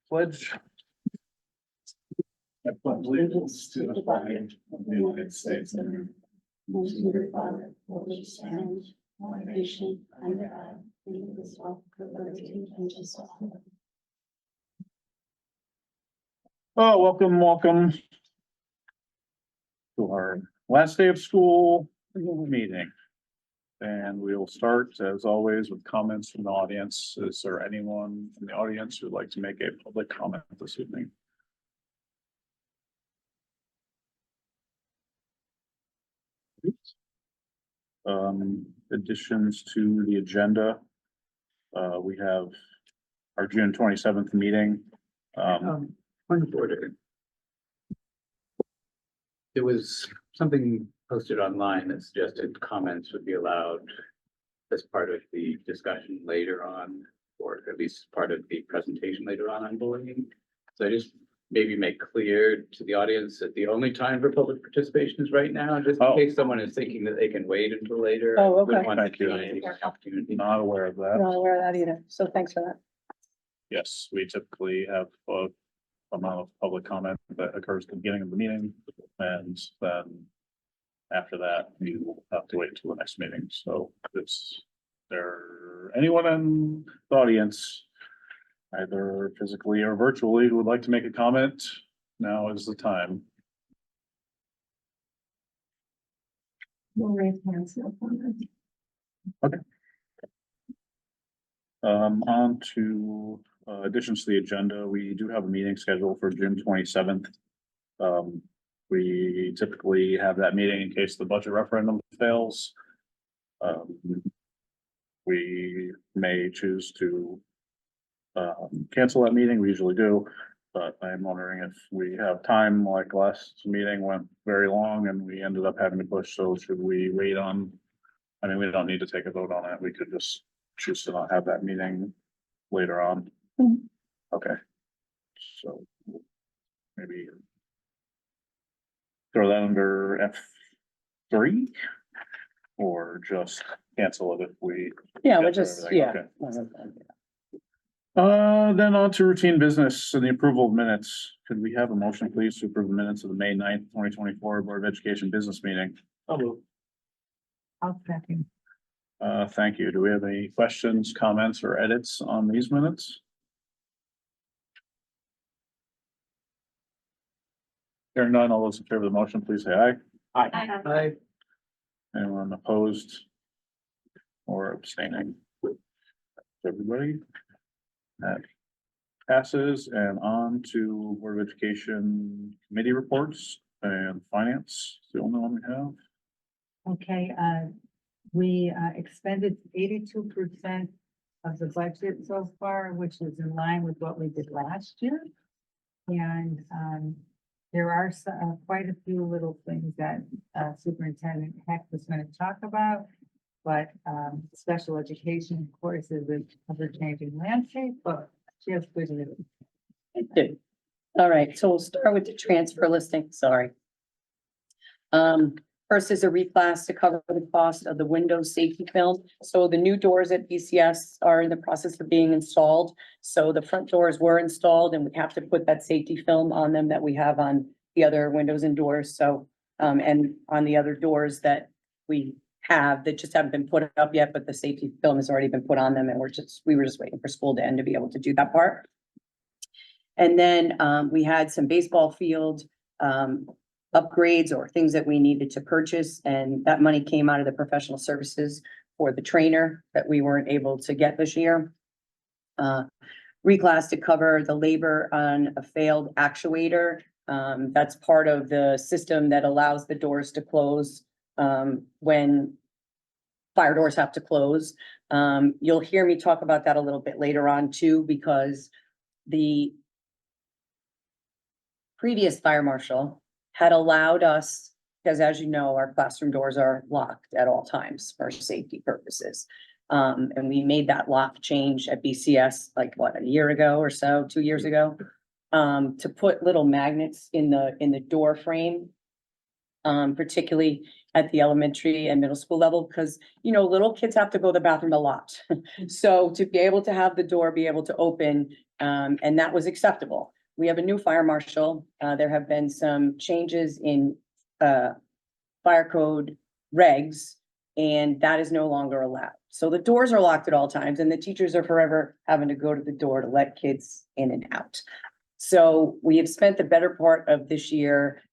Pledge. I pledge allegiance to the flag of the United States and to the republic for which it stands, one nation under God, indivisible, with liberty and justice. Oh, welcome to our last day of school meeting. And we'll start, as always, with comments from the audience. Is there anyone in the audience who'd like to make a public comment this evening? Additions to the agenda. We have our June 27th meeting. Point of order. There was something posted online that suggested comments would be allowed as part of the discussion later on, or at least part of the presentation later on bullying. So I just maybe make clear to the audience that the only time for public participation is right now, just in case someone is thinking that they can wait until later. Oh, okay. Thank you. Opportunity. Not aware of that. Not aware of that either, so thanks for that. Yes, we typically have a amount of public comment that occurs at the beginning of the meeting, and then after that, you will have to wait till the next meeting. So is there anyone in the audience, either physically or virtually, who would like to make a comment? Now is the time. We'll raise hands. Okay. On to additions to the agenda. We do have a meeting scheduled for June 27th. We typically have that meeting in case the budget referendum fails. We may choose to cancel that meeting. We usually do, but I'm wondering if we have time, like last meeting went very long and we ended up having to push. So should we wait on? I mean, we don't need to take a vote on it. We could just choose to not have that meeting later on. Mhm. Okay. So maybe throw that under F3 or just cancel it if we. Yeah, get we'll through just, everything. yeah. Okay. Then on to routine business and the approval of minutes. Could we have a motion, please, to approve the minutes of the May 9th, 2024 Board of Education business meeting? I'll second. Thank you. Do we have any questions, comments, or edits on these minutes? Hearing none, all those in favor of the motion, please say aye. Hi. Anyone opposed or abstaining? Everybody? That passes, and on to Board of Education committee reports and finance. It's the only one we have. Okay, we expended 82% of the budget so far, which is in line with what we did last year. And there are quite a few little things that Superintendent Heck was going to talk about. But special education, of course, is an ever-changing landscape, but she has good news. Good. All right, so we'll start with the transfer listing, sorry. First is a reclass to cover the cost of the Windows safety film. So the new doors at BCS are in the process of being installed. So the front doors were installed and we have to put that safety film on them that we have on the other windows and doors. So, and on the other doors that we have that just haven't been put up yet, but the safety film has already been put on them and we were just waiting for school to end to be able to do that part. And then we had some baseball field upgrades or things that we needed to purchase, and that money came out of the professional services for the trainer that we weren't able to get this year. Reclass to cover the labor on a failed actuator. That's part of the system that allows the doors to close when fire doors have to close. You'll hear me talk about that a little bit later on too, because the previous fire marshal had allowed us, because as you know, our classroom doors are locked at all times for safety purposes. And we made that lock change at BCS, like what, a year ago or so, 2 years ago, to put little magnets in the door frame particularly at the elementary and middle school level, because, you know, little kids have to go to the bathroom a lot. So to be able to have the door be able to open, and that was acceptable. We have a new fire marshal. There have been some changes in, fire code regs, and that is no longer allowed. So the doors are locked at all times, and the teachers are forever having to go to the door to let kids in and out. So we have spent the better part of this year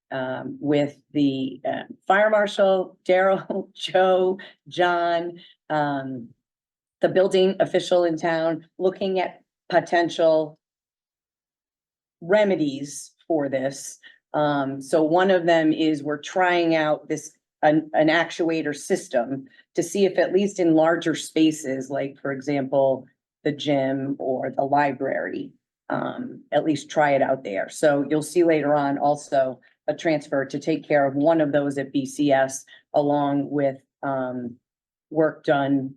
with the fire marshal, Daryl, Joe, John, the building official in town, looking at potential remedies for this. So one of them is we're trying out an actuator system to see if, at least in larger spaces, like for example, the gym or the library, at least try it out there. So you'll see later on also a transfer to take care of one of those at BCS, along with work done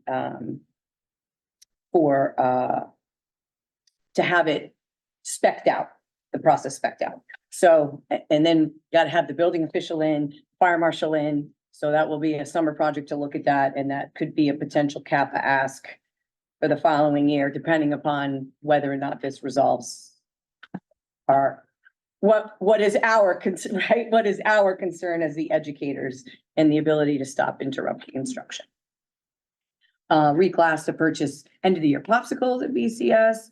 to have it spec'd out, the process spec'd out. So, and then gotta have the building official in, fire marshal in, so that will be a summer project to look at that, and that could be a potential CAPA ask for the following year, depending upon whether or not this resolves what is our concern, right? What is our concern as the educators and the ability to stop interrupting instruction. Reclass to purchase end of the year popsicles at BCS,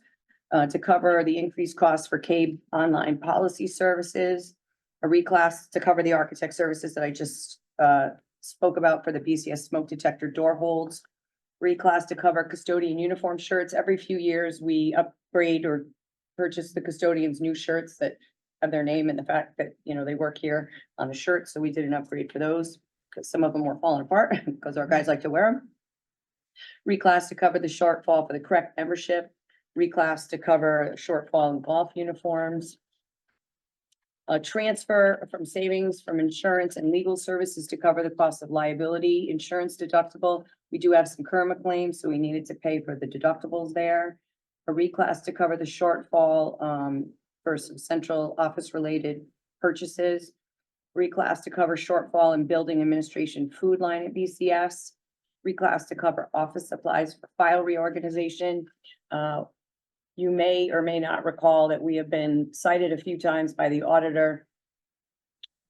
to cover the increased costs for CABE online policy services. A reclass to cover the architect services that I just spoke about for the BCS smoke detector door holds. Reclass to cover custodian uniform shirts. Every few years, we upgrade or purchase the custodians' new shirts that have their name and the fact that, you know, they work here on the shirt. So we did an upgrade for those because some of them were falling apart because our guys like to wear them. Reclass to cover the shortfall for the correct membership. Reclass to cover shortfall in golf uniforms. A transfer from savings from insurance and legal services to cover the cost of liability insurance deductible. We do have some Kerma claims, so we needed to pay for the deductibles there. A reclass to cover the shortfall for some central office related purchases. Reclass to cover shortfall in building administration food line at BCS. Reclass to cover office supplies for file reorganization. You may or may not recall that we have been cited a few times by the auditor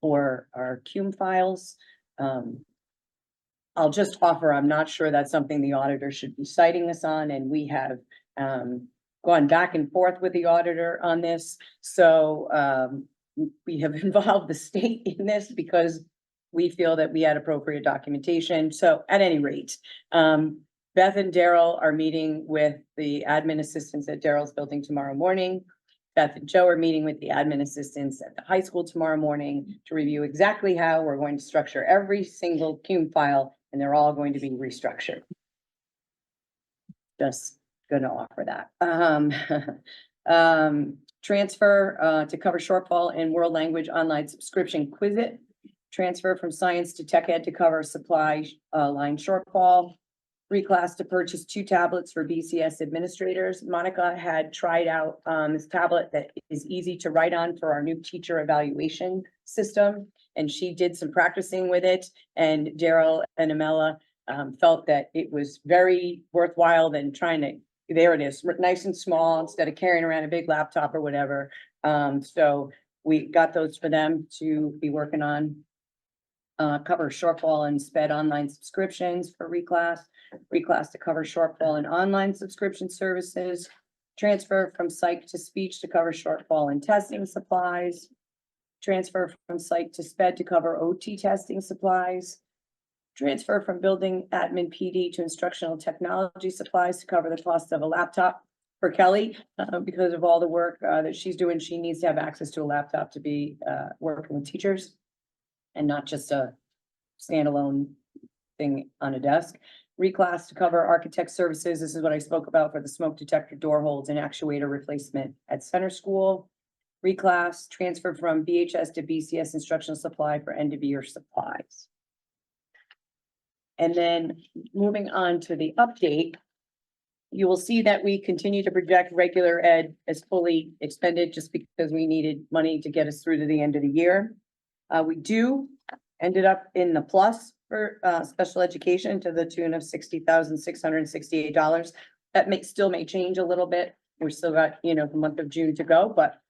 for our CUME files. I'll just offer, I'm not sure that's something the auditor should be citing us on, and we have gone back and forth with the auditor on this. So we have involved the state in this because we feel that we had appropriate documentation. So at any rate, Beth and Daryl are meeting with the admin assistants at Daryl's building tomorrow morning. Beth and Joe are meeting with the admin assistants at the high school tomorrow morning to review exactly how we're going to structure every single CUME file, and they're all going to be restructured. Just gonna offer that. Transfer to cover shortfall in world language online subscription Quizlet. Transfer from science to tech ed to cover supply line shortfall. Reclass to purchase 2 tablets for BCS administrators. Monica had tried out this tablet that is easy to write on for our new teacher evaluation system, and she did some practicing with it. And Daryl and Amela felt that it was very worthwhile than trying to, there it is, nice and small instead of carrying around a big laptop or whatever. So we got those for them to be working on. Cover shortfall in SPED online subscriptions for reclass. Reclass to cover shortfall in online subscription services. Transfer from psych to speech to cover shortfall in testing supplies. Transfer from psych to SPED to cover OT testing supplies. Transfer from building admin PD to instructional technology supplies to cover the cost of a laptop for Kelly. Because of all the work that she's doing, she needs to have access to a laptop to be working with teachers and not just a standalone thing on a desk. Reclass to cover architect services. This is what I spoke about for the smoke detector door holds and actuator replacement at center school. Reclass, transfer from BHS to BCS instructional supply for end of year supplies. And then moving on to the update, you will see that we continue to project regular ed as fully expended just because we needed money to get us through to the end of the year. We do ended up in the plus for special education to the tune of $60,668. That still may change a little bit. We've still got, the month of June to go, but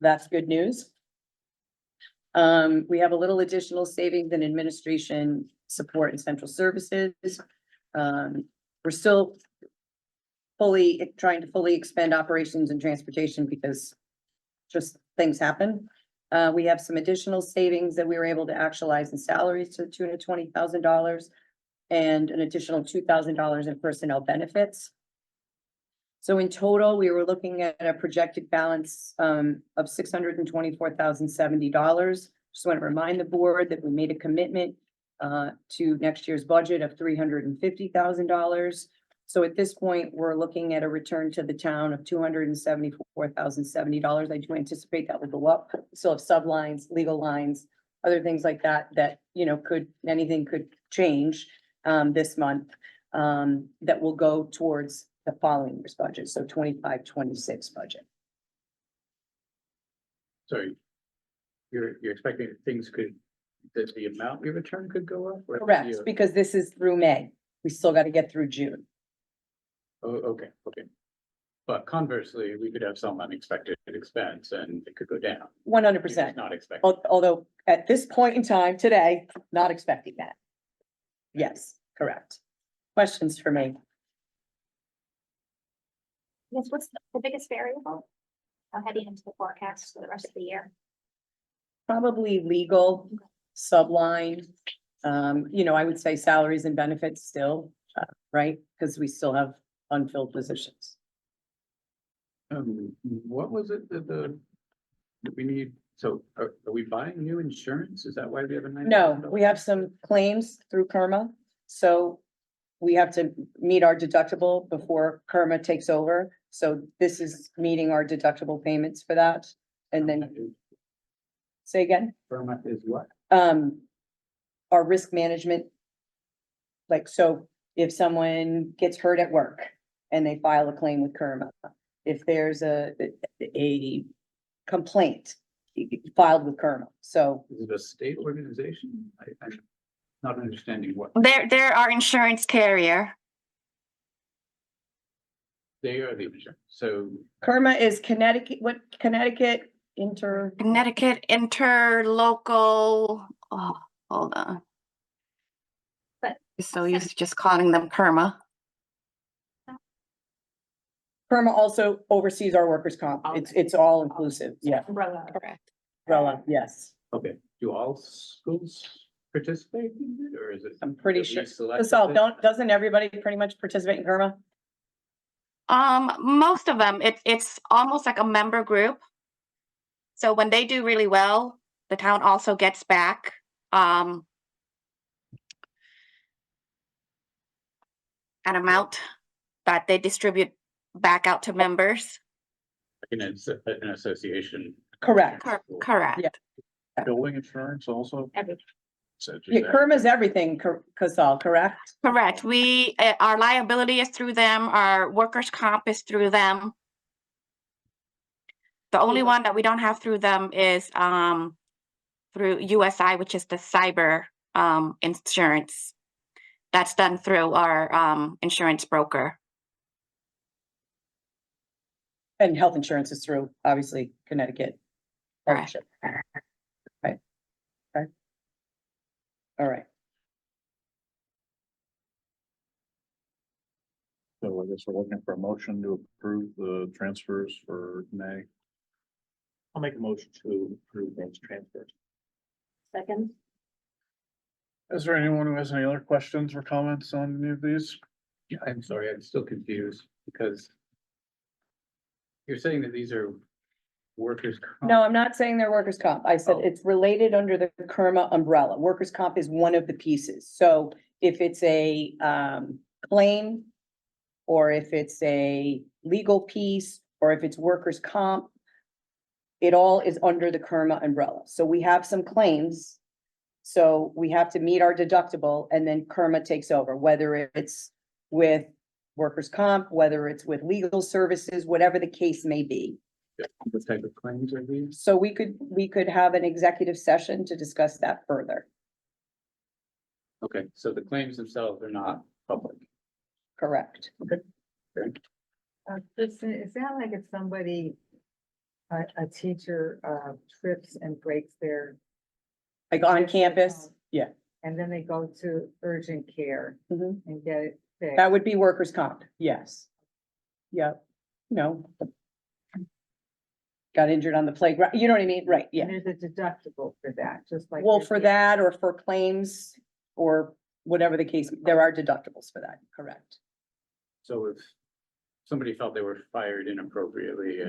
that's good news. We have a little additional savings in administration, support and central services. We're still trying to fully expend operations and transportation because just things happen. We have some additional savings that we were able to actualize in salaries to the tune of $20,000 and an additional $2,000 in personnel benefits. So in total, we were looking at a projected balance of $624,070. Just want to remind the board that we made a commitment to next year's budget of $350,000. So at this point, we're looking at a return to the town of $274,070. I do anticipate that will go up. Still have sublines, legal lines, other things like that, anything could change this month that will go towards the following year's budget. So 25-26 budget. Sorry, you're expecting that the amount we return could go up? or Correct, the- because this is through May. We still got to get through June. Oh, okay. But conversely, we could have some unexpected expense and it could go down. 100%. Not expected. Although at this point in time today, not expecting that. Yes, correct. Questions for me? Yes, what's the biggest variable? Heading into the forecast for the rest of the year. Probably legal, subline, I would say salaries and benefits still, right? Because we still have unfilled positions. What was it that we need? So are we buying new insurance? Is that why we have a? No, we have some claims through Kerma, so we have to meet our deductible before Kerma takes over. So this is meeting our deductible payments for that. And then, say again? Firma is what? Our risk management. Like, so if someone gets hurt at work and they file a claim with Kerma, if there's a complaint filed with Kerma, so. Is it a state organization? I'm not understanding what. They're our insurance carrier. They are the insurance, so. Kerma is Connecticut, Connecticut Interlocal, oh, hold on. But- So used to just calling them Kerma. Kerma also oversees our workers' comp. It's all inclusive. Yeah. Umbrella. Correct. Umbrella, yes. Okay, do all schools participate in it, or is it? I'm pretty that we sure. selected So it? doesn't everybody pretty much participate in Kerma? Most of them, it's almost like a member group. So when they do really well, the town also gets back, an amount that they distribute back out to members. In an association. Correct. Correct. Yeah. Building insurance also. Everything. So just Yeah, that. Kerma's everything, Casal, correct? Correct. Our liability is through them, our workers' comp is through them. The only one that we don't have through them is through USI, which is the cyber insurance. That's done through our insurance broker. And health insurance is through, obviously, Connecticut. Correct. Right. Okay. All right. So I guess we're looking for a motion to approve the transfers for May. I'll make a motion to approve those transfers. Second. Is there anyone who has any other questions or comments on any of these? Yeah, I'm sorry, I'm still confused because you're saying that these are workers. comp- No, I'm not saying they're workers' comp. I said Oh. it's related under the Kerma umbrella. Workers' comp is one of the pieces. So if it's a claim, or if it's a legal piece, or if it's workers' comp, it all is under the Kerma umbrella. So we have some claims. So we have to meet our deductible and then Kerma takes over, whether it's with workers' comp, whether it's with legal services, whatever the case may be. What type of claims are these? So we could have an executive session to discuss that further. Okay, so the claims themselves are not public. Correct. Kristen, is that like if somebody, a teacher, trips and breaks their, Like on campus, yeah. and then they go to urgent care Mhm. and get it fixed? That would be workers' comp, yes. Yep, no. Got injured on the playground, you know what I mean? Right, yeah. And there's a deductible for that, just like. Well, there's for a- that or for claims or whatever the case, there are deductibles for that, correct? So if somebody felt they were fired inappropriately,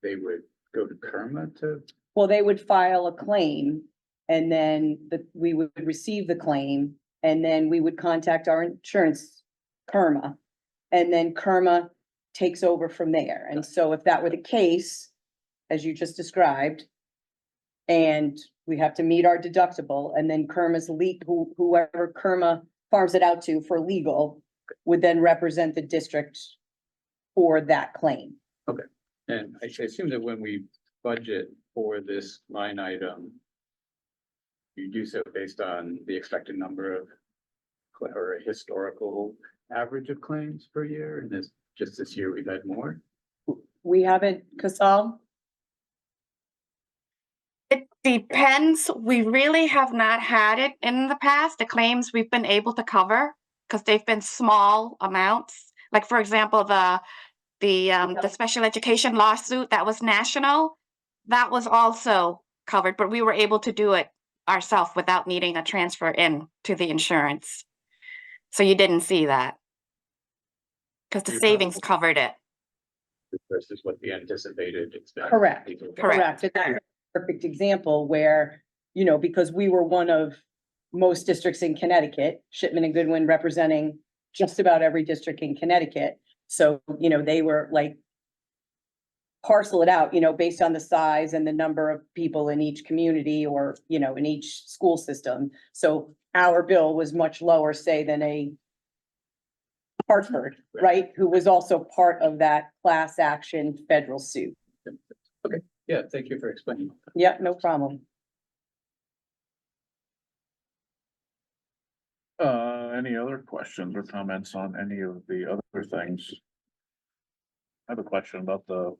they would go to Kerma to, Well, they would file a claim and then we would receive the claim and then we would contact our insurance, Kerma. And then Kerma takes over from there. And so if that were the case, as you just described, and we have to meet our deductible and then Kerma's whoever Kerma farms it out to for legal would then represent the district for that claim. and I assume that when we budget for this line item, you do so based on the expected number of, or a historical average of claims per year, and just this year we've had more. We haven't, Casal? It depends. We really have not had it in the past, the claims we've been able to cover, because they've been small amounts. Like, for example, the special education lawsuit that was national, that was also covered, but we were able to do it ourselves without needing a transfer in to the insurance. So you didn't see that. Because the You're savings probably- covered it. Versus what the anticipated expense. Correct. Correct. Correct. And that's a perfect example where, because we were one of most districts in Connecticut, Shipman and Goodwin representing just about every district in Connecticut. So, they were like parcel it out, based on the size and the number of people in each community or, in each school system. So our bill was much lower, say, than a Hartford, right? Who was also part of that class action federal suit. Yeah, thank you for explaining. Yeah, no problem. Any other questions or comments on any of the other things? I have a question about the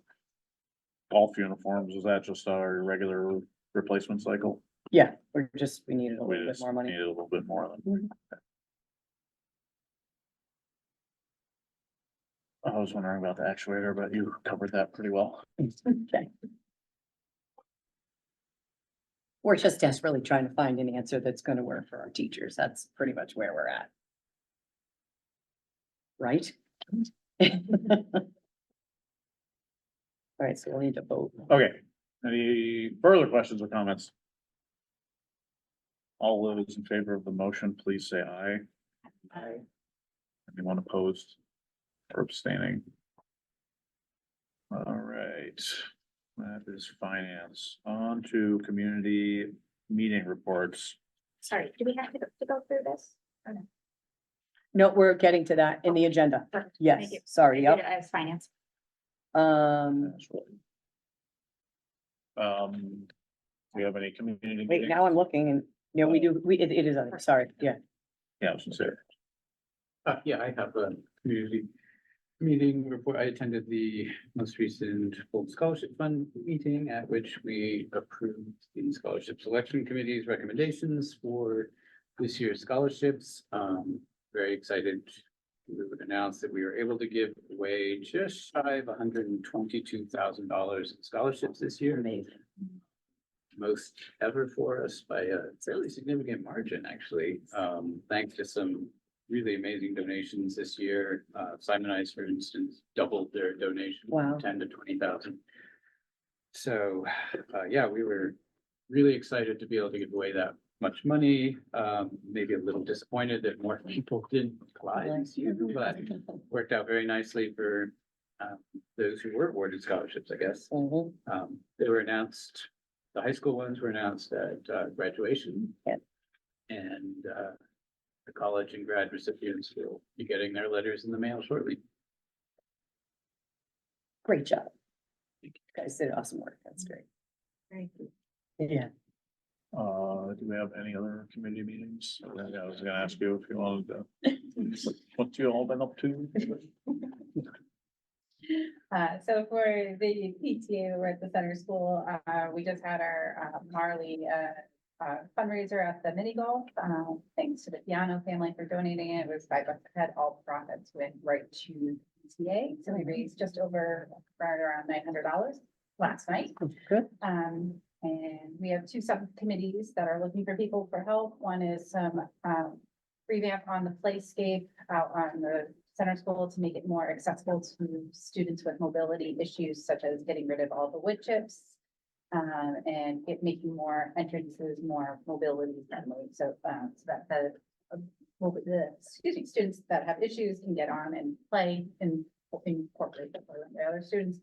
golf uniforms. Is that just our regular replacement cycle? Yeah, we needed a We little bit just more money. needed a little bit more than. Mhm. I was wondering about the actuator, but you covered that pretty well. Okay. We're just desperately trying to find an answer that's gonna work for our teachers. That's pretty much where we're at. Right? All right, so we'll need to vote. Okay, any further questions or comments? All those in favor of the motion, please say aye. Aye. Anyone opposed or abstaining? All right, that is finance. On to community meeting reports. Sorry, do we have to go through this? Or no? No, we're getting to that in the agenda. Perfect. Yes, Thank you. sorry, I did yep. it as finance. Do you have any community? Wait, meetings? now I'm looking and, we do, it is, sorry, yeah. Yeah, I was gonna say. Yeah, I have a community meeting report. I attended the most recent Bolton Scholarship Fund meeting at which we approved the scholarship selection committee's recommendations for this year's scholarships. Very excited to announce that we were able to give away just shy of $122,000 in scholarships this year. Amazing. Most ever for us by a fairly significant margin, actually. Thanks to some really amazing donations this year. Simon Ice, for instance, doubled their donation Wow. from 10 to 20,000. So, yeah, we were really excited to be able to give away that much money. Maybe a little disappointed that more people didn't apply this year, but worked out very nicely for those who were awarded scholarships, I guess. Mhm. They were announced, the high school ones were announced at graduation. Yep. And the college and grad recipients will be getting their letters in the mail shortly. Great job. You guys did awesome work. That's great. Thank you. Yeah. Do we have any other community meetings? I was gonna ask you if you wanted to, what you all been up to? So for the PTA, we're at the center school, we just had our Marley fundraiser at the mini golf. Thanks to the piano family for donating it. It was $5 a head. All profits went right to PTA. So we raised just over right around $900 last night. Good. And we have two subcommittees that are looking for people for help. One is some revamp on the playscape out on the center school to make it more accessible to students with mobility issues, such as getting rid of all the wood chips. And it making more entrances more mobility friendly, so that the students that have issues can get on and play and incorporate the other students.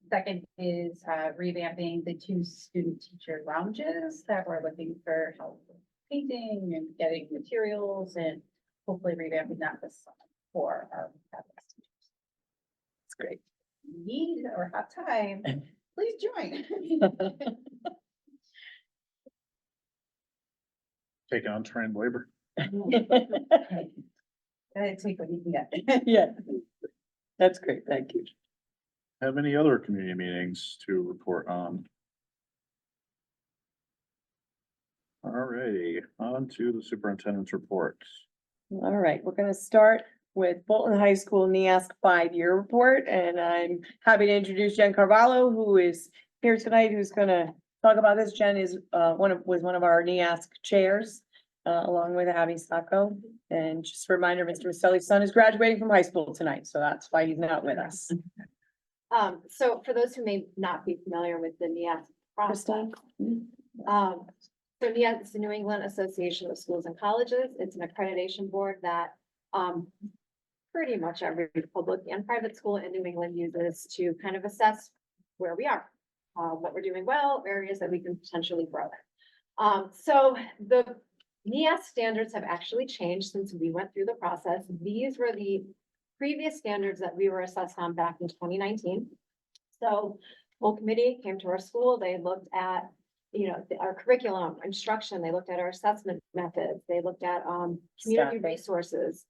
Second is revamping the two student teacher lounges that we're looking for help with painting and getting materials and hopefully revamping that this summer for our fabulous teachers. It's great. Need or have time, please join. Taking on trained labor. Take what you can get. Yeah. That's great, thank you. Have any other community meetings to report on? Alrighty, on to the superintendent's report. All right, we're gonna start with Bolton High School NEASC 5-year report, and I'm happy to introduce Jen Carvalho, who is here tonight, who's gonna talk about this. Jen is was one of our NEASC chairs, along with Abby Sacco. And just a reminder, Mr. Maselli's son is graduating from high school tonight, so that's why he's not with us. So for those who may not be familiar with the NEASC process, Christine? so NEASC is the New England Association of Schools and Colleges. It's an accreditation board that pretty much every public and private school in New England uses to kind of assess where we are, what we're doing well, areas that we can potentially grow. So the NEASC standards have actually changed since we went through the process. These were the previous standards that we were assessed on back in 2019. So full committee came to our school. They looked at, our curriculum, instruction. They looked at our assessment methods. They looked at community Staffing. resources.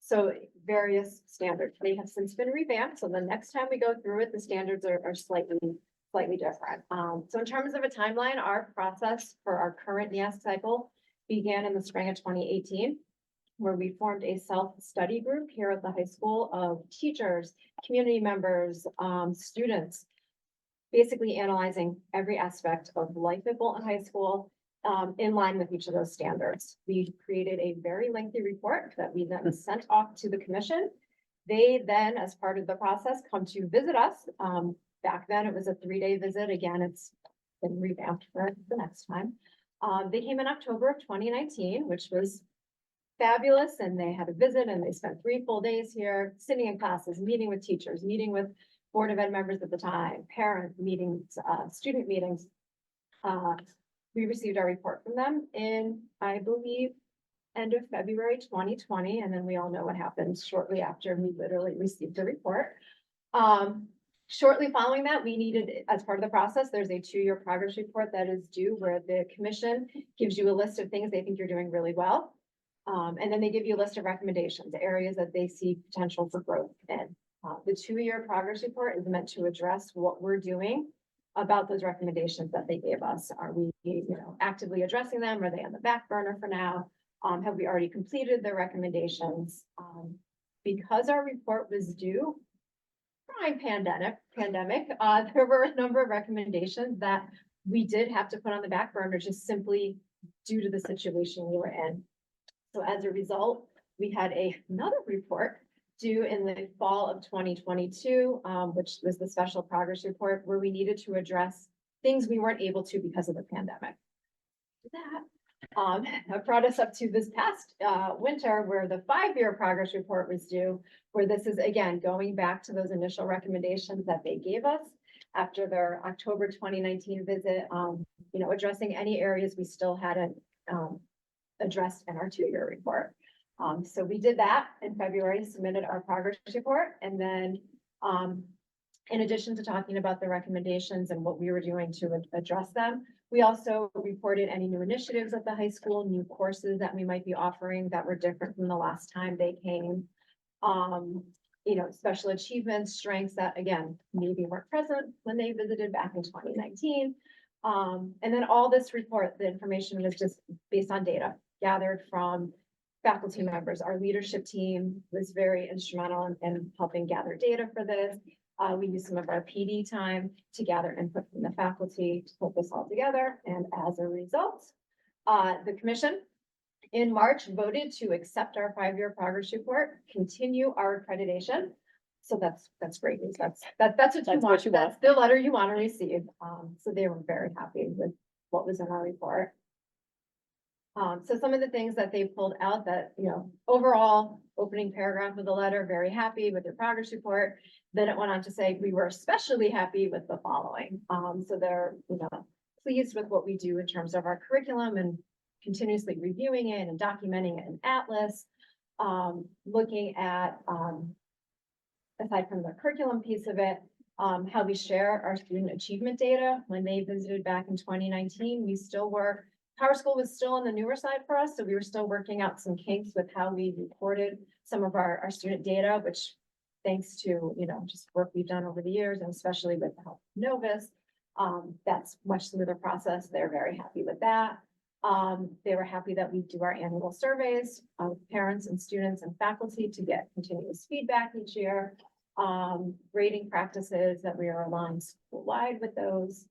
So various standards. They have since been revamped. So the next time we go through it, the standards are slightly different. So in terms of a timeline, our process for our current NEASC cycle began in the spring of 2018. Where we formed a self-study group here at the high school of teachers, community members, students, basically analyzing every aspect of life at Bolton High School in line with each of those standards. We created a very lengthy report that we then sent off to the commission. They then, as part of the process, come to visit us. Back then, it was a 3-day visit. Again, it's been revamped for the next time. They came in October of 2019, which was fabulous, and they had a visit and they spent 3 full days here, sitting in classes, meeting with teachers, meeting with Board of Ed members at the time, parent meetings, student meetings. We received our report from them in, I believe, end of February 2020, and then we all know what happened shortly after we literally received the report. Shortly following that, we needed, as part of the process, there's a 2-year progress report that is due where the commission gives you a list of things they think you're doing really well. And then they give you a list of recommendations, areas that they see potential for growth in. The 2-year progress report is meant to address what we're doing about those recommendations that they gave us. Are we, actively addressing them? Are they on the back burner for now? Have we already completed their recommendations? Because our report was due prime pandemic, there were a number of recommendations that we did have to put on the back burner just simply due to the situation we were in. So as a result, we had another report due in the fall of 2022, which was the special progress report where we needed to address things we weren't able to because of the pandemic. That brought us up to this past winter where the 5-year progress report was due, where this is again going back to those initial recommendations that they gave us after their October 2019 visit, addressing any areas we still hadn't addressed in our 2-year report. So we did that in February, submitted our progress report, and then in addition to talking about the recommendations and what we were doing to address them, We also reported any new initiatives at the high school, new courses that we might be offering that were different from the last time they came. You know, special achievements, strengths that, again, maybe weren't present when they visited back in 2019. And then all this report, the information was just based on data gathered from faculty members. Our leadership team was very instrumental in helping gather data for this. We used some of our PD time to gather input from the faculty to put this all together. And as a result, the commission in March voted to accept our 5-year progress report, continue our accreditation. So that's great news. That's what you want. That's the letter you want to receive. So they were very happy with what was in our report. So some of the things that they pulled out that, you know, overall opening paragraph of the letter, very happy with their progress report. Then it went on to say, we were especially happy with the following. So they're, you know, pleased with what we do in terms of our curriculum and continuously reviewing it and documenting it in Atlas. Looking at, aside from the curriculum piece of it, how we share our student achievement data. When they visited back in 2019, we still were, PowerSchool was still on the newer side for us, so we were still working out some kinks with how we reported some of our student data, which thanks to, you know, just work we've done over the years, and especially with the help of Novus, that's much smoother process. They're very happy with that. They were happy that we do our annual surveys of parents and students and faculty to get continuous feedback each year. Grading practices that we are aligned school-wide with those.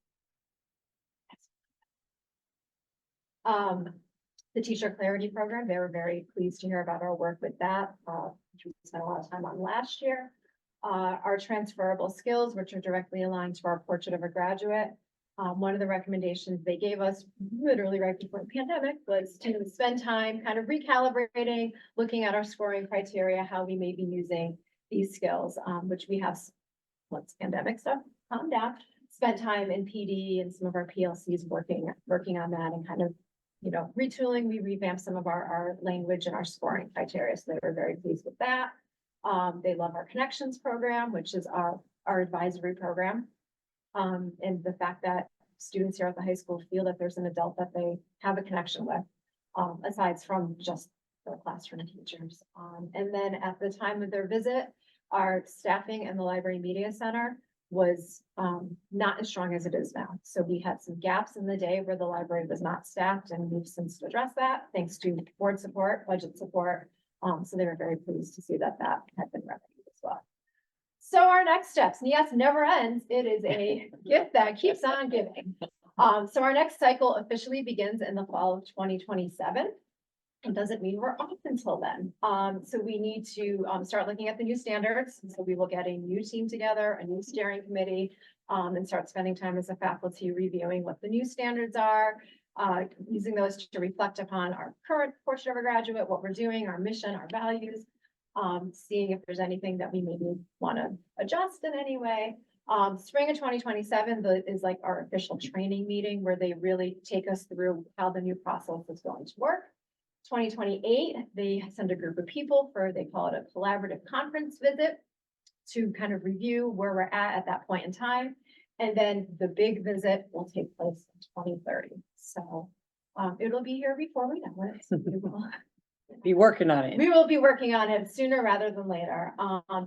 The teacher clarity program, they were very pleased to hear about our work with that, which we spent a lot of time on last year. Our transferable skills, which are directly aligned to our portrait of a graduate. One of the recommendations they gave us literally right before the pandemic was to spend time kind of recalibrating, looking at our scoring criteria, how we may be using these skills, which we have, once pandemic stuff calmed down, spent time in PD and some of our PLCs working on that and kind of, you know, retooling. We revamped some of our language and our scoring criteria, so they were very pleased with that. They love our connections program, which is our advisory program. And the fact that students here at the high school feel that there's an adult that they have a connection with, aside from just the classroom teachers. And then at the time of their visit, our staffing in the library media center was not as strong as it is now. So we had some gaps in the day where the library was not staffed, and we've since addressed that thanks to board support, budget support. So they were very pleased to see that that had been remedied as well. So our next steps, and yes, never ends. It is a gift that keeps on giving. So our next cycle officially begins in the fall of 2027. It doesn't mean we're off until then. So we need to start looking at the new standards. So we will get a new team together, a new steering committee, and start spending time as a faculty reviewing what the new standards are, using those to reflect upon our current portrait of a graduate, what we're doing, our mission, our values, seeing if there's anything that we maybe want to adjust in any way. Spring of 2027 is like our official training meeting where they really take us through how the new process is going to work. 2028, they send a group of people for, they call it a collaborative conference visit to kind of review where we're at that point in time. And then the big visit will take place in 2030. So it'll be here before we know it. So we will Be working on it. We will be working on it sooner rather than later.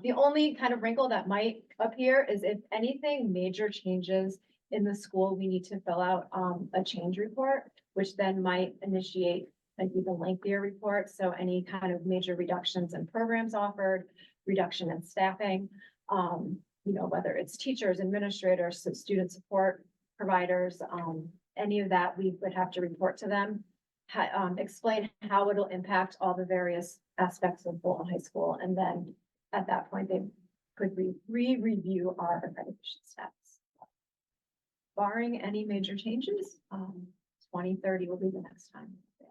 The only kind of wrinkle that might appear is if anything major changes in the school, we need to fill out a change report, which then might initiate an even lengthier report. So any kind of major reductions in programs offered, reduction in staffing, you know, whether it's teachers, administrators, so student support providers, any of that, we would have to report to them. Explain how it'll impact all the various aspects of Bolton High School. And then at that point, they could re-review our accreditation status. Barring any major changes, 2030 will be the next time they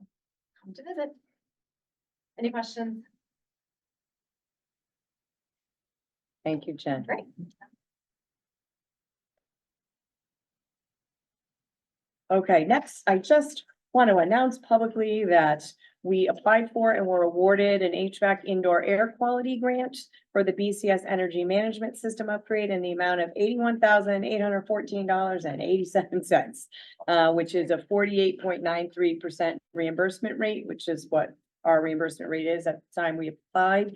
come to visit. Any questions? Thank you, Jen. Great. Okay, next, I just want to announce publicly that We applied for and were awarded an HVAC indoor air quality grant for the BCS Energy Management System upgrade in the amount of $81,814.87, which is a 48.93% reimbursement rate, which is what our reimbursement rate is at the time we applied.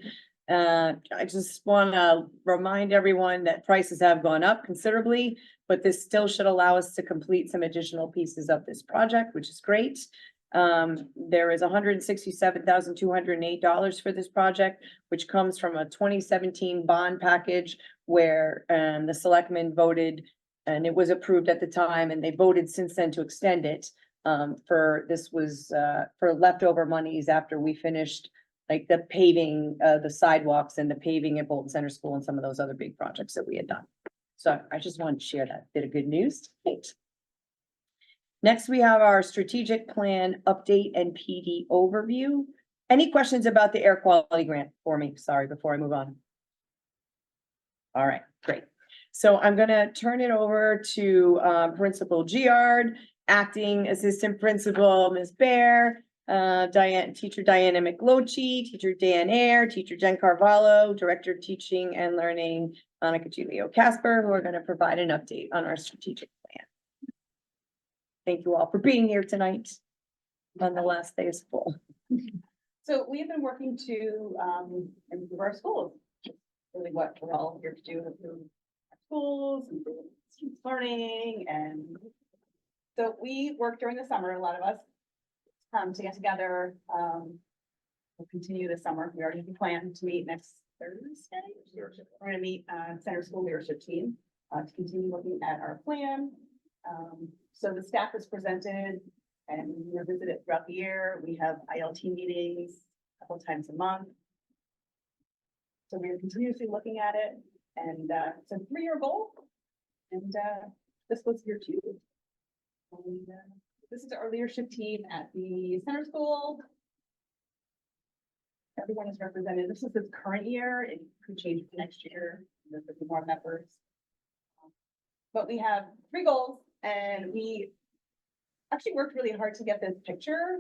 I just want to remind everyone that prices have gone up considerably, but this still should allow us to complete some additional pieces of this project, which is great. There is $167,208 for this project, which comes from a 2017 bond package where the selectmen voted, and it was approved at the time, and they voted since then to extend it. For leftover monies after we finished like the paving, the sidewalks and the paving at Bolton Center School and some of those other big projects that we had done. So I just wanted to share that bit of good news. Thanks. Next, we have our strategic plan update and PD overview. Any questions about the air quality grant for me? Sorry, before I move on. All right, great. So I'm gonna turn it over to Principal Giard, Acting Assistant Principal Ms. Bear, Teacher Diana McLochie, Teacher Dan Ayer, Teacher Jen Carvalho, Director of Teaching and Learning Monica Julio Casper, who are going to provide an update on our strategic plan. Thank you all for being here tonight on the last day of school. So we have been working to improve our schools. Really what we're all here to do, improve our schools, improve students' learning. And so we work during the summer, a lot of us, to get together. We'll continue this summer. We already planned to meet next Thursday. We're gonna meet Center School leadership team to continue looking at our plan. So the staff is presented and we revisit it throughout the year. We have ILT meetings a couple times a month. So we're continuously looking at it, and it's a 3-year goal. And this was year 2. And, this is our leadership team at the center school. Everyone is represented. This is the current year. It could change next year. There could be more members. But we have 3 goals, and we actually worked really hard to get this picture.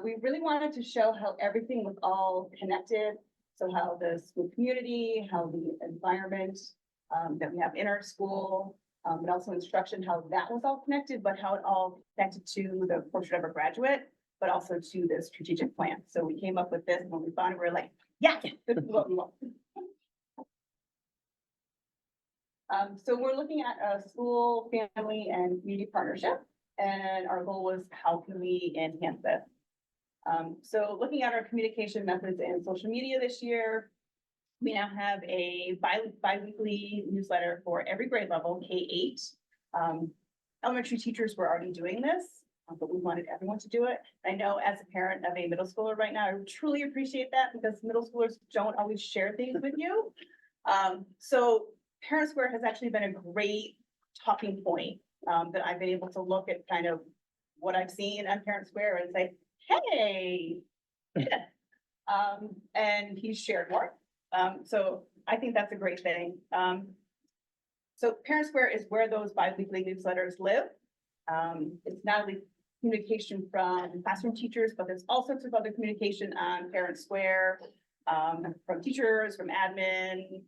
We really wanted to show how everything was all connected. So how the school community, how the environment that we have in our school, and also instruction, how that was all connected, but how it all connected to the portrait of a graduate, but also to the strategic plan. So we came up with this, and when we found it, we were like, yeah, this is what we want. So we're looking at a school, family, and community partnership, and our goal was how can we enhance this? So looking at our communication methods and social media this year, we now have a bi-weekly newsletter for every grade level, K-8. Elementary teachers were already doing this, but we wanted everyone to do it. I know as a parent of a middle schooler right now, I truly appreciate that because middle schoolers don't always share things with you. So Parent Square has actually been a great talking point that I've been able to look at kind of what I've seen on Parent Square and say, hey, and he's shared more. So I think that's a great thing. So Parent Square is where those bi-weekly newsletters live. It's not only communication from classroom teachers, but there's all sorts of other communication on Parent Square, from teachers, from admin.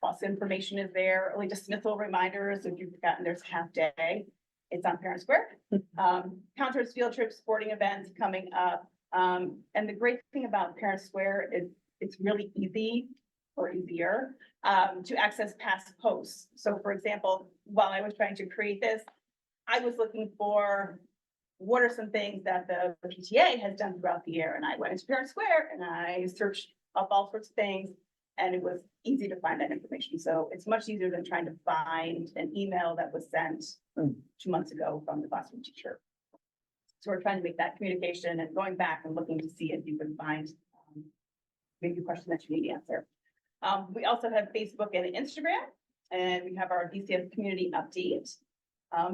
Plus information is there, early dismissal reminders, if you've forgotten there's half day, it's on Parent Square. Concerts, field trips, sporting events coming up. And the great thing about Parent Square is it's really easy or easier to access past posts. So for example, while I was trying to create this, I was looking for what are some things that the PTA has done throughout the year. And I went into Parent Square and I searched up all sorts of things, and it was easy to find that information. So it's much easier than trying to find an email that was sent 2 months ago from the classroom teacher. So we're trying to make that communication and going back and looking to see if you can find maybe a question that you need to answer. We also have Facebook and Instagram, and we have our BCS community update.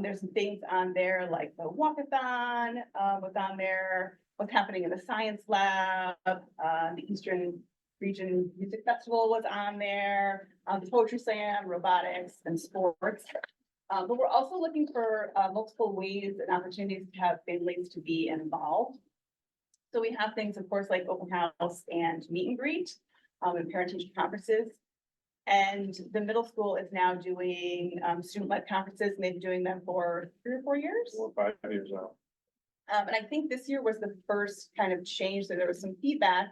There's some things on there like the walkathon was on there, what's happening in the science lab, the Eastern Region Music Festival was on there, the poetry slam, robotics, and sports. But we're also looking for multiple ways and opportunities to have families to be involved. So we have things, of course, like open house and meet and greet, and parent teacher conferences. And the middle school is now doing, student-led conferences, and they've been doing them for 3 or 4 years. 4 or 5 years now. And I think this year was the first kind of change, so there was some feedback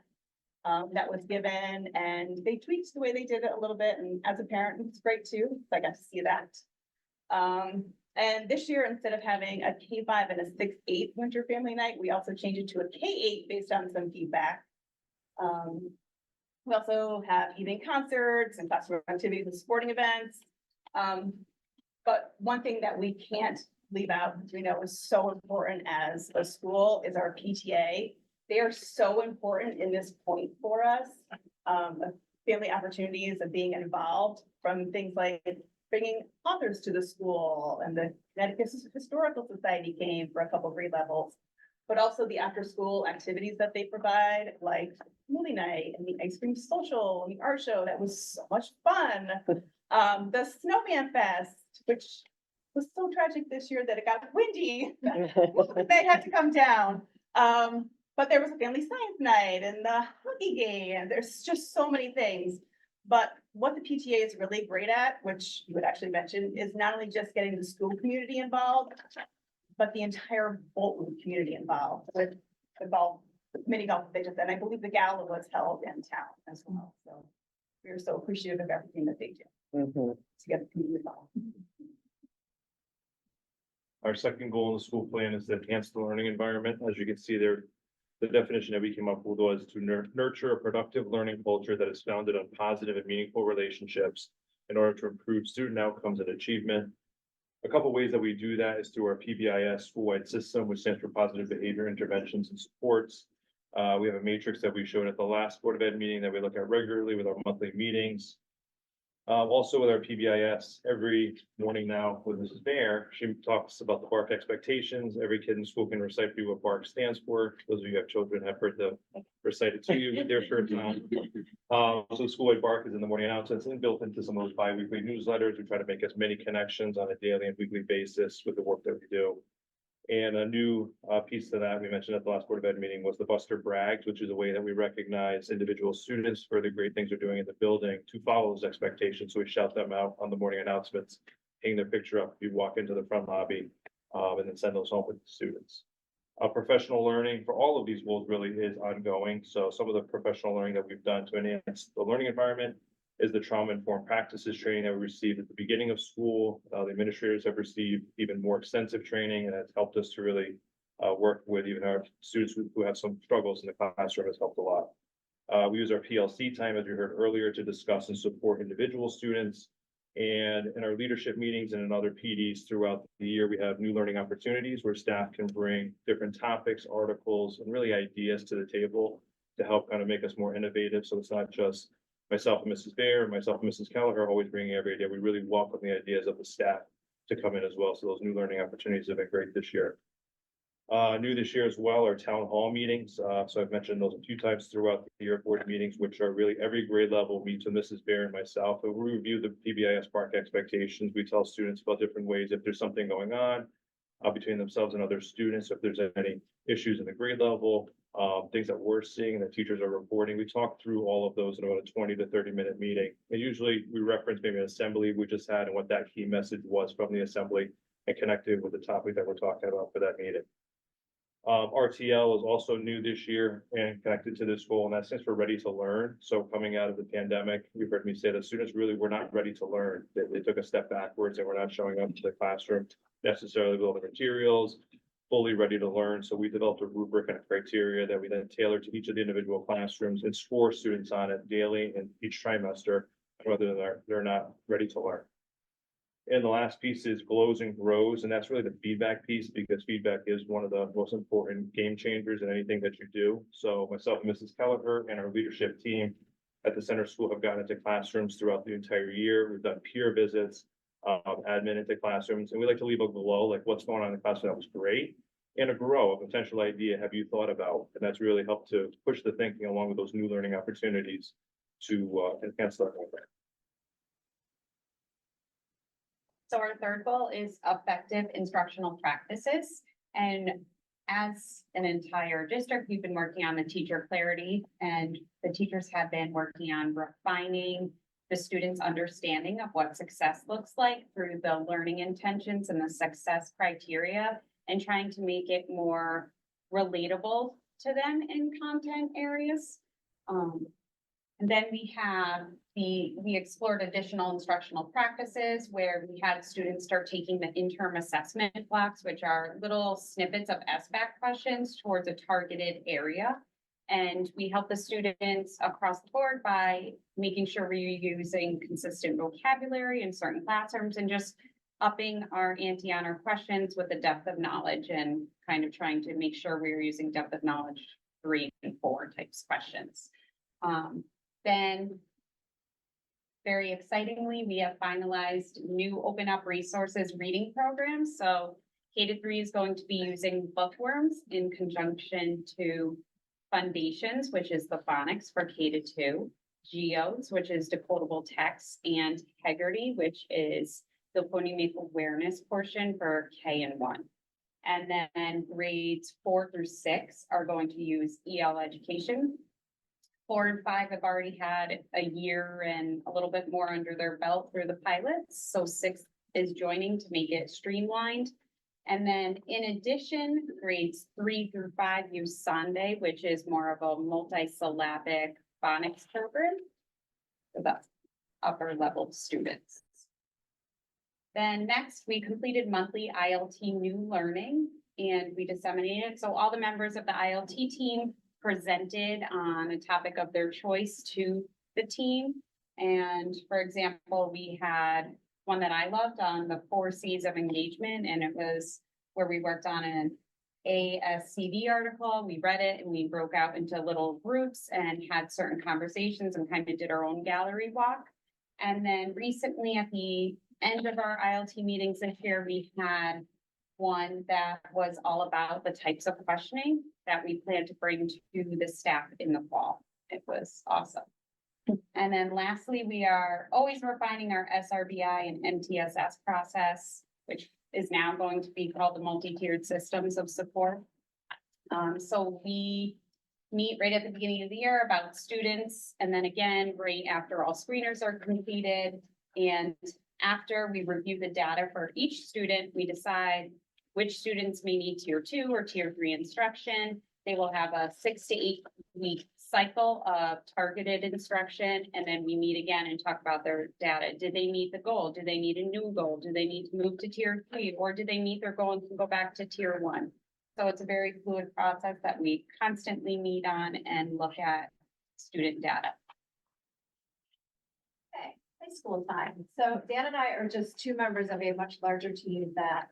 that was given, and they tweaked the way they did it a little bit, and as a parent, it's great too, so I got to see that. And this year, instead of having a K-5 and a 6-8 winter family night, we also changed it to a K-8 based on some feedback. We also have evening concerts and classroom activities and sporting events. But one thing that we can't leave out, because we know is so important as a school, is our PTA. They are so important in this point for us. Family opportunities of being involved, from things like bringing authors to the school, and the Connecticut Historical Society came for a couple grade levels. But also the after-school activities that they provide, like movie night and the ice cream social and the art show. That was so much fun. The Snowman Fest, which was so tragic this year that it got windy. They had to come down. But there was a family science night and the hockey game. There's just so many things. But what the PTA is really great at, which you would actually mention, is not only just getting the school community involved, but the entire Bolton community involved with the golf, the mini golf they just, and I believe the gala was held in town as well. So we are so appreciative of everything that they do to get the community involved. Our second goal in the school plan is to enhance the learning environment. As you can see there, the definition that we came up with was to nurture a productive learning culture that is founded on positive and meaningful relationships in order to improve student outcomes and achievement. A couple ways that we do that is through our PBIS school-wide system, which stands for Positive Behavior Interventions and Supports. We have a matrix that we showed at the last Board of Ed meeting that we look at regularly with our monthly meetings. Also with our PBIS, every morning now with Mrs. Mayer, she talks about the BARC expectations. Every kid in school can recite to you what BARC stands for. Those of you who have children have heard the recite it to you with their shirts on. So school-wide BARC is in the morning announcements and built into some of those bi-weekly newsletters. We try to make as many connections on a daily and weekly basis with the work that we do. And a new piece to that we mentioned at the last Board of Ed meeting was the Buster Brags, which is a way that we recognize individual students for the great things they're doing in the building to follow those expectations. So we shout them out on the morning announcements, hang their picture up, you walk into the front lobby, and then send those home with the students. Professional learning for all of these goals really is ongoing. So some of the professional learning that we've done to enhance the learning environment is the trauma-informed practices training that we received at the beginning of school. The administrators have received even more extensive training, and it's helped us to really work with even our students who have some struggles in the classroom. Has helped a lot. We use our PLC time, as you heard earlier, to discuss and support individual students. And in our leadership meetings and in other PDs throughout the year, we have new learning opportunities where staff can bring different topics, articles, and really ideas to the table to help kind of make us more innovative. So it's not just myself and Mrs. Baer, myself and Mrs. Kelleher always bringing every idea. We really welcome the ideas of the staff to come in as well. So those new learning opportunities have been great this year. New this year as well are town hall meetings. So I've mentioned those a few times throughout the year, board meetings, which are really every grade level meets with Mrs. Baer and myself. And we review the PBIS BARC expectations. We tell students about different ways if there's something going on between themselves and other students, if there's any issues in the grade level, things that we're seeing that teachers are reporting. We talk through all of those in about a 20 to 30-minute meeting. And usually we reference maybe an assembly we just had and what that key message was from the assembly and connect it with the topic that we're talking about for that meeting. RTL is also new this year and connected to this goal, and that stands for Ready to Learn. So coming out of the pandemic, you've heard me say that students really were not ready to learn. They took a step backwards and were not showing up to the classroom necessarily with all the materials, fully ready to learn. So we developed a rubric and a criteria that we then tailor to each of the individual classrooms and score students on it daily and each trimester, whether they're not ready to learn. And the last piece is glows and grows, and that's really the feedback piece, because feedback is one of the most important game changers in anything that you do. So myself and Mrs. Kelleher and our leadership team at the center school have gotten into classrooms throughout the entire year. We've done peer visits, admin into classrooms, and we like to leave a glow, like what's going on in the classroom that was great, and a grow, a potential idea have you thought about? And that's really helped to push the thinking along with those new learning opportunities to enhance learning. So our third goal is effective instructional practices. And as an entire district, we've been working on the teacher clarity, and the teachers have been working on refining the students' understanding of what success looks like through the learning intentions and the success criteria, and trying to make it more relatable to them in content areas. And then we explored additional instructional practices where we had students start taking the interim assessment blocks, which are little snippets of SBAC questions towards a targeted area. And we help the students across the board by making sure we're using consistent vocabulary in certain classrooms and just upping our ante on our questions with the depth of knowledge and kind of trying to make sure we're using depth of knowledge 3 and 4 types questions. Then very excitingly, we have finalized new open up resources reading programs. So K-3 is going to be using bookworms in conjunction to Foundations, which is the phonics for K-2, Geos, which is decodable text, and Heggerty, which is the phonemic awareness portion for K and 1. And then grades 4 through 6 are going to use EL education. 4 and 5 have already had a year and a little bit more under their belt through the pilots. So 6 is joining to make it streamlined. And then in addition, grades 3 through 5 use Sunday, which is more of a multi-syllabic phonics program for the upper level students. Then next, we completed monthly ILT new learning and we disseminated. So all the members of the ILT team presented on a topic of their choice to the team. And for example, we had one that I loved on the 4 C's of engagement, and it was where we worked on an ASCD article. We read it and we broke out into little groups and had certain conversations and kind of did our own gallery walk. And then recently at the end of our ILT meetings this year, we had one that was all about the types of questioning that we plan to bring to the staff in the fall. It was awesome. And then lastly, we are always refining our SRBI and MTSS process, which is now going to be called the multi-tiered systems of support. So we meet right at the beginning of the year about students, and then again, right after all screeners are completed. And after we review the data for each student, we decide which students may need tier 2 or tier 3 instruction. They will have a 6 to 8 week cycle of targeted instruction. And then we meet again and talk about their data. Did they meet the goal? Do they need a new goal? Do they need to move to tier 3? Or do they meet their goal and can go back to tier 1? So it's a very fluid process that we constantly meet on and look at student data. Okay, high school time. So Dan and I are just 2 members of a much larger team that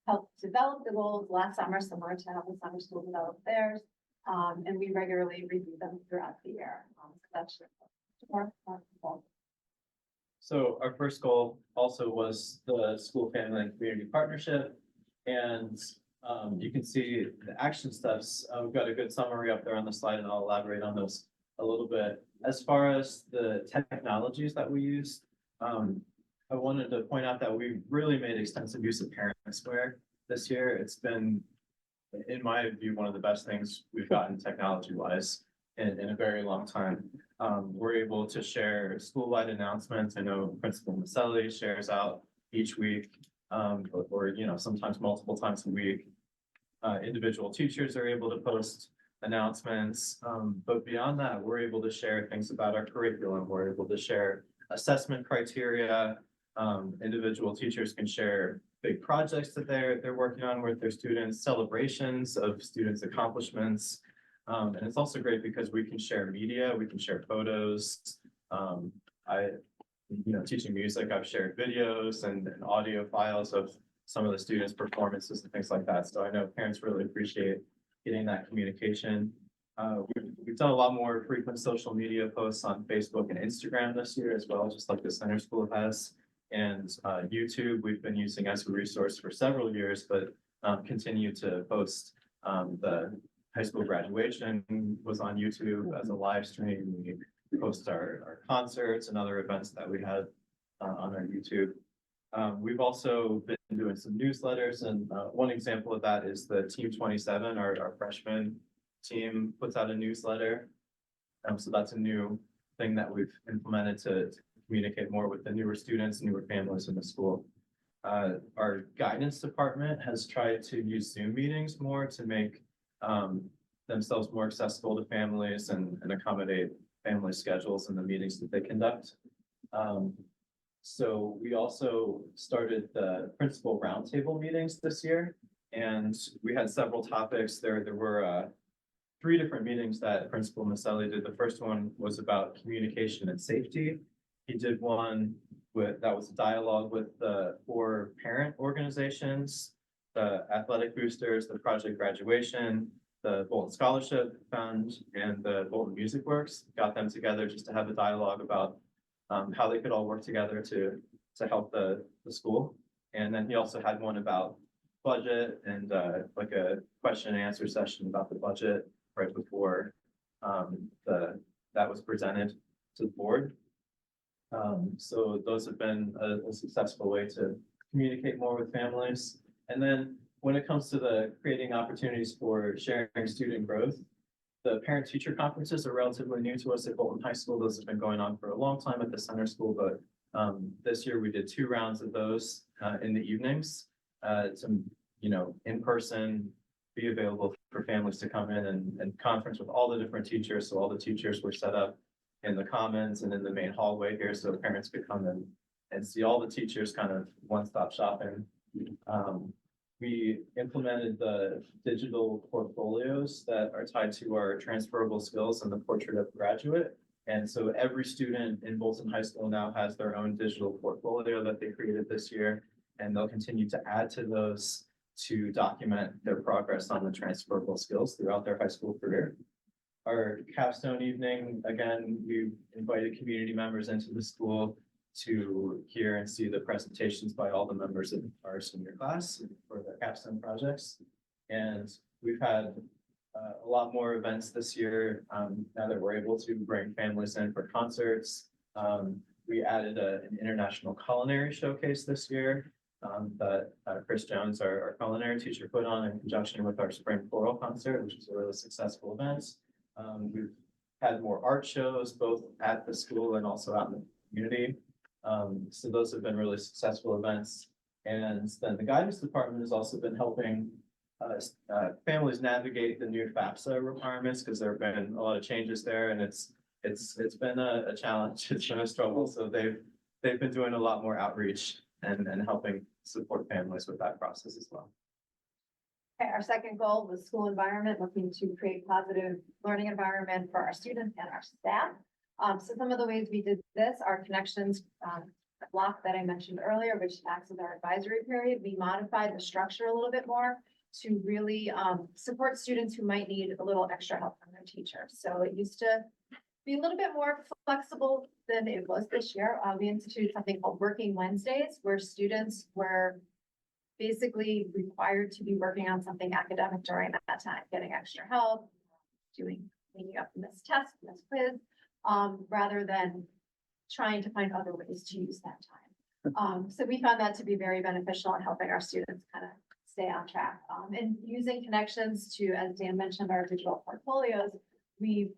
helped develop the goals last summer, similar to how the summer school developed theirs. And we regularly review them throughout the year. So that's more. So our first goal also was the school family and community partnership. And you can see the action steps. We've got a good summary up there on the slide and I'll elaborate on those a little bit. As far as the technologies that we use, I wanted to point out that we really made extensive use of Parent Square this year. It's been, in my view, one of the best things we've gotten technology-wise in a very long time. We're able to share school-wide announcements. I know Principal Maselli shares out each week, or sometimes multiple times a week. Individual teachers are able to post announcements, but beyond that, we're able to share things about our curriculum. We're able to share assessment criteria. Individual teachers can share big projects that they're working on with their students, celebrations of students' accomplishments. And it's also great because we can share media, we can share photos. Teaching music, I've shared videos and audio files of some of the students' performances and things like that. So I know parents really appreciate getting that communication. We've done a lot more frequent social media posts on Facebook and Instagram this year as well, just like the center school has. And YouTube, we've been using as a resource for several years, but continue to post. The high school graduation was on YouTube as a live stream. We post our concerts and other events that we had on our YouTube. We've also been doing some newsletters, and one example of that is the Team 27, our freshman team puts out a newsletter. So that's a new thing that we've implemented to communicate more with the newer students, newer families in the school. Our guidance department has tried to use Zoom meetings more to make themselves more accessible to families and accommodate family schedules and the meetings that they conduct. So we also started the principal roundtable meetings this year, and we had several topics. There were 3 different meetings that Principal Maselli did. The first one was about communication and safety. He did one that was a dialogue with the 4 parent organizations, the Athletic Boosters, the Project Graduation, the Bolton Scholarship Fund, and the Bolton Music Works. Got them together just to have a dialogue about how they could all work together to help the school. And then he also had one about budget and like a question and answer session about the budget right before that was presented to the board. So those have been a successful way to communicate more with families. And then when it comes to the creating opportunities for sharing student growth, the parent-teacher conferences are relatively new to us at Bolton High School. Those have been going on for a long time at the center school, but this year we did 2 rounds of those in the evenings to, in person, be available for families to come in and conference with all the different teachers. So all the teachers were set up in the commons and in the main hallway here, so parents could come in and see all the teachers, kind of one-stop shopping. We implemented the digital portfolios that are tied to our transferable skills and the portrait of graduate. And so every student in Bolton High School now has their own digital portfolio that they created this year, and they'll continue to add to those to document their progress on the transferable skills throughout their high school career. Our capstone evening, again, we invited community members into the school to hear and see the presentations by all the members of our senior class for the capstone projects. And we've had a lot more events this year, now that we're able to bring families in for concerts. We added an international culinary showcase this year that Chris Jones, our culinary teacher, put on in conjunction with our spring choral concert, which was a really successful event. We've had more art shows, both at the school and also out in the community. So those have been really successful events. And then the guidance department has also been helping families navigate the new FAFSA requirements, because there have been a lot of changes there, and it's been a challenge. It's been a struggle. So they've been doing a lot more outreach and helping support families with that process as well. Okay, our second goal was school environment, looking to create positive learning environment for our students and our staff. So some of the ways we did this, our connections block that I mentioned earlier, which acts as our advisory period, we modified the structure a little bit more to really support students who might need a little extra help from their teacher. So it used to be a little bit more flexible than it was this year. We instituted something called Working Wednesdays, where students were basically required to be working on something academic during that time, getting extra help, cleaning up this test, this quiz, rather than trying to find other ways to use that time. So we found that to be very beneficial in helping our students kind of stay on track. And using connections to, as Dan mentioned, our digital portfolios, we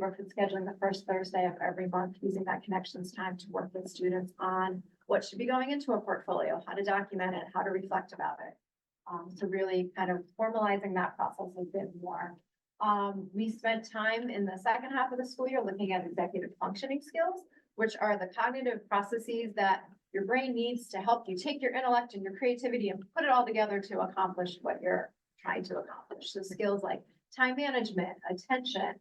worked with scheduling the first Thursday of every month, using that connections time to work with students on what should be going into a portfolio, how to document it, how to reflect about it. So really kind of formalizing that process a bit more. We spent time in the second half of the school year looking at executive functioning skills, which are the cognitive processes that your brain needs to help you take your intellect and your creativity and put it all together to accomplish what you're trying to accomplish. So skills like time management, attention,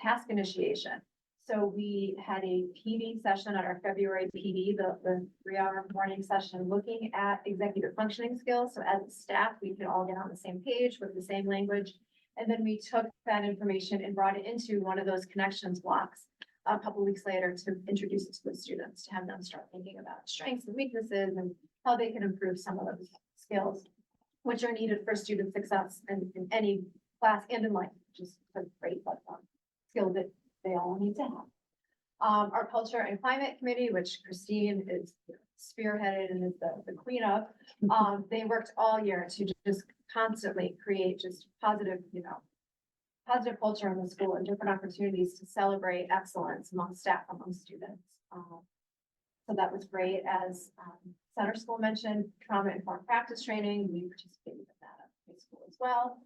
task initiation. So we had a PD session at our February PD, the 3-hour morning session, looking at executive functioning skills. So as a staff, we could all get on the same page with the same language. And then we took that information and brought it into one of those connections blocks a couple of weeks later to introduce it to the students, to have them start thinking about strengths and weaknesses and how they can improve some of those skills, which are needed for student success in any class and in life, which is a great skill that they all need to have. Our culture and climate committee, which Christine is spearheaded and is the queen of, they worked all year to just constantly create just positive, positive culture in the school and different opportunities to celebrate excellence among staff, among students. So that was great. As Center School mentioned, trauma-informed practice training, we participated in that at high school as well.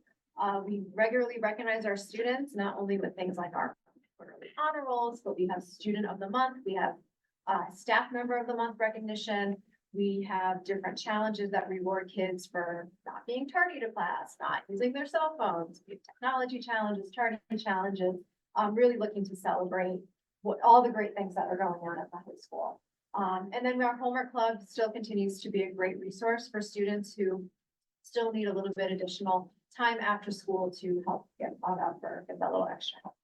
We regularly recognize our students, not only with things like our quarterly honor rolls, but we have Student of the Month, we have Staff Member of the Month recognition. We have different challenges that reward kids for not being tardy to class, not using their cell phones. We have technology challenges, tardy challenges, really looking to celebrate all the great things that are going on at the high school. And then our homework club still continues to be a great resource for students who still need a little bit additional time after school to help get caught up or get that little extra help.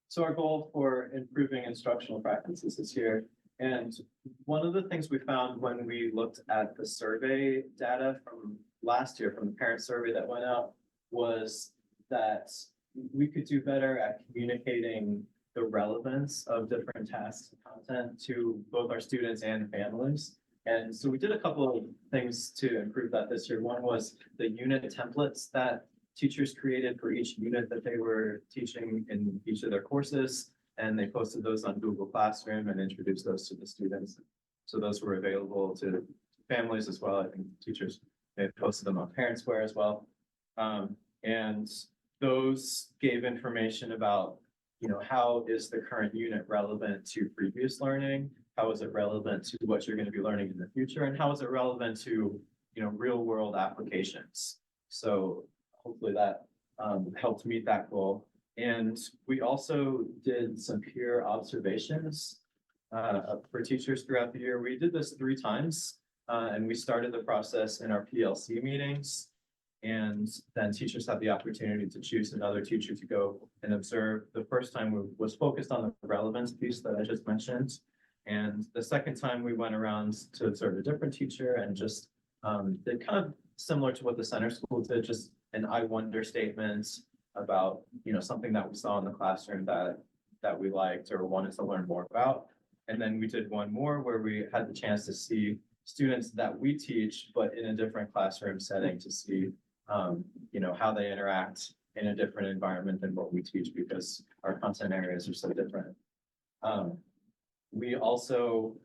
So our goal for improving instructional practices is here. And one of the things we found when we looked at the survey data from last year, from the parent survey that went out, was that we could do better at communicating the relevance of different tasks and content to both our students and families. And so we did a couple of things to improve that this year. One was the unit templates that teachers created for each unit that they were teaching in each of their courses. And they posted those on Google Classroom and introduced those to the students. So those were available to families as well. I think teachers may have posted them on Parent Square as well. And those gave information about, how is the current unit relevant to previous learning? How is it relevant to what you're going to be learning in the future? And how is it relevant to, real world applications? So hopefully that helped meet that goal. And we also did some peer observations for teachers throughout the year. We did this 3 times, and we started the process in our PLC meetings. And then teachers had the opportunity to choose another teacher to go and observe. The first time was focused on the relevance piece that I just mentioned. And the second time we went around to observe a different teacher and just did kind of similar to what the center school did, just an I wonder statement about, something that we saw in the classroom that we liked or wanted to learn more about. And then we did one more where we had the chance to see students that we teach, but in a different classroom setting to see, how they interact in a different environment than what we teach because our content areas are so different. We also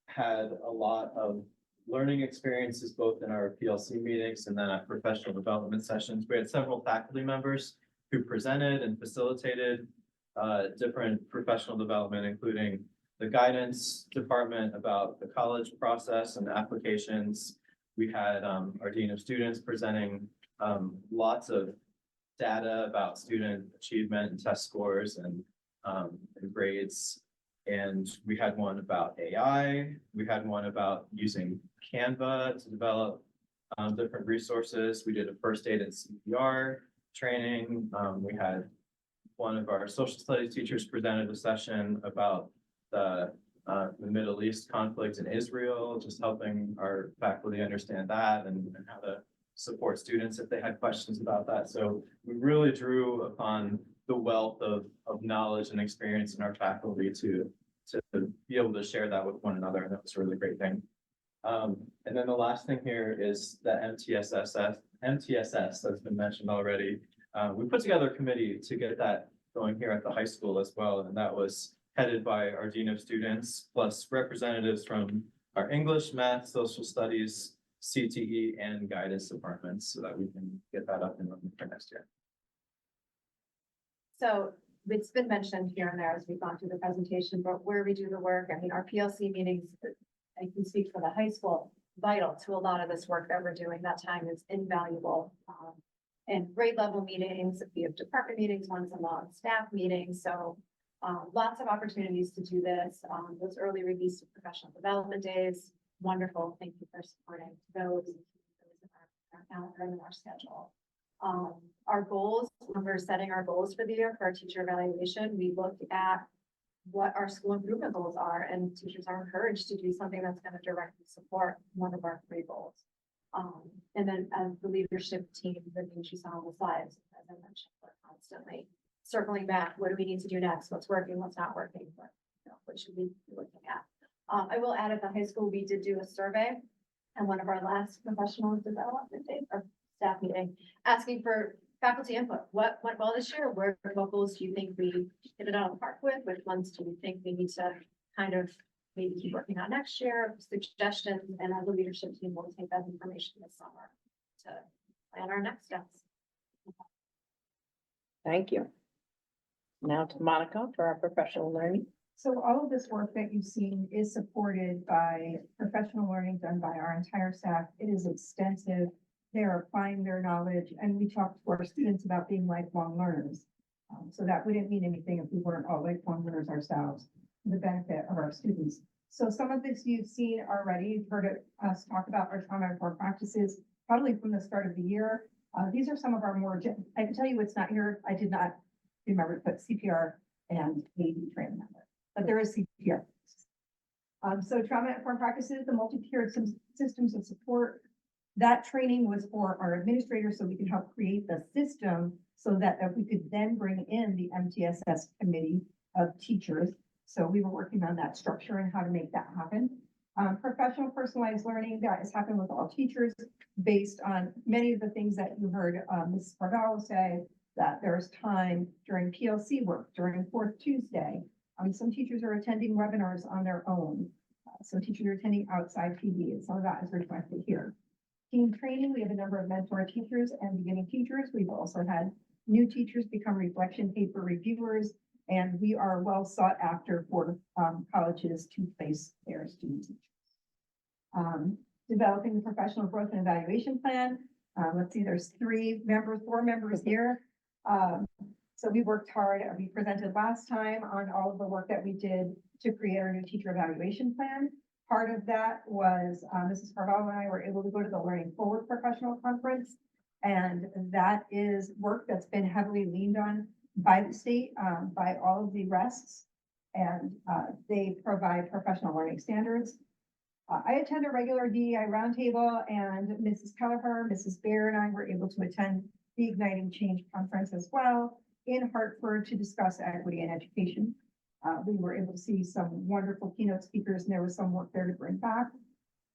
had a lot of learning experiences, both in our PLC meetings and then at professional development sessions. We had several faculty members who presented and facilitated different professional development, including the guidance department about the college process and applications. We had our Dean of Students presenting lots of data about student achievement and test scores and grades. And we had one about AI. We had one about using Canva to develop different resources. We did a first aid and CPR training. We had one of our social studies teachers presented a session about the Middle East conflict in Israel, just helping our faculty understand that and how to support students if they had questions about that. So we really drew upon the wealth of knowledge and experience in our faculty to be able to share that with one another. And that was a really great thing. And then the last thing here is the MTSS that's been mentioned already. We put together a committee to get that going here at the high school as well. And that was headed by our Dean of Students, plus representatives from our English, Math, Social Studies, CTE, and guidance departments so that we can get that up and running for next year. So it's been mentioned here and there as we've gone through the presentation, but where we do the work, our PLC meetings, I can speak for the high school, vital to a lot of this work that we're doing. That time is invaluable. And grade level meetings, we have department meetings once a month, staff meetings. So lots of opportunities to do this. Those early release of professional development days, wonderful. Thank you for supporting those in our calendar and our schedule. Our goals, when we're setting our goals for the year for our teacher evaluation, we look at what our school improvement goals are, and teachers are encouraged to do something that's going to directly support one of our 3 goals. And then as the leadership team, the things you saw on the slides, as I mentioned, we're constantly circling back, what do we need to do next? What's working, what's not working? What should we be looking at? I will add at the high school, we did do a survey and one of our last professional development day or staff meeting, asking for faculty input. What went well this year? What goals do you think we hit it out of the park with? Which ones do you think we need to kind of maybe keep working on next year? Suggestions, and as a leadership team, we'll take that information this summer to plan our next steps. Thank you. Now to Monica for our professional learning. So all of this work that you've seen is supported by professional learning done by our entire staff. It is extensive. They're applying their knowledge, and we talk to our students about being lifelong learners. So that wouldn't mean anything if we weren't all lifelong learners ourselves, for the benefit of our students. So some of this you've seen already. You've heard us talk about our trauma-informed practices, probably from the start of the year. These are some of our more, I can tell you what's not here. I did not remember to put CPR and AD training member, but there is CPR. So trauma-informed practices, the multi-tiered systems of support. That training was for our administrators so we could help create the system so that we could then bring in the MTSS committee of teachers. So we were working on that structure and how to make that happen. Professional personalized learning, that has happened with all teachers based on many of the things that you heard Mrs. Parvallo say, that there's time during PLC work, during Fourth Tuesday. Some teachers are attending webinars on their own. Some teachers are attending outside PD, and some of that is reflected here. Team training, we have a number of mentor teachers and beginning teachers. We've also had new teachers become reflection paper reviewers, and we are well sought after for colleges to place their student teachers. Developing the professional growth and evaluation plan. Let's see, there's four members here. So we worked hard. We presented last time on all of the work that we did to create our new teacher evaluation plan. Part of that was Mrs. Carvalho and I were able to go to the Learning Forward Professional Conference. And that is work that's been heavily leaned on by the state, by all of the rests. And they provide professional learning standards. I attend a regular DEI roundtable, and Mrs. Kelleher, Mrs. Bear, and I were able to attend the Igniting Change Conference as well in Hartford to discuss equity in education. We were able to see some wonderful keynote speakers, and there was some work there to bring back.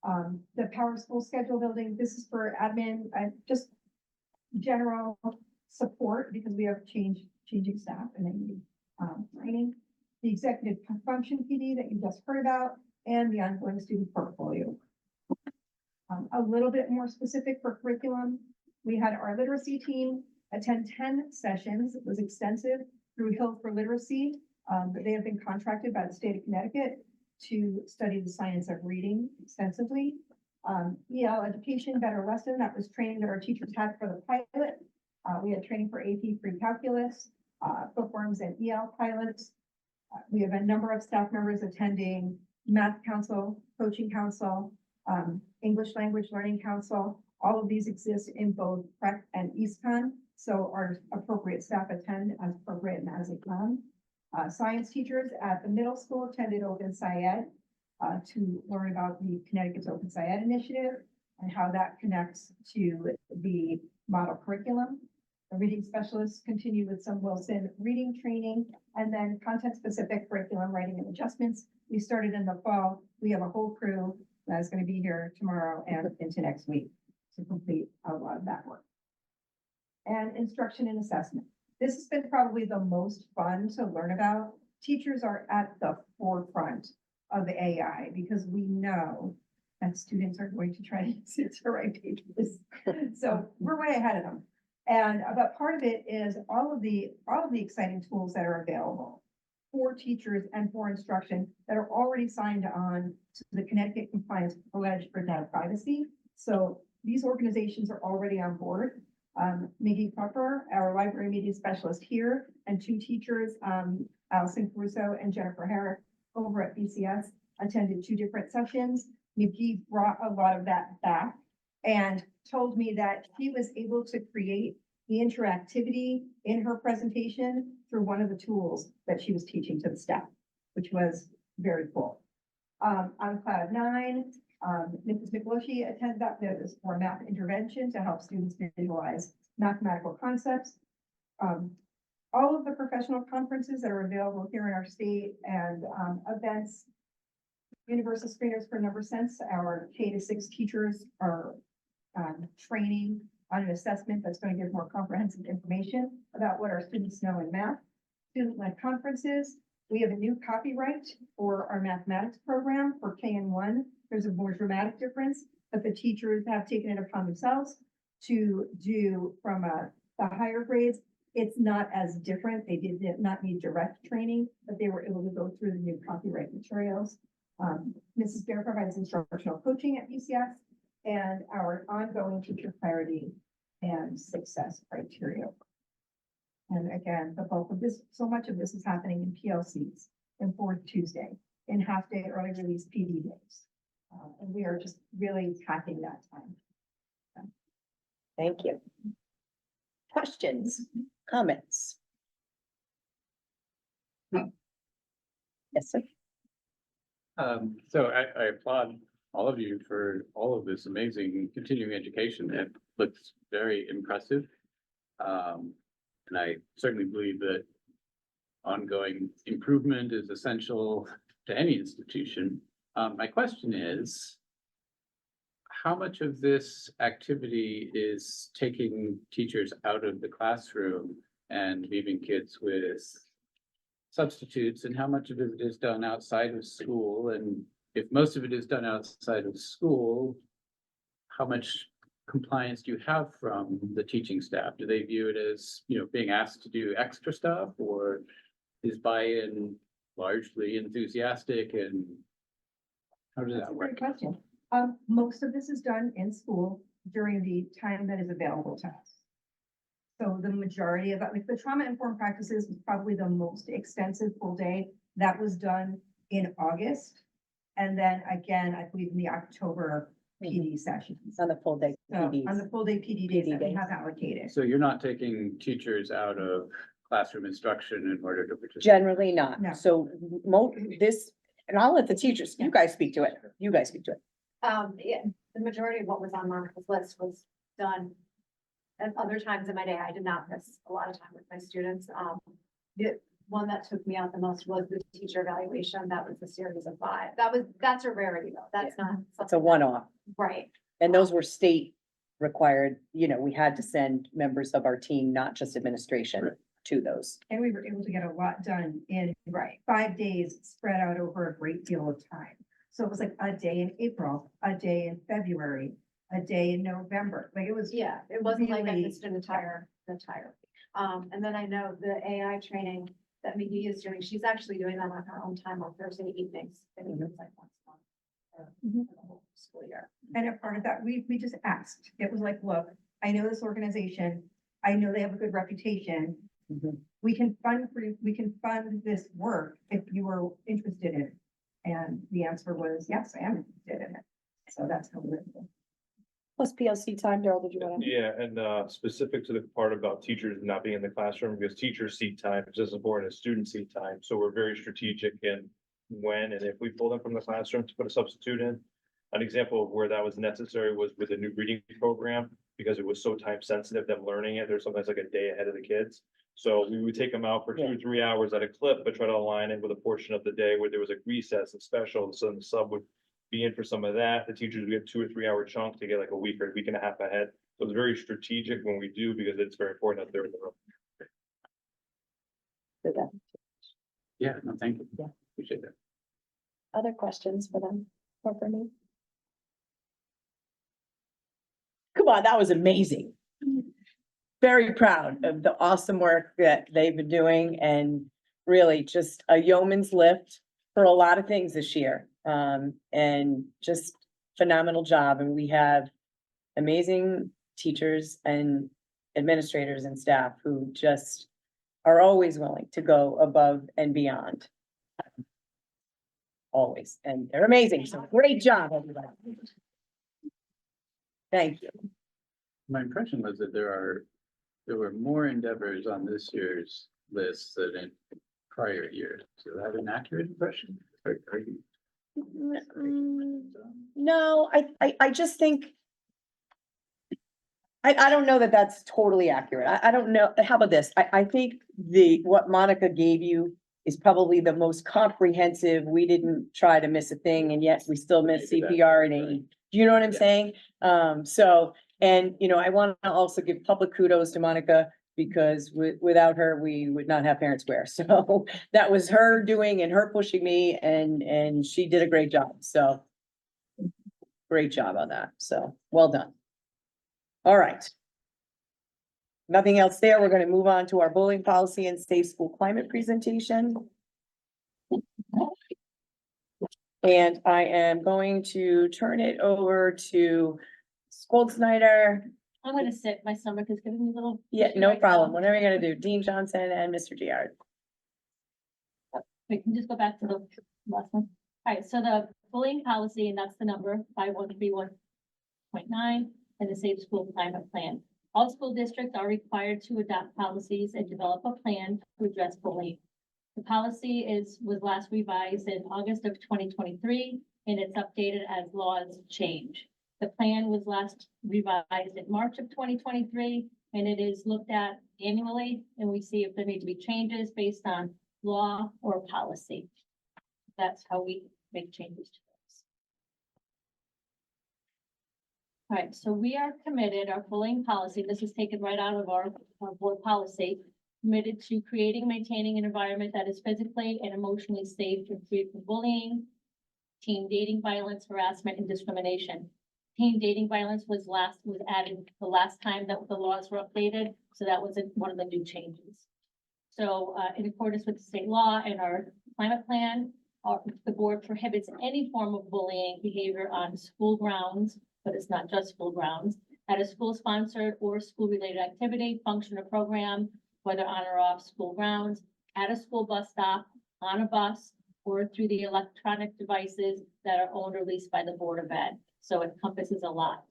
The Power School schedule building, this is for admin, just general support because we have changing staff and they need training. The executive function PD that you just heard about, and the ongoing student portfolio. A little bit more specific for curriculum, we had our literacy team attend 10 sessions. It was extensive through Hill for Literacy. But they have been contracted by the state of Connecticut to study the science of reading extensively. EL education, better lesson, that was training that our teachers had for the pilot. We had training for AP pre-calculus, bookworms and EL pilots. We have a number of staff members attending Math Council, Coaching Council, English Language Learning Council. All of these exist in both PrEP and EastCon. So our appropriate staff attend as appropriate and as they can. Science teachers at the middle school attended Open SciEd to learn about the Connecticut's Open SciEd initiative and how that connects to the model curriculum. The reading specialists continue with some Wilson reading training, and then content-specific curriculum writing and adjustments. We started in the fall. We have a whole crew that is going to be here tomorrow and into next week to complete a lot of that work. And instruction and assessment. This has been probably the most fun to learn about. Teachers are at the forefront of AI because we know that students are going to try to use it to write pages. So we're way ahead of them. And but part of it is all of the exciting tools that are available for teachers and for instruction that are already signed on to the Connecticut Compliance Pledge for Data Privacy. So these organizations are already on board. Miggy Pupper, our library media specialist here, and two teachers, Allison Caruso and Jennifer Herrick over at BCS, attended 2 different sessions. Miggy brought a lot of that back and told me that she was able to create the interactivity in her presentation through one of the tools that she was teaching to the staff, which was very cool. On Cloud 9, Mrs. McLushy attended that. That was for math intervention to help students visualize mathematical concepts. all of the professional conferences that are available here in our state and events. Universal screeners for number sense, our K-6 teachers are training on an assessment that's going to give more comprehensive information about what our students know in math. Student-led conferences, we have a new copyright for our mathematics program for K-1. There's a more dramatic difference, but the teachers have taken it upon themselves to do from the higher grades. It's not as different. They did not need direct training, but they were able to go through the new copyright materials. Mrs. Bear provides instructional coaching at PCS and our ongoing teacher clarity and success criteria. And again, the bulk of this, so much of this is happening in PLCs, in Fourth Tuesday, in half-day early release PD days. And we are just really packing that time. Thank you. Questions, comments? Yes, sir. So I applaud all of you for all of this amazing continuing education. It looks very impressive. And I certainly believe that ongoing improvement is essential to any institution. My question is, how much of this activity is taking teachers out of the classroom and leaving kids with substitutes, and how much of it is done outside of school? And if most of it is done outside of school, how much compliance do you have from the teaching staff? Do they view it as, being asked to do extra stuff, or is buy-in largely enthusiastic, and how does That's that a work? great question. Most of this is done in school during the time that is available to us. So the majority of that, like the trauma-informed practices was probably the most extensive full day. That was done in August. And then again, I believe in the October PD sessions. On the full day So on PDs. the full day PD days PD that we days. have allocated. So you're not taking teachers out of classroom instruction in order to participate? Generally not. No. So this, and I'll let the teachers, you guys speak to it. You guys speak to it. Yeah, the majority of what was on Monica's list was done. At other times in my day, I did not miss a lot of time with my students. The one that took me out the most was the teacher evaluation. That was a series of 5. That's a rarity though. That's not. It's a something that- one-off. Right. And those were state required, we had to send members of our team, not just administration, Right. to those. And we were able to get a lot done in 5 days spread out over a great deal of time. So it was like a day in April, a day in February, a day in November. Like it was. Yeah, it wasn't like I Really- missed an entire. And then I know the AI training that Miggy is doing, she's actually doing that on her own time on Thursday evenings. I think it's like once a month. For the whole school year. And a part of that, we just asked. It was like, look, I know this organization. I know they have a good reputation. Mhm. We can fund this work if you are interested in it. And the answer was, yes, I am interested in it. So that's how we went. Plus PLC time, Daryl, did you want to? Yeah, and specific to the part about teachers not being in the classroom, because teacher seat time is as important as student seat time. So we're very strategic in when and if we pull them from the classroom to put a substitute in. An example of where that was necessary was with a new reading program, because it was so time sensitive, them learning it, they're sometimes like a day ahead of the kids. So we would take them out for 2 or 3 hours at a clip, but try to align it with a portion of the day where there was a recess and special, so the sub would be in for some of that. The teachers would get 2 or 3 hour chunk to get like a week or a week and a half ahead. So it's very strategic when we do, because it's very important that they're in the room. Yeah, no, thank you. Yeah. Appreciate that. Other questions for them or for me? Come on, that was amazing. Very proud of the awesome work that they've been doing, and really just a yeoman's lift for a lot of things this year. And just phenomenal job. And we have amazing teachers and administrators and staff who just are always willing to go above and beyond. Always, and they're amazing. So great job, everybody. Thank you. My impression was that there were more endeavors on this year's list than in prior years. Is that an accurate impression? Are you? No, I just think I don't know that that's totally accurate. I don't know. How about this? I think what Monica gave you is probably the most comprehensive. We didn't try to miss a thing and yet we still missed Maybe that's CPR and right. AE. Do you know what I'm Yeah. saying? So, and you know, I want to also give public kudos to Monica because without her, we would not have Parent Square. So that was her doing and her pushing me and she did a great job. So great job on that. So well done. All right. Nothing else there. We're gonna move on to our bullying policy and safe school climate presentation. And I am going to turn it over to Snyder. I'm gonna sit, my stomach is giving me a little. Yeah, issue no right problem. now. Whatever you're gonna do, Dean Johnson and Mr. Giard. We can just go back to the last one. All right, so the bullying policy, and that's the number 5131.9, and the Safe School Climate Plan. All school districts are required to adopt policies and develop a plan to address bullying. The policy was last revised in August of 2023, and it's updated as laws change. The plan was last revised in March of 2023, and it is looked at annually, and we see if there need to be changes based on law or policy. That's how we make changes to this. All right, so we are committed, our bullying policy, this is taken right out of our board policy, committed to creating, and maintaining an environment that is physically and emotionally safe and free from bullying, teen dating violence, harassment, and discrimination. Teen dating violence was added the last time that the laws were updated, so that was one of the new changes. So in accordance with the state law and our climate plan, the board prohibits any form of bullying behavior on school grounds, but it's not just school grounds, at a school-sponsored or school-related activity, function, or program, whether on or off school grounds, at a school bus stop, on a bus, or through the electronic devices that are owned or leased by the Board of Ed. So it encompasses a lot.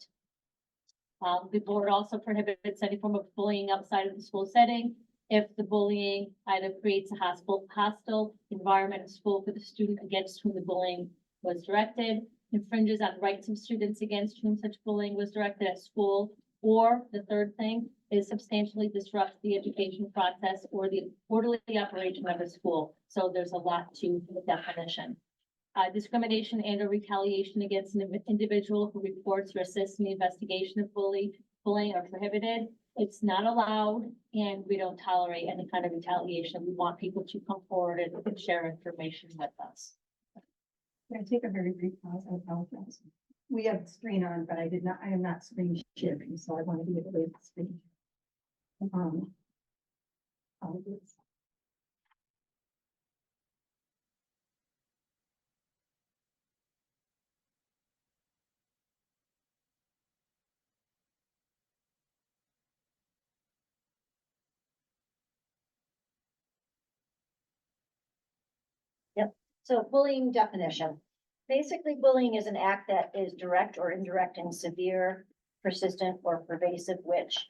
The board also prohibits any form of bullying outside of the school setting if the bullying either creates a hostile environment at school for the student against whom the bullying was directed, infringes on rights of students against whom such bullying was directed at school, or the third thing is substantially disrupts the education process or the orderly operation of a school. So there's a lot to the definition. Discrimination and or retaliation against an individual who reports or assists in the investigation of bullying are prohibited. It's not allowed, and we don't tolerate any kind of retaliation. We want people to come forward and share information with us. Can I take a very brief pause? I apologize. We have the screen on, but I am not screen sharing, so I want to be able to leave the screen. Apologies. So bullying definition. Basically, bullying is an act that is direct or indirect and severe, persistent, or pervasive, which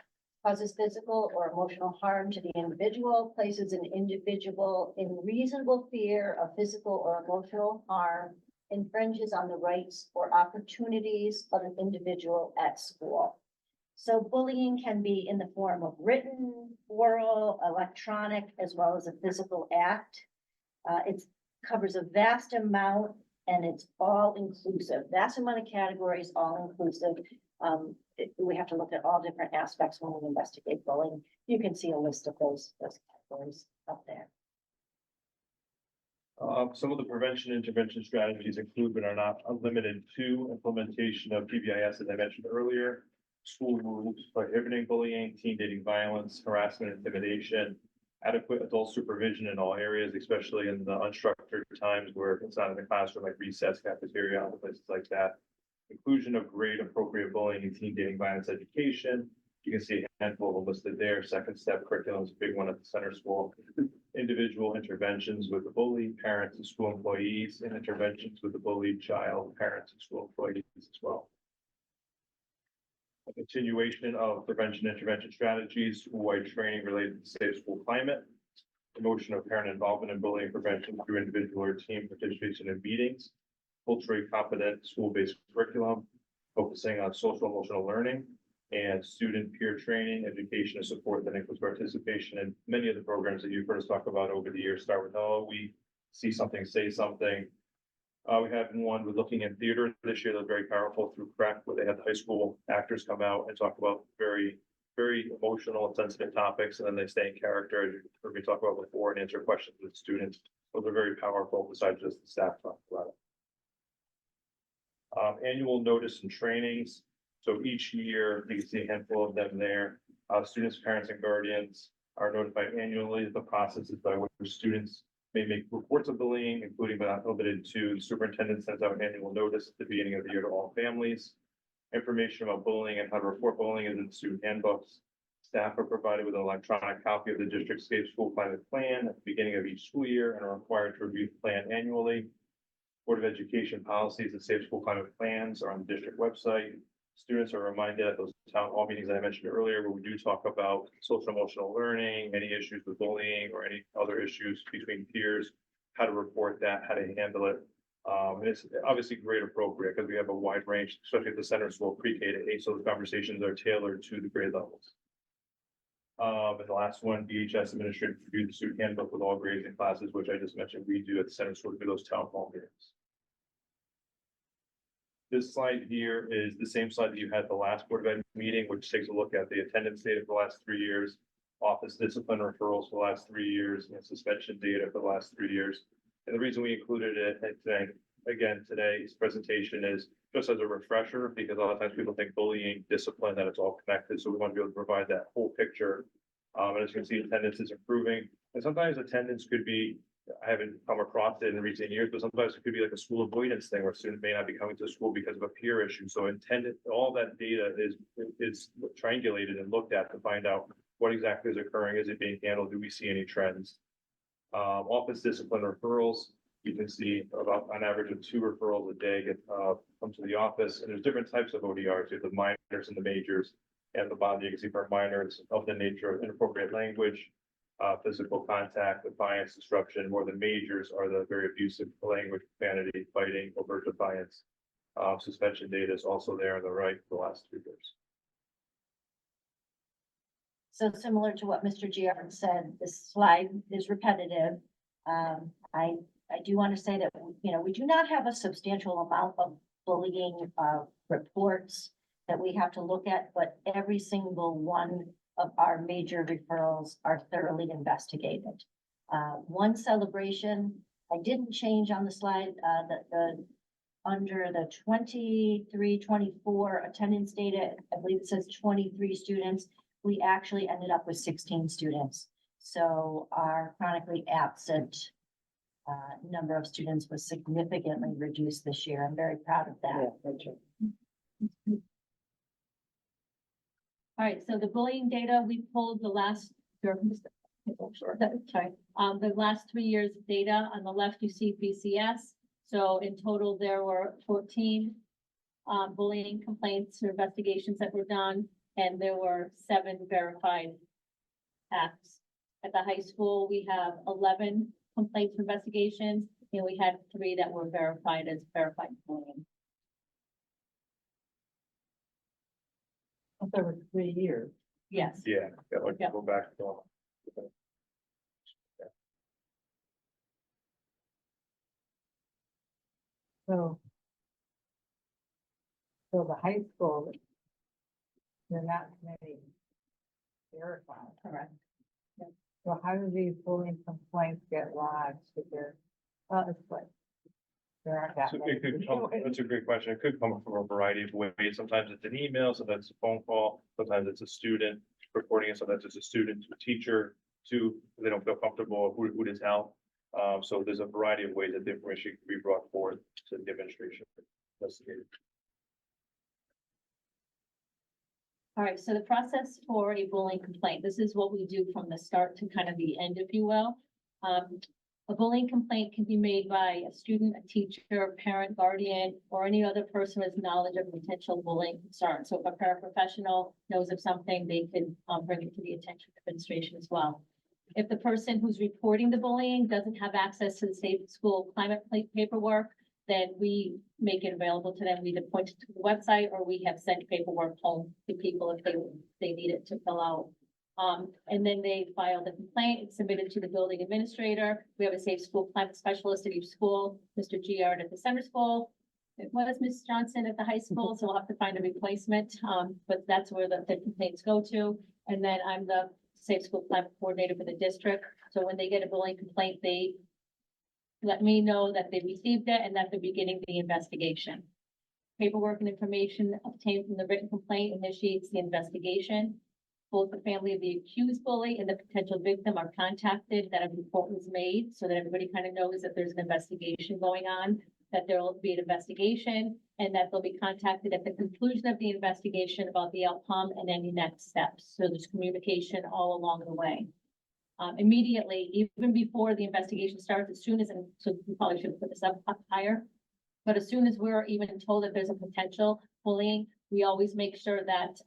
causes physical or emotional harm to the individual, places an individual in reasonable fear of physical or emotional harm, infringes on the rights or opportunities of an individual at school. So bullying can be in the form of written, oral, electronic, as well as a physical act. It covers a vast amount and it's all inclusive. Vast amount of categories, all inclusive. We have to look at all different aspects when we investigate bullying. You can see a list of those categories up there. Some of the prevention intervention strategies include, but are not limited to, implementation of PBIS, as I mentioned earlier, school rules prohibiting bullying, teen dating violence, harassment, intimidation, adequate adult supervision in all areas, especially in the unstructured times where it's not in the classroom, like recess, cafeteria, other places like that. Inclusion of grade appropriate bullying and teen dating violence education. You can see a handful of them listed there. Second step curriculum is a big one at the center school. Individual interventions with the bully, parents and school employees, and interventions with the bullied child, parents and school employees as well. A continuation of prevention intervention strategies, school-wide training related to safe school climate, promotion of parent involvement in bullying prevention through individual or team participation in meetings, culturally competent school-based curriculum, focusing on social emotional learning, and student peer training, education and support that includes participation in many of the programs that you've heard us talk about over the years. Start with hello, we see something, say something. We had one with looking at theater this year that's very powerful through CREC, where they had the high school actors come out and talk about very, very emotional and sensitive topics, and then they stay in character, as you heard me talk about before, and answer questions with students. Those are very powerful besides just the staff talk about it. Annual notice and trainings. So each year, you can see a handful of them there. Students, parents, and guardians are notified annually. The process is by which students may make reports of bullying, including but not limited to, the superintendent sends out an annual notice at the beginning of the year to all families. Information about bullying and how to report bullying is in student handbooks. Staff are provided with an electronic copy of the district's safe school climate plan at the beginning of each school year and are required to review the plan annually. Board of Education policies and safe school climate plans are on the district website. Students are reminded at those town hall meetings that I mentioned earlier, where we do talk about social emotional learning, any issues with bullying or any other issues between peers, how to report that, how to handle it. And it's obviously grade appropriate because we have a wide range, especially at the center school pre-K to 8, so the conversations are tailored to the grade levels. And the last one, DHS administrative review the student handbook with all grades and classes, which I just mentioned we do at the center school for those town hall meetings. This slide here is the same slide that you had the last Board of Ed meeting, which takes a look at the attendance data for the last 3 years, office discipline referrals for the last 3 years, and suspension data for the last 3 years. And the reason we included it today's presentation is just as a refresher, because a lot of times people think bullying, discipline, that it's all connected. So we want to be able to provide that whole picture. And as you can see, attendance is improving. And sometimes attendance could be, I haven't come across it in recent years, but sometimes it could be like a school avoidance thing where a student may not be coming to school because of a peer issue. So all that data is triangulated and looked at to find out what exactly is occurring. Is it being handled? Do we see any trends? Office discipline referrals, you can see about an average of 2 referrals a day come to the office, and there's different types of ODRs. You have the minors and the majors, and the bottom you can see for minors of the nature of inappropriate language, physical contact, defiance, disruption. More than majors are the very abusive language, profanity, fighting, overt defiance. Suspension data is also there on the right for the last 2 years. So similar to what Mr. Giard said, this slide is repetitive. I do want to say that, we do not have a substantial amount of bullying reports that we have to look at, but every single one of our major referrals are thoroughly investigated. One celebration, I didn't change on the slide, under the 23-24 attendance data, I believe it says 23 students. We actually ended up with 16 students. So our chronically absent number of students was significantly reduced this year. I'm very proud of that. All right, so the bullying data, we pulled the last, sorry, the last 3 years of data. On the left, you see BCS. So in total, there were 14 bullying complaints or investigations that were done, and there were 7 verified acts. At the high school, we have 11 complaints or investigations, and we had 3 that were verified as verified bullying. There were 3 years. Yes. Yeah, Yeah. go back to. So the high school, they're not many verified. Correct. So how do these bullying complaints get lodged? It's like, there aren't that So many. it could come, that's a great question. It could come from a variety of ways. Sometimes it's an email, sometimes it's a phone call, sometimes it's a student reporting it, sometimes it's a student to a teacher to, they don't feel comfortable, who it is out. So there's a variety of ways that the information can be brought forward to the administration. Investigated. All right, so the process for a bullying complaint, this is what we do from the start to kind of the end, if you will. A bullying complaint can be made by a student, a teacher, parent, guardian, or any other person with knowledge of potential bullying concern. So if a paraprofessional knows of something, they can bring it to the attention of administration as well. If the person who's reporting the bullying doesn't have access to the safe school climate paperwork, then we make it available to them. We either point it to the website or we have sent paperwork home to people if they need it to fill out. And then they file the complaint, it's submitted to the building administrator. We have a safe school climate specialist at each school, Mr. Giard at the center school. It was Ms. Johnson at the high school, so we'll have to find a replacement, but that's where the complaints go to. And then I'm the safe school climate coordinator for the district. So when they get a bullying complaint, they let me know that they received it and that they're beginning the investigation. Paperwork and information obtained from the written complaint initiates the investigation. Both the family of the accused bully and the potential victim are contacted, that a report was made, so that everybody kind of knows that there's an investigation going on, that there will be an investigation, and that they'll be contacted at the conclusion of the investigation about the outcome and any next steps. So there's communication all along the way. Immediately, even before the investigation starts, as soon as, and so we probably should put this up higher, but as soon as we're even told that there's a potential bullying, we always make sure that,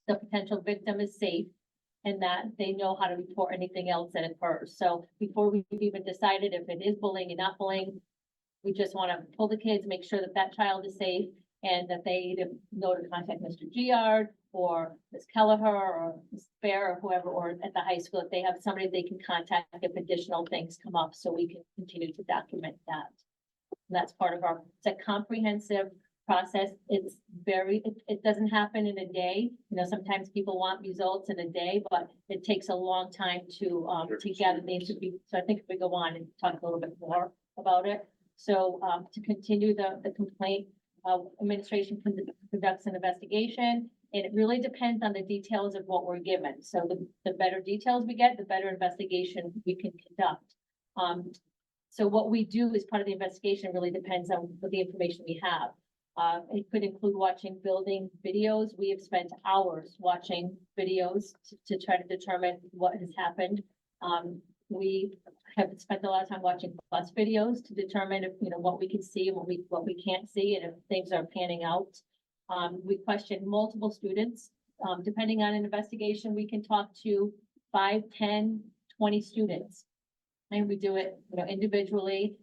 the potential victim is safe and that they know how to report anything else that occurs. So before we've even decided if it is bullying and not bullying, we just want to pull the kids, make sure that that child is safe and that they either know to contact Mr. Giard or Ms. Kelleher or Ms. Fair or whoever, or at the high school, if they have somebody they can contact if additional things come up, so we can continue to document that. And that's part of our, it's a comprehensive process. It's very, it doesn't happen in a day. You know, sometimes people want results in a day, but it takes a long time to gather the interview. So I think if we go on and talk a little bit more about it. So, to continue the complaint, administration conducts an investigation, and it really depends on the details of what we're given. So the better details we get, the better investigation we can conduct. So what we do as part of the investigation really depends on the information we have. It could include watching building videos. We have spent hours watching videos to try to determine what has happened. We have spent a lot of time watching bus videos to determine if, you know, what we can see and what we can't see, and if things are panning out. We question multiple students. Depending on an investigation, we can talk to 5, 10, 20 students. And we do it, you know, individually.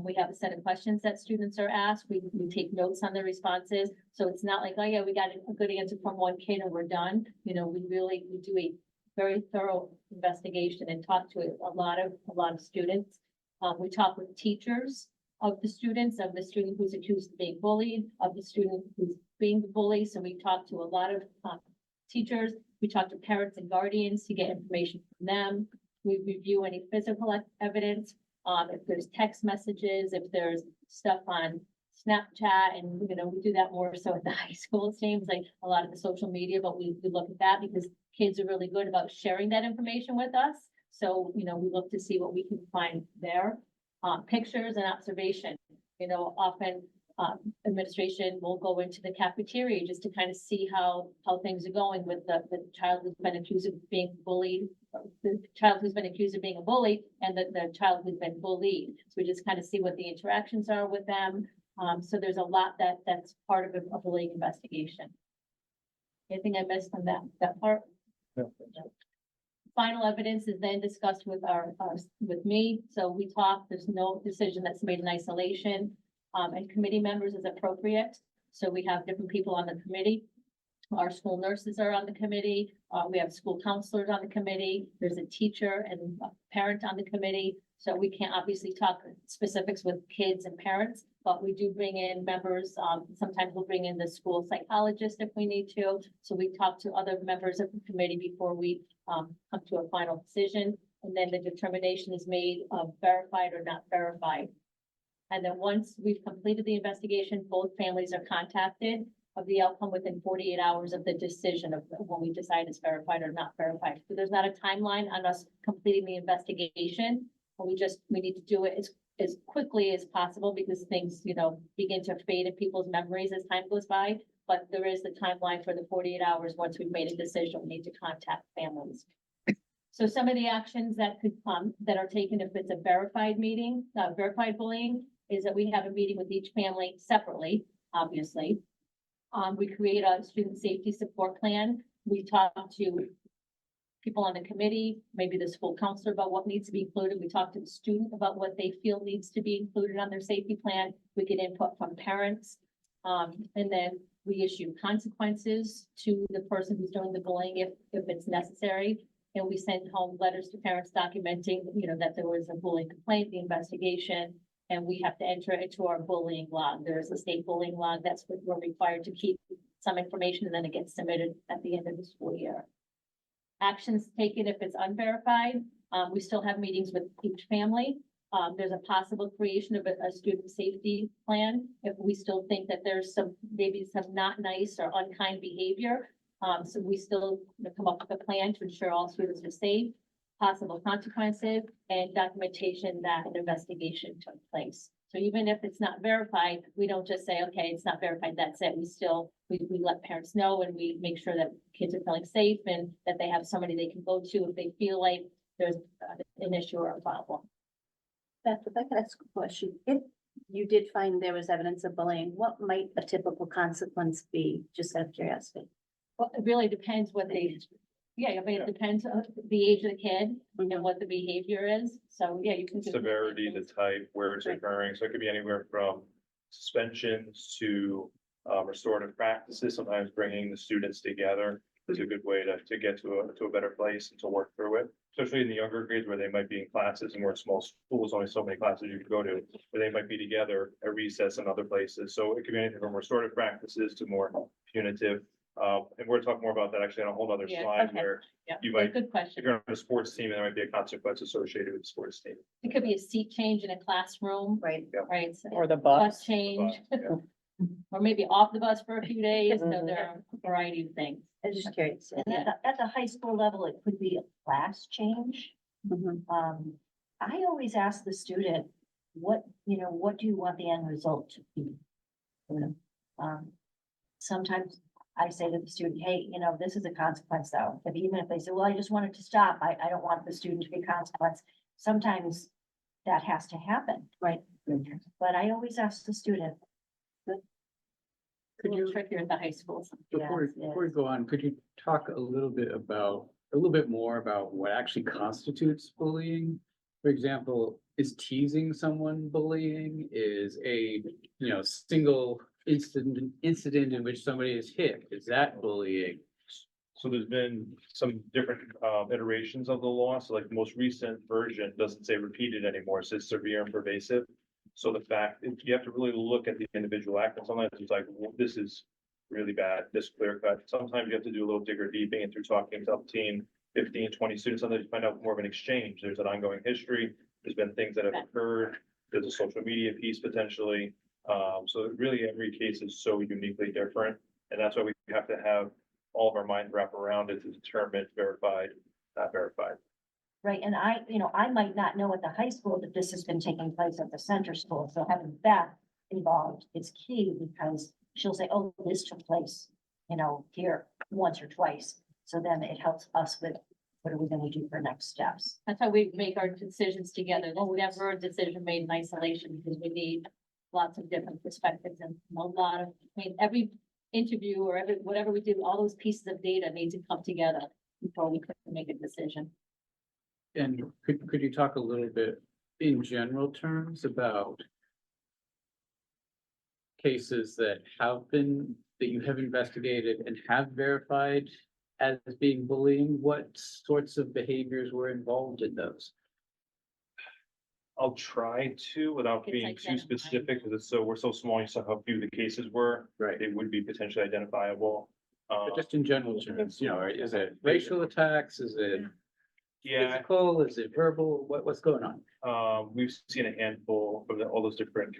We have a set of questions that students are asked. We take notes on their responses. So it's not like, oh yeah, we got a good answer from one kid and we're done. You know, we do a very thorough investigation and talk to a lot of students. We talk with teachers of the student who's accused of being bullied, of the student who's being bullied. So we talk to a lot of teachers. We talk to parents and guardians to get information from them. We review any physical evidence. If there's text messages, if there's stuff on Snapchat, and, you know, we do that more so at the high school, it seems like a lot of the social media, but we look at that because kids are really good about sharing that information with us. So, you know, we look to see what we can find there. Pictures and observation, you know, often administration will go into the cafeteria just to kind of see how things are going with the child who's been accused of being bullied, the child who's been accused of being a bully, and the child who's been bullied. So we just kind of see what the interactions are with them. So there's a lot that's part of a bullying investigation. Anything I missed on that part? No. Final evidence is then discussed with with me. So we talk, there's no decision that's made in isolation. And committee members as appropriate. So we have different people on the committee. Our school nurses are on the committee. We have school counselors on the committee. There's a teacher and a parent on the committee. So we can't obviously talk specifics with kids and parents, but we do bring in members. Sometimes we'll bring in the school psychologist if we need to. So we talk to other members of the committee before we come to a final decision. And then the determination is made of verified or not verified. And then once we've completed the investigation, both families are contacted of the outcome within 48 hours of the decision of when we decide it's verified or not verified. So there's not a timeline on us completing the investigation. But we need to do it as quickly as possible because things, you know, begin to fade in people's memories as time goes by. But there is the timeline for the 48 hours. Once we've made a decision, we need to contact families. So some of the actions that could that are taken if it's a verified meeting, verified bullying, is that we have a meeting with each family separately, obviously. We create a student safety support plan. We talk to people on the committee, maybe the school counselor about what needs to be included. We talk to the student about what they feel needs to be included on their safety plan. We get input from parents. And then we issue consequences to the person who's doing the bullying if it's necessary. And we send home letters to parents documenting, that there was a bullying complaint, the investigation, and we have to enter it into our bullying log. There is a state bullying log. That's what we're required to keep some information, and then it gets submitted at the end of the school year. Actions taken if it's unverified. We still have meetings with each family. There's a possible creation of a student safety plan if we still think that there's maybe some not nice or unkind behavior. So we still come up with a plan to ensure all students are safe, possible consequences, and documentation that an investigation took place. So even if it's not verified, we don't just say, okay, it's not verified, that's it. We let parents know, and we make sure that kids are feeling safe and that they have somebody they can go to if they feel like there's an issue or a problem. Beth, if I could ask a question, if you did find there was evidence of bullying, what might a typical consequence be, just out of curiosity? Well, it really depends what they, it depends on the age of the kid and what the behavior is. So, you can. Severity, the type, where it's occurring, so it could be anywhere from suspensions to restorative practices, sometimes bringing the students together is a good way to get to a better place and to work through it. Especially in the younger grades where they might be in classes, and we're a small school, only so many classes you can go to, where they might be together at recess and other places. So it could be anything from restorative practices to more punitive. And we're talking more about that actually on a whole other slide where you might, Good question. if you're on a sports team, there might be a consequence associated with the sports team. It could be a seat change in a classroom. Right. Right. Or the bus. Change, But, yeah. or maybe off the bus for a few days. So there are a variety of things. I'm just curious. And at the high school level, it could be a class change. Mhm. I always ask the student, what do you want the end result to be? Sometimes I say to the student, hey, this is a consequence though. If even if they say, well, I just want it to stop, I don't want the student to be a consequence. Sometimes that has to happen, right? But I always ask the student. Could you, Trickier at the high schools. before we go on, could you talk a little bit more about what actually constitutes bullying? For example, is teasing someone bullying? Is a, single incident in which somebody is hit, is that bullying? So there's been some different iterations of the law. So like the most recent version doesn't say repeated anymore. It says severe and pervasive. So the fact, you have to really look at the individual act. And sometimes it's like, well, this is really bad, this clear cut. Sometimes you have to do a little digger deeping and through talking to up 15, 20 students. Sometimes you find out more of an exchange. There's an ongoing history. There's been things that have occurred. There's a social media piece potentially. So really every case is so uniquely different. And that's why we have to have all of our minds wrap around it to determine verified, not verified. Right, and I might not know at the high school that this has been taking place at the center school, so having Beth involved is key because she'll say, oh, this took place, here once or twice. So then it helps us with what are we gonna do for next steps? That's how we make our decisions together. There's never a decision made in isolation because we need lots of different perspectives and every interview or whatever we do, all those pieces of data need to come together before we can make a decision. And could you talk a little bit in general terms about cases that you have investigated and have verified as being bullying? What sorts of behaviors were involved in those? I'll try to without It's being too specific because we're so small, you saw how few the cases were. Right. They would be potentially identifiable. But just in general terms, is it racial attacks? Is it physical? Is it verbal? What's going on? We've seen a handful from all those different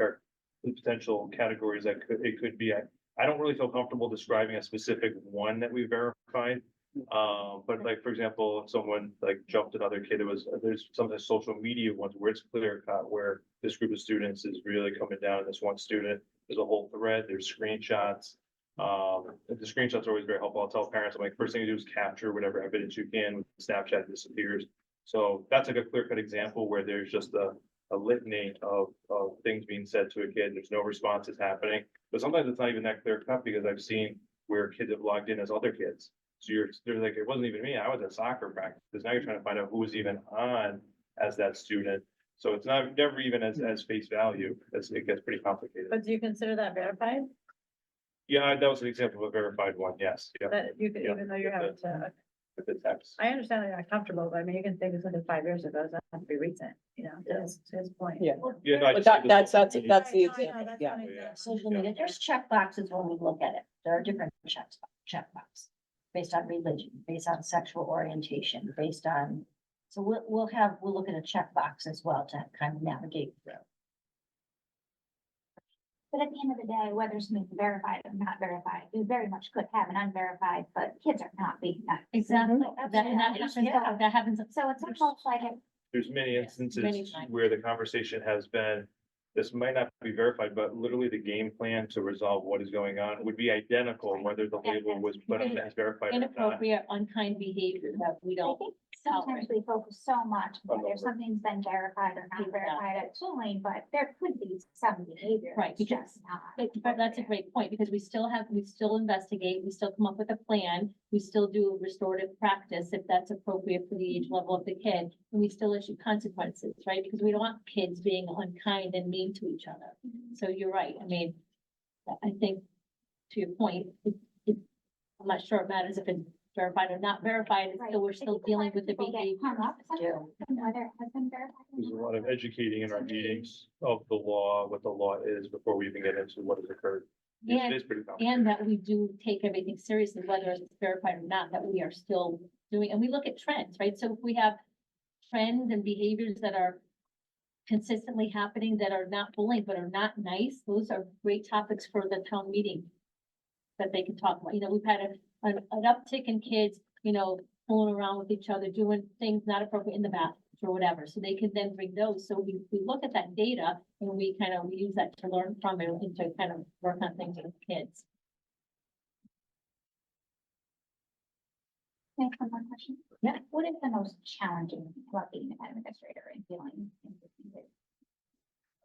potential categories that it could be. I don't really feel comfortable describing a specific one that we verified. But like, for example, if someone like jumped another kid, there's some of the social media ones where it's clear cut, where this group of students is really coming down on this one student. There's a whole thread, there's screenshots. The screenshots are always very helpful. I'll tell parents, I'm like, first thing you do is capture whatever evidence you can when Snapchat disappears. So that's like a clear cut example where there's just a litany of things being said to a kid. There's no responses happening, but sometimes it's not even that clear cut because I've seen where kids have logged in as other kids. So they're like, it wasn't even me, I was at soccer practice, now you're trying to find out who was even on as that student. So it's not, never even as face value, it gets pretty complicated. But do you consider that verified? Yeah, that was an example of a verified one, yes, yeah. That you could, Yeah. even though you're having to, With the text. I understand that you're not comfortable, but I mean, you can think of something 5 years ago, it doesn't have to be recent, you know, to his point. Yeah. Yeah, no, I But just said that's this was- the No, example, that's yeah. one example. Social media, there's check boxes when we look at it. There are different check boxes. Based on religion, based on sexual orientation, based on, so we'll look at a checkbox as well to kind of navigate through. But at the end of the day, whether something's verified or not verified, you very much could have an unverified, but kids are not being that. Exactly. That's That, and that what happens, happens. that happens. So it's almost like it. There's many many instances times. where the conversation has been, this might not be verified, but literally the game plan to resolve what is going on would be identical, whether the label was put on as verified or not. Inappropriate, unkind behavior that we I don't. think sometimes we focus so much on whether Over. something's been verified or not verified at schooling, but there could be some behavior. Right, that's because- just not. But that's a great point, because we still investigate, we still come up with a plan, we still do restorative practice if that's appropriate for the age level of the kid. And we still issue consequences, right? Because we don't want kids being unkind and mean to each other. So you're right, I mean, I think, to your point, I'm not sure it matters if it's verified or not verified, it's still, we're still dealing with the People get behavior. hung up on whether it has been verified. or There's a not. lot of educating in our meetings of the law, what the law is, before we even get into what has occurred. It is pretty complicated. And that we do take everything seriously, whether it's verified or not, that we are still doing, and we look at trends, right? So if we have trends and behaviors that are consistently happening, that are not bullying, but are not nice, those are great topics for the town meeting that they can talk about. You know, we've had an uptick in kids, you know, fooling around with each other, doing things not appropriate in the bathroom or whatever, so they can then bring those. So we look at that data and we use that to learn from it and to kind of work on things with kids. Can I ask one more question? Yeah. What is the most challenging about being an administrator and dealing with?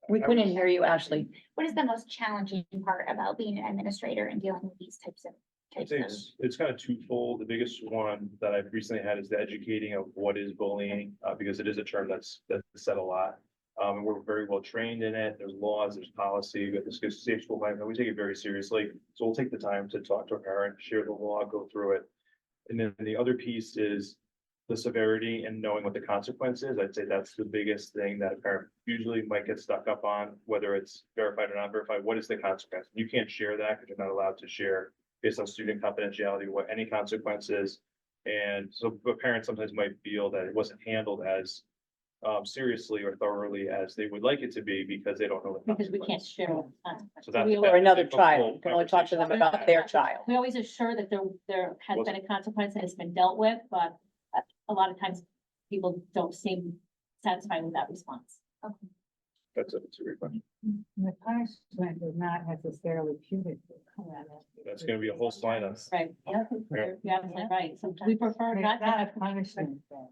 We couldn't hear you, Ashley. What is the most challenging part about being an administrator and dealing with these types of? I think it's kind of twofold. The biggest one that I've recently had is the educating of what is bullying, because it is a term that's said a lot. And we're very well trained in it. There's laws, there's policy, we got this good safe school plan, and we take it very seriously. So we'll take the time to talk to a parent, share the law, go through it. And then the other piece is the severity and knowing what the consequence is. I'd say that's the biggest thing that a parent usually might get stuck up on, whether it's verified or not verified. What is the consequence? You can't share that because you're not allowed to share based on student confidentiality, what any consequences. And so, but parents sometimes might feel that it wasn't handled as seriously or thoroughly as they would like it to be because they don't know the Because we can't consequences. share. all the time. So that's- We Or another difficult child, you can only talk to them about their child. We always assure that there has been a consequence and it's been dealt with, but a lot of times people don't seem satisfied with that response. That's a great question. The punishment is not necessarily punitive. That's gonna be a whole slide on. Right, yeah, you're absolutely right. So we prefer It's not to not a have. punishment, then.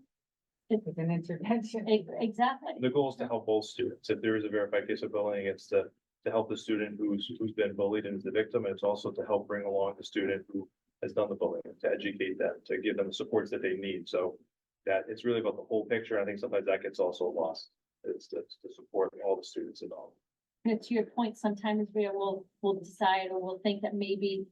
It's an intervention. Exactly. The goal is to help both students. If there is a verified case of bullying, it's to help the student who's been bullied and is the victim. And it's also to help bring along the student who has done the bullying, to educate them, to give them the supports that they need. So that it's really about the whole picture. I think sometimes that gets also lost. It's to support all the students involved. And to your point, sometimes we'll decide or we'll think that maybe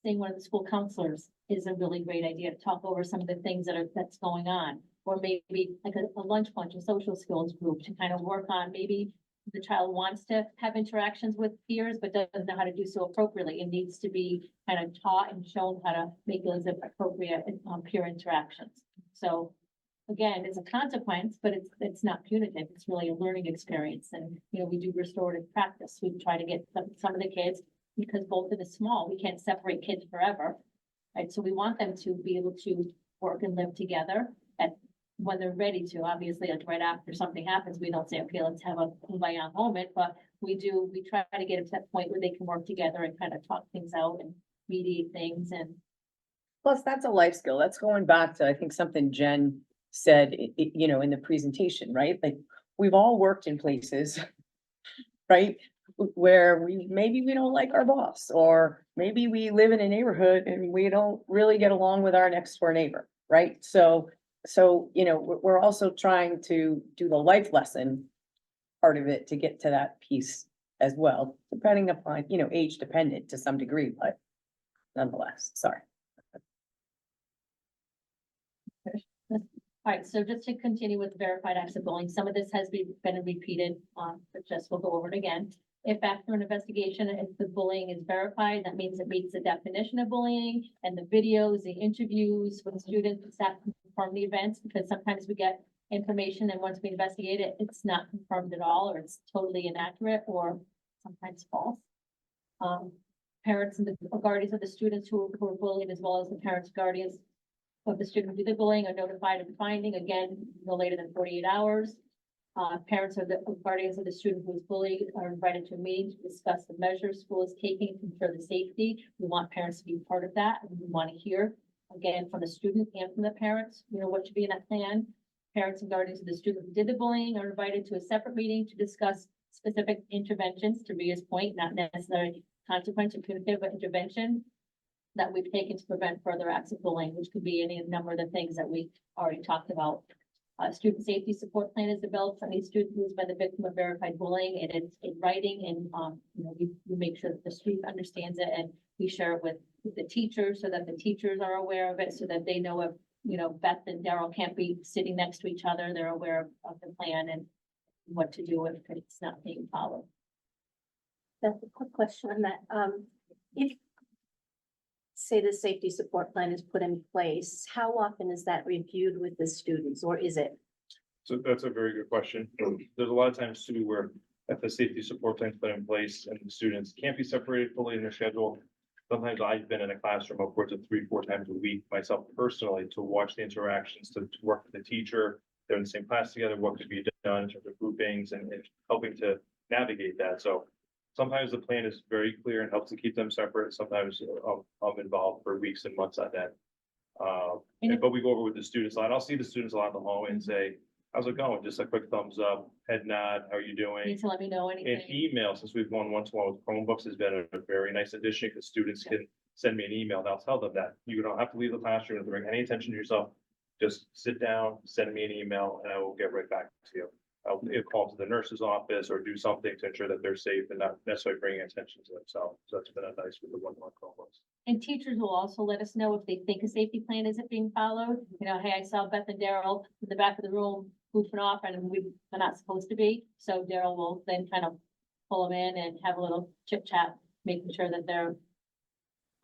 seeing one of the school counselors is a really great idea to talk over some of the things that's going on. Or maybe like a lunch bunch, a social skills group to kind of work on, maybe the child wants to have interactions with peers, but doesn't know how to do so appropriately and needs to be kind of taught and shown how to make those appropriate peer interactions. So again, it's a consequence, but it's not punitive. It's really a learning experience. And, you know, we do restorative practice. We try to get some of the kids, because Bolton is small, we can't separate kids forever. Right, so we want them to be able to work and live together when they're ready to. Obviously, like right after something happens, we don't say, okay, let's have a kumbaya moment, but we try to get them to that point where they can work together and kind of talk things out and mediate things. And Plus, that's a life skill. That's going back to, I think, something Jen said, you know, in the presentation, right? Like, we've all worked in places, right? where maybe we don't like our boss, or maybe we live in a neighborhood and we don't really get along with our next door neighbor, right? So, we're also trying to do the life lesson part of it to get to that piece as well, depending upon, age dependent to some degree, but nonetheless, sorry. All right, so just to continue with verified acts of bullying, some of this has been repeated, but just we'll go over it again. If after an investigation, if the bullying is verified, that means it meets the definition of bullying, and the videos, the interviews with students that confirm the events, because sometimes we get information and once we investigate it, it's not confirmed at all, or it's totally inaccurate, or sometimes false. Parents and the guardians of the students who were bullied, as well as the parents, guardians of the student who did the bullying, are notified of the finding, again, no later than 48 hours. Parents or the guardians of the student who was bullied are invited to a meeting to discuss the measures school is taking to ensure the safety. We want parents to be part of that, and we want to hear, again, from the student and from the parents, what should be in that plan. Parents and guardians of the student who did the bullying are invited to a separate meeting to discuss specific interventions, to Ria's point, not necessarily consequence or punitive, but intervention that we've taken to prevent further acts of bullying, which could be any number of the things that we already talked about. Student safety support plan is developed for any student who's been the victim of verified bullying, and it's in writing, and we make sure that the student understands it, and we share it with the teachers so that the teachers are aware of it, so that they know if Beth and Daryl can't be sitting next to each other, they're aware of the plan and what to do if it's not being followed. That's a quick question on that. If, say, the safety support plan is put in place, how often is that reviewed with the students, or is it? So that's a very good question. There's a lot of times too where if the safety support plan's put in place and the students can't be separated fully in their schedule. Sometimes I've been in a classroom upwards of 3-4 times a week myself personally to watch the interactions, to work with the teacher. They're in the same class together, what could be done in terms of groupings and helping to navigate that. So sometimes the plan is very clear and helps to keep them separate. Sometimes I'm involved for weeks and months on that. But we go over with the students a lot. I'll see the students a lot in the hallway and say, how's it going? Just a quick thumbs up, head nod, how are you doing? Need to let me know anything. And email, since we've gone one-to-one with Chromebooks, has been a very nice addition because students can send me an email and I'll tell them that you don't have to leave the classroom to bring any attention to yourself. Just sit down, send me an email, and I will get right back to you. I'll call to the nurse's office or do something to ensure that they're safe and not necessarily bringing attention to themselves. So that's been a nice with the one-to-one Chromebooks. And teachers will also let us know if they think a safety plan isn't being followed. Hey, I saw Beth and Daryl in the back of the room goofing off and we're not supposed to be. So Daryl will then kind of pull them in and have a little chit chat, making sure that they're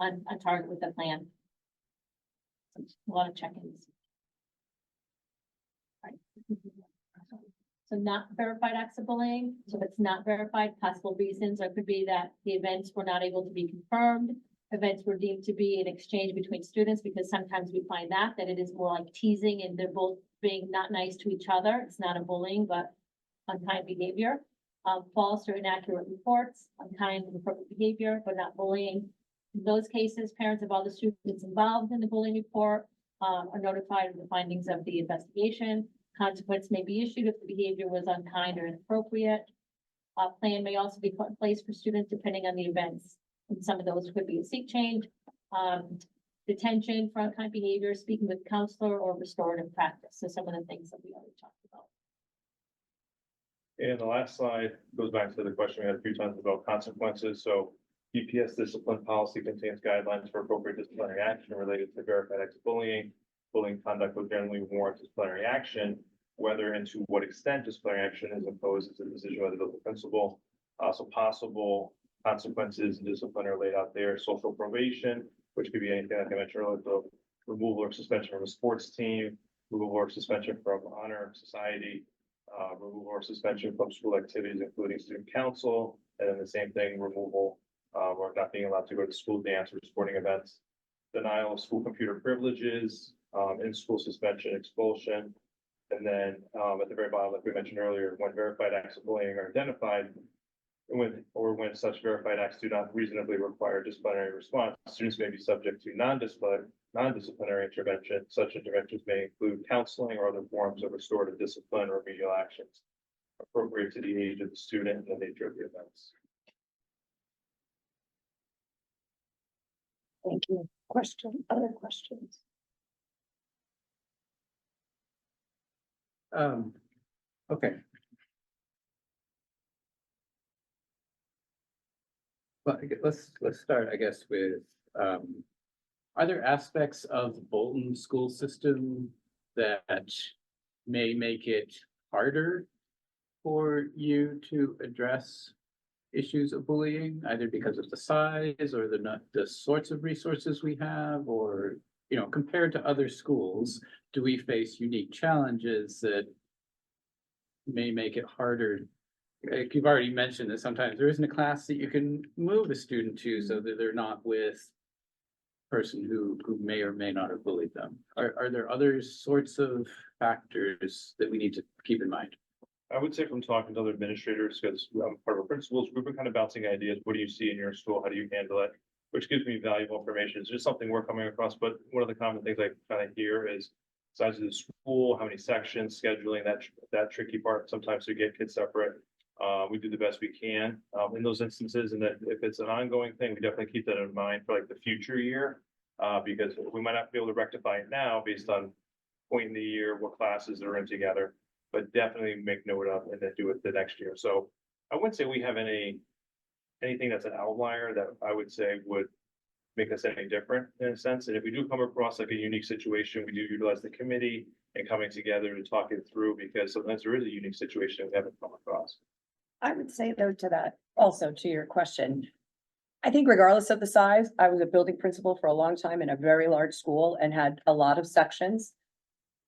on target with the plan. A lot of check-ins. Right. So not verified acts of bullying. So if it's not verified, possible reasons, or it could be that the events were not able to be confirmed. Events were deemed to be an exchange between students, because sometimes we find that it is more like teasing and they're both being not nice to each other. It's not a bullying, but unkind behavior. False or inaccurate reports, unkind and inappropriate behavior, but not bullying. In those cases, parents of all the students involved in the bullying report are notified of the findings of the investigation. Consequence may be issued if the behavior was unkind or inappropriate. A plan may also be put in place for students depending on the events. And some of those could be a seat change, detention for unkind behavior, speaking with counselor, or restorative practice. So some of the things that we already talked about. And the last slide goes back to the question we had a few times about consequences. So EPS discipline policy contains guidelines for appropriate disciplinary action related to verified acts of bullying. Bullying conduct will generally warrant disciplinary action. Whether and to what extent disciplinary action is imposed is a decision by the building principal. So possible consequences and discipline are laid out there. Social probation, which could be anything like I mentioned earlier, the removal or suspension from a sports team, removal or suspension from honor society, removal or suspension from school activities, including student council, and then the same thing, removal or not being allowed to go to school dance or sporting events, denial of school computer privileges, in-school suspension, expulsion, and then at the very bottom, like we mentioned earlier, when verified acts of bullying are identified, when such verified acts do not reasonably require disciplinary response, students may be subject to non-disciplinary intervention. Such interventions may include counseling or other forms of restorative discipline or remedial actions appropriate to the age of the student and the nature of the events. Thank you. Other questions? Okay. Well, let's start, I guess, with, are there aspects of the Bolton school system that may make it harder for you to address issues of bullying, either because of the size or the sorts of resources we have, or, you know, compared to other schools, do we face unique challenges that may make it harder? Like you've already mentioned that sometimes there isn't a class that you can move a student to so that they're not with a person who may or may not have bullied them. Are there other sorts of factors that we need to keep in mind? I would say from talking to other administrators, because I'm part of a principals group, we're kind of bouncing ideas. What do you see in your school? How do you handle it? Which gives me valuable information. It's just something we're coming across, but one of the common things I kind of hear is size of the school, how many sections, scheduling, that tricky part. Sometimes to get kids separate. We do the best we can in those instances, and that if it's an ongoing thing, we definitely keep that in mind for like the future year. Because we might not be able to rectify it now based on point in the year, what classes are in together, but definitely make note of and then do it the next year. So I wouldn't say we have anything that's an outlier that I would say would make us any different in a sense. And if we do come across like a unique situation, we do utilize the committee and coming together to talk it through, because sometimes there is a unique situation we haven't come across. I would say though to that, also to your question, I think regardless of the size, I was a building principal for a long time in a very large school and had a lot of sections.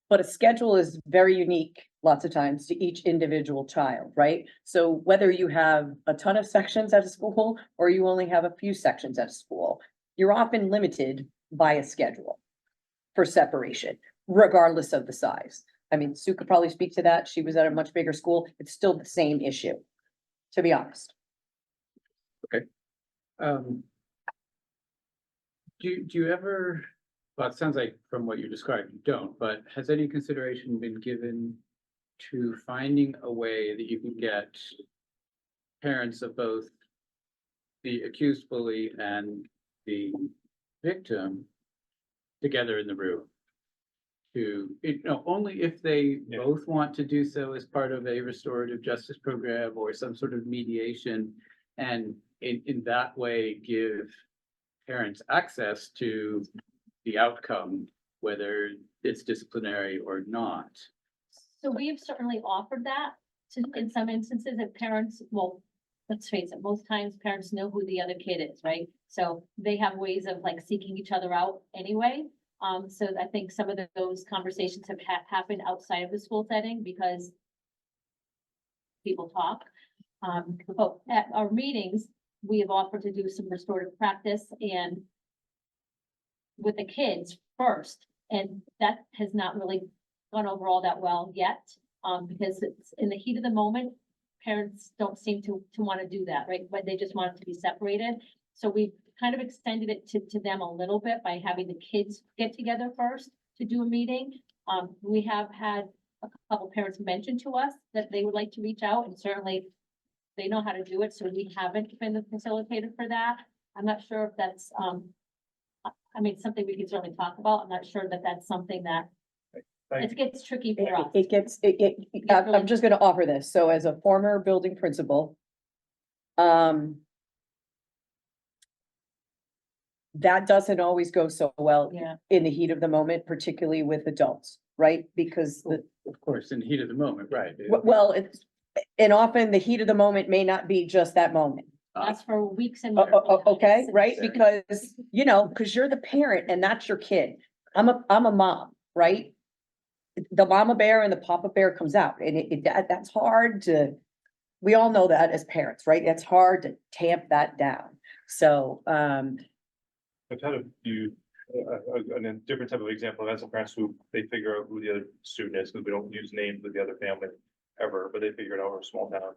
But a schedule is very unique lots of times to each individual child, right? So whether you have a ton of sections at a school or you only have a few sections at a school, you're often limited by a schedule for separation, regardless of the size. I mean, Sue could probably speak to that. She was at a much bigger school. It's still the same issue, to be honest. Do you ever, well, it sounds like from what you described, you don't, but has any consideration been given to finding a way that you can get parents of both the accused bully and the victim together in the room? To, only if they both want to do so as part of a restorative justice program or some sort of mediation, and in that way give parents access to the outcome, whether it's disciplinary or not. So we have certainly offered that in some instances if parents, well, let's face it, most times parents know who the other kid is, right? So they have ways of like seeking each other out anyway. So I think some of those conversations have happened outside of the school setting because people talk. But at our meetings, we have offered to do some restorative practice and with the kids first, and that has not really gone over all that well yet, because it's in the heat of the moment, parents don't seem to want to do that, right? But they just want it to be separated. So we kind of extended it to them a little bit by having the kids get together first to do a meeting. We have had a couple parents mention to us that they would like to reach out, and certainly they know how to do it, so we haven't been the facilitator for that. I'm not sure if that's, I mean, something we can certainly talk about. I'm not sure that that's something that it gets tricky for us. I'm just gonna offer this. So as a former building principal, that doesn't always go so well Yeah. in the heat of the moment, particularly with adults, right? Because Of course, in the heat of the moment, right? well, and often the heat of the moment may not be just that moment. That's for weeks and. Okay, right? Because, because you're the parent and that's your kid. I'm a mom, right? The mama bear and the papa bear comes out, and that's hard to, we all know that as parents, right? It's hard to tamp that down. So, I've had a few, a different type of example. I've had some parents who they figure out who the other student is, because we don't use names with the other family ever, but they figured out we're a small town.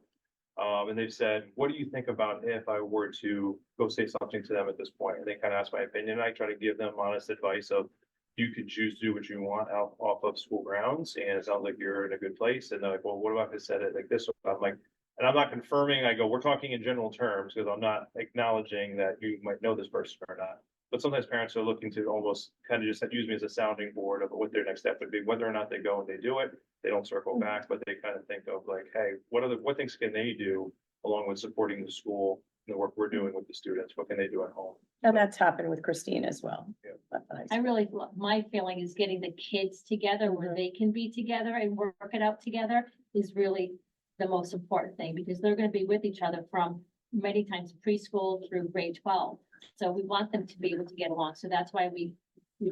And they've said, what do you think about if I were to go say something to them at this point? And they kind of ask my opinion. I try to give them honest advice of, you could choose to do what you want off of school grounds, and it sounds like you're in a good place. And they're like, well, what about if I said it like this? I'm like, and I'm not confirming, I go, we're talking in general terms, because I'm not acknowledging that you might know this person or not. But sometimes parents are looking to almost kind of just use me as a sounding board of what their next step would be, whether or not they go and they do it, they don't circle back, but they kind of think of like, hey, what things can they do along with supporting the school, the work we're doing with the students, what can they do at home? And that's happened with Christine as well. Yeah. I really, my feeling is getting the kids together where they can be together and work it out together is really the most important thing, because they're gonna be with each other from many times preschool through grade 12. So we want them to be able to get along. So that's why we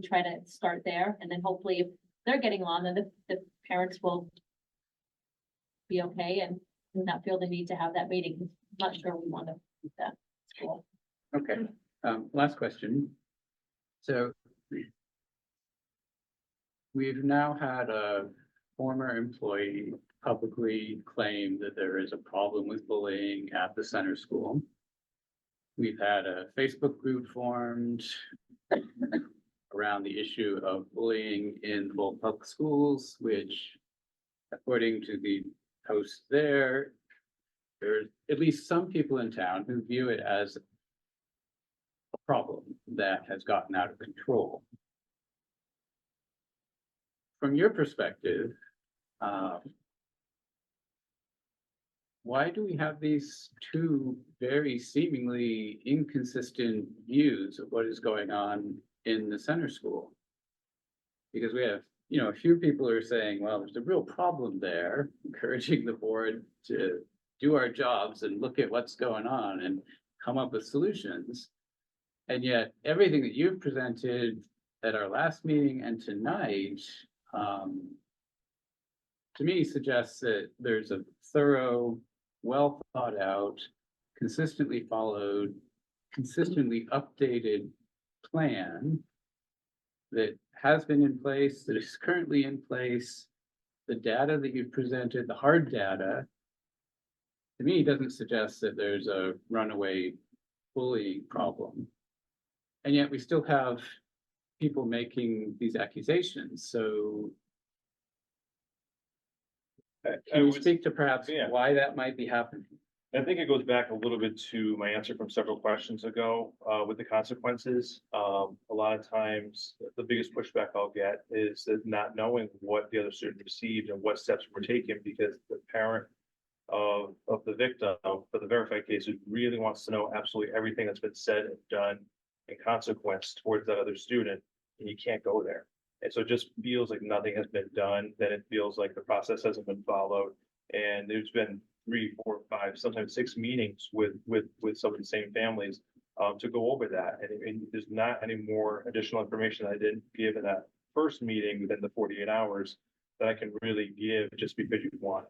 try to start there. And then hopefully if they're getting along, then the parents will be okay and not feel the need to have that meeting. I'm not sure we want to do that. School. Okay, last question. So we've now had a former employee publicly claim that there is a problem with bullying at the center school. We've had a Facebook group formed around the issue of bullying in both public schools, which according to the post there's at least some people in town who view it as a problem that has gotten out of control. From your perspective, why do we have these two very seemingly inconsistent views of what is going on in the center school? Because we have, a few people are saying, well, there's a real problem there, encouraging the board to do our jobs and look at what's going on and come up with solutions. And yet everything that you've presented at our last meeting and tonight, to me suggests that there's a thorough, well thought out, consistently followed, consistently updated plan that has been in place, that is currently in place. The data that you've presented, the hard data, to me doesn't suggest that there's a runaway bullying problem. And yet we still have people making these accusations. So can you speak to perhaps why that might be happening? I think it goes back a little bit to my answer from several questions ago, with the consequences. A lot of times, the biggest pushback I'll get is that not knowing what the other student received and what steps were taken, because the parent of the victim for the verified cases really wants to know absolutely everything that's been said and done in consequence towards that other student, and you can't go there. And so it just feels like nothing has been done, then it feels like the process hasn't been followed. And there's been 3, 4, 5, sometimes 6 meetings with some of the same families to go over that. And there's not any more additional information I didn't give in that first meeting within the 48 hours that I can really give just because you want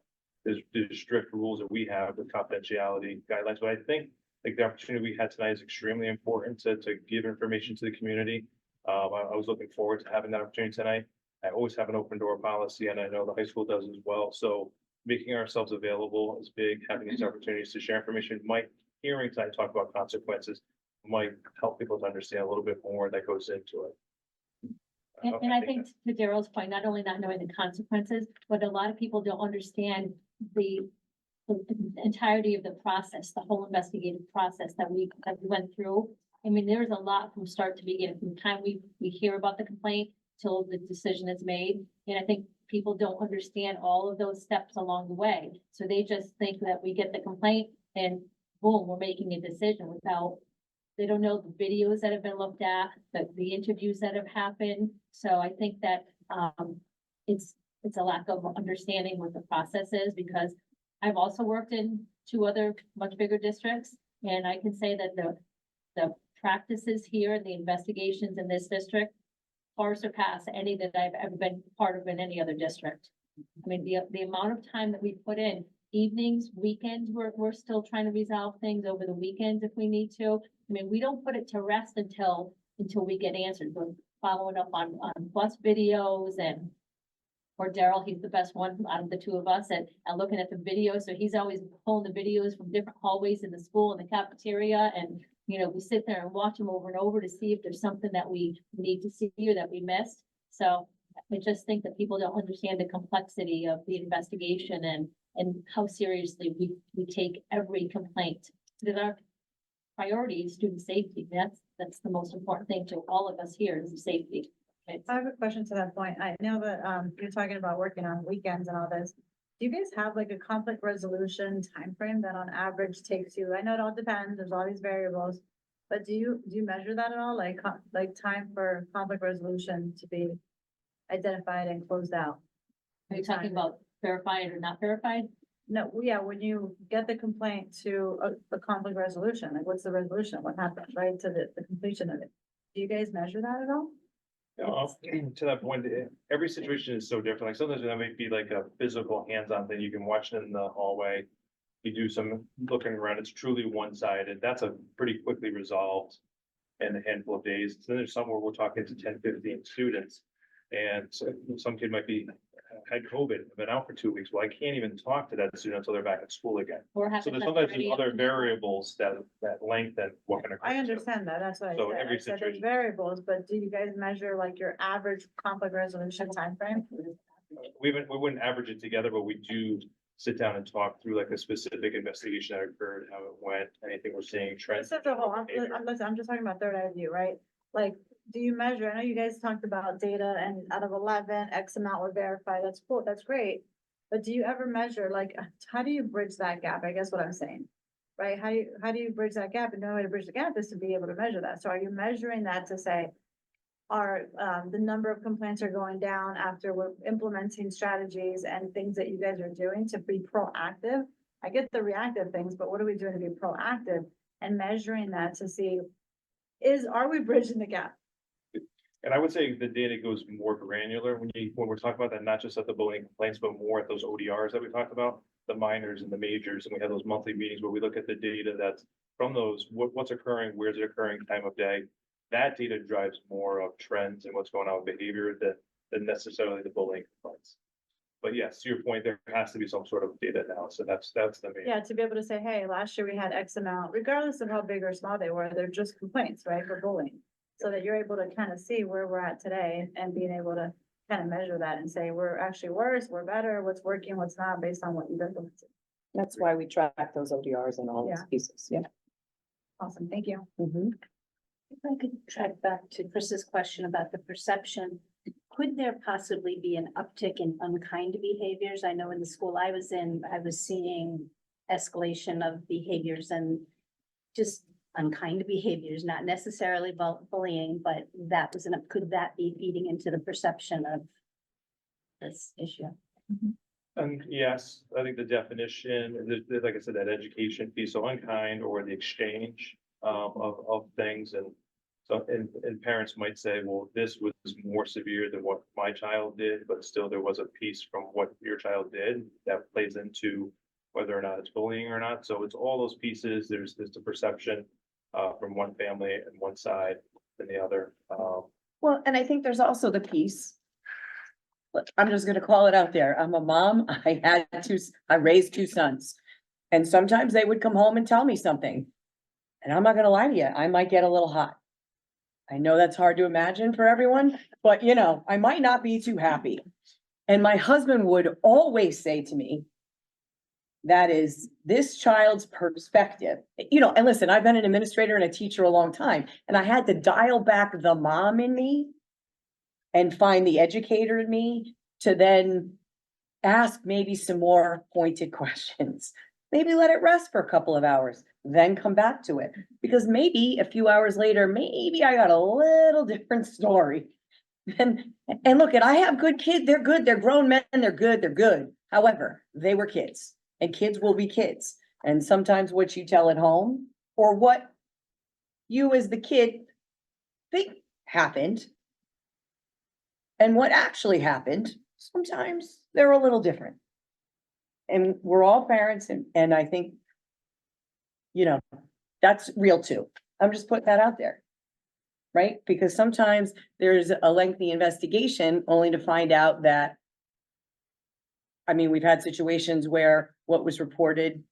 it. There's strict rules that we have with confidentiality guidelines, but I think like the opportunity we had tonight is extremely important to give information to the community. I was looking forward to having that opportunity tonight. I always have an open door policy, and I know the high school does as well. So making ourselves available is big, having these opportunities to share information hearing tonight talk about consequences might help people to understand a little bit more that goes into it. And I think to Daryl's point, not only not knowing the consequences, but a lot of people don't understand the entirety of the process, the whole investigative process that we went through. I mean, there's a lot from start to begin, from the time we hear about the complaint till the decision is made. And I think people don't understand all of those steps along the way. So they just think that we get the complaint and boom, we're making a decision without, they don't know the videos that have been looked at, the interviews that have happened. So I think that it's a lack of understanding what the process is, because I've also worked in 2 other much bigger districts. And I can say that the practices here, the investigations in this district far surpass any that I've ever been part of in any other district. I mean, the amount of time that we put in, evenings, weekends, we're still trying to resolve things over the weekends if we need to. I mean, we don't put it to rest until we get answers. We're following up on bus videos, and or Daryl, he's the best one out of the 2 of us and looking at the videos. So he's always pulling the videos from different hallways in the school and the cafeteria. And, we sit there and watch them over and over to see if there's something that we need to see or that we missed. So I just think that people don't understand the complexity of the investigation and how seriously we take every complaint. Because priority is student safety. That's the most important thing to all of us here is safety. Okay. I have a question to that point. I know that, you're talking about working on weekends and all this. Do you guys have like a conflict resolution timeframe that on average takes you? I know it all depends, there's all these variables. But do you measure that at all? Like, like time for conflict resolution to be identified and closed out? Are you talking about verified or not verified? No, yeah, when you get the complaint to a conflict resolution, like what's the resolution? What happens, right, to the completion of it? Do you guys measure that at all? To that point, every situation is so different. Like sometimes that might be like a physical hands-on thing. You can watch it in the hallway. You do some looking around, it's truly one-sided. That's a pretty quickly resolved in a handful of days. So then there's some where we're talking to 10, 15 students. And so some kid might be, had COVID, been out for 2 weeks. Well, I can't even talk to that student until they're back at school again. Or So there's sometimes there's other variables that lengthen what can occur. I understand that, that's what I So said. every I said there's situation- variables, but do you guys measure like your average conflict resolution timeframe? We wouldn't average it together, but we do sit down and talk through like a specific investigation that occurred, how it went, anything we're seeing, trends. This is the whole, behavior. I'm just talking about third eye view, right? Like, do you measure, I know you guys talked about data and out of 11, X amount were verified, that's cool, that's great. But do you ever measure, like, how do you bridge that gap? I guess what I'm saying. Right? How do you bridge that gap? And the only way to bridge the gap is to be able to measure that. So are you measuring that to say, are, the number of complaints are going down after we're implementing strategies and things that you guys are doing to be proactive? I get the reactive things, but what are we doing to be proactive and measuring that to see, are we bridging the gap? And I would say the data goes more granular when we're talking about that, not just at the bullying complaints, but more at those ODRs that we talked about, the minors and the majors, and we have those monthly meetings where we look at the data that's from those, what's occurring, where's it occurring, time of day. That data drives more of trends and what's going on with behavior than necessarily the bullying complaints. But yes, to your point, there has to be some sort of data analysis. That's the main. Yeah, to be able to say, hey, last year we had X amount, regardless of how big or small they were, they're just complaints, right, for bullying. So that you're able to kind of see where we're at today and being able to kind of measure that and say, we're actually worse, we're better, what's working, what's not, based on what you've implemented. That's why we track those ODRs and all those Yeah. pieces, yeah. Awesome, thank you. Mhm. If I could track back to Chris's question about the perception, could there possibly be an uptick in unkind behaviors? I know in the school I was in, I was seeing escalation of behaviors and just unkind behaviors, not necessarily bullying, but that was could that be feeding into the perception of this issue? And yes, I think the definition, like I said, that education piece, so unkind or the exchange of things. And so, and parents might say, well, this was more severe than what my child did, but still there was a piece from what your child did that plays into whether or not it's bullying or not. So it's all those pieces. There's the perception from one family and one side than the other. Well, and I think there's also the piece. Look, I'm just gonna call it out there. I'm a mom. I raised two sons. And sometimes they would come home and tell me something. And I'm not gonna lie to you, I might get a little hot. I know that's hard to imagine for everyone, but you know, I might not be too happy. And my husband would always say to me, that is this child's perspective, you know, and listen, I've been an administrator and a teacher a long time, and I had to dial back the mom in me and find the educator in me to then ask maybe some more pointed questions. Maybe let it rest for a couple of hours, then come back to it. Because maybe a few hours later, maybe I got a little different story. And look, and I have good kids, they're good, they're grown men, they're good. However, they were kids. And kids will be kids. And sometimes what you tell at home or what you as the kid think happened and what actually happened, sometimes they're a little different. And we're all parents and I think, you know, that's real too. I'm just putting that out there. Right? Because sometimes there's a lengthy investigation only to find out that I mean, we've had situations where what was reported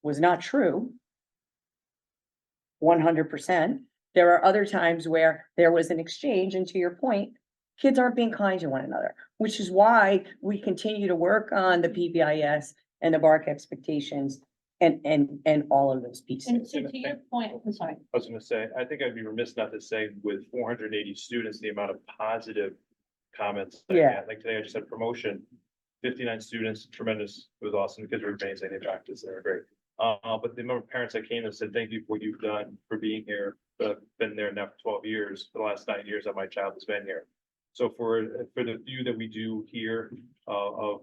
was not true. 100%. There are other times where there was an exchange, and to your point, kids aren't being kind to one another, which is why we continue to work on the PBIS and the BARC expectations and all of those And pieces. to your point, I'm sorry, I was gonna say, I think I'd be remiss not to say with 480 students, the amount of positive comments. I Yeah. had. Like today, I just had promotion, 59 students, tremendous. It was awesome. The kids were amazing. They practiced, they were great. But the number of parents that came and said, thank you for what you've done for being here. I've been there now for 12 years, for the last 9 years that my child has been here. So for the few that we do here, and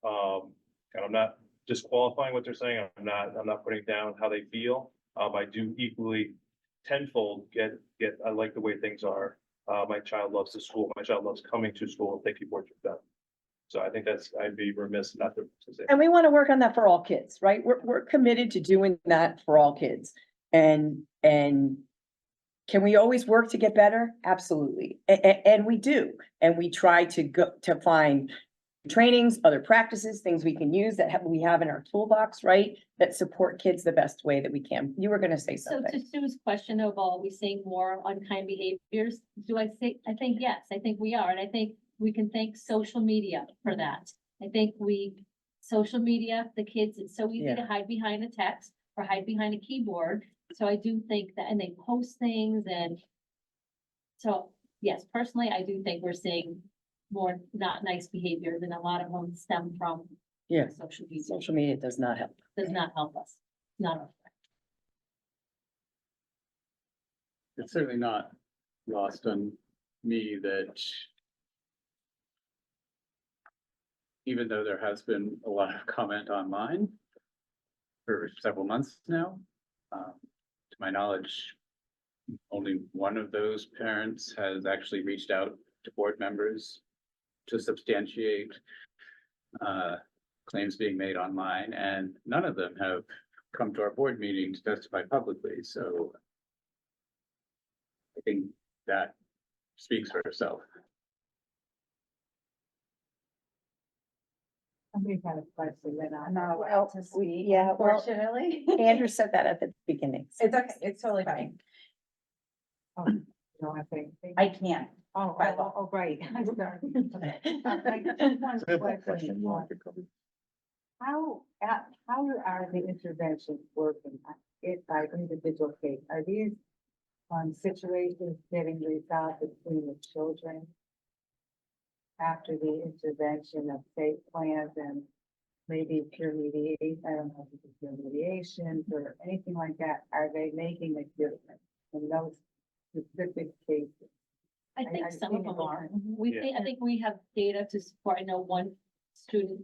I'm not disqualifying what they're saying, I'm not putting down how they feel. I do equally tenfold I like the way things are. My child loves the school, my child loves coming to school, thank you for what you've done. So I think I'd be remiss not to say. And we want to work on that for all kids, right? We're committed to doing that for all kids. And can we always work to get better? Absolutely. And we do. And we try to go to find trainings, other practices, things we can use that we have in our toolbox, right? That support kids the best way that we can. You were going to say so something. to Sue's question of, are we seeing more unkind behaviors? I think yes, I think we are, and I think we can thank social media for that. I think social media, the kids, it's so easy to hide behind a text or hide behind a keyboard. So I do think that, and they post things, and so, yes, personally, I do think we're seeing more not nice behaviors, and a lot of them stem from social media. Social media does not help. Does not help us, not our friend. It's certainly not lost on me that even though there has been a lot of comment online for several months now, to my knowledge, only one of those parents has actually reached out to board members to substantiate claims being made online, and none of them have come to our board meeting to testify publicly. So I think that speaks for itself. Somebody had a question, then I know. Well, Unfortunately. Andrew said that at the beginning. It's okay, it's totally fine. No, I think. I can't. Oh, right. I'm sorry. How are the interventions working? If by individual case, are these situations getting resolved between the children after the intervention of safe plans and maybe peer mediation? I don't know if it's peer mediations or anything like that. Are they making a difference in those specific cases? I think I've some of seen them it are. before. I think we have data to support. I know one student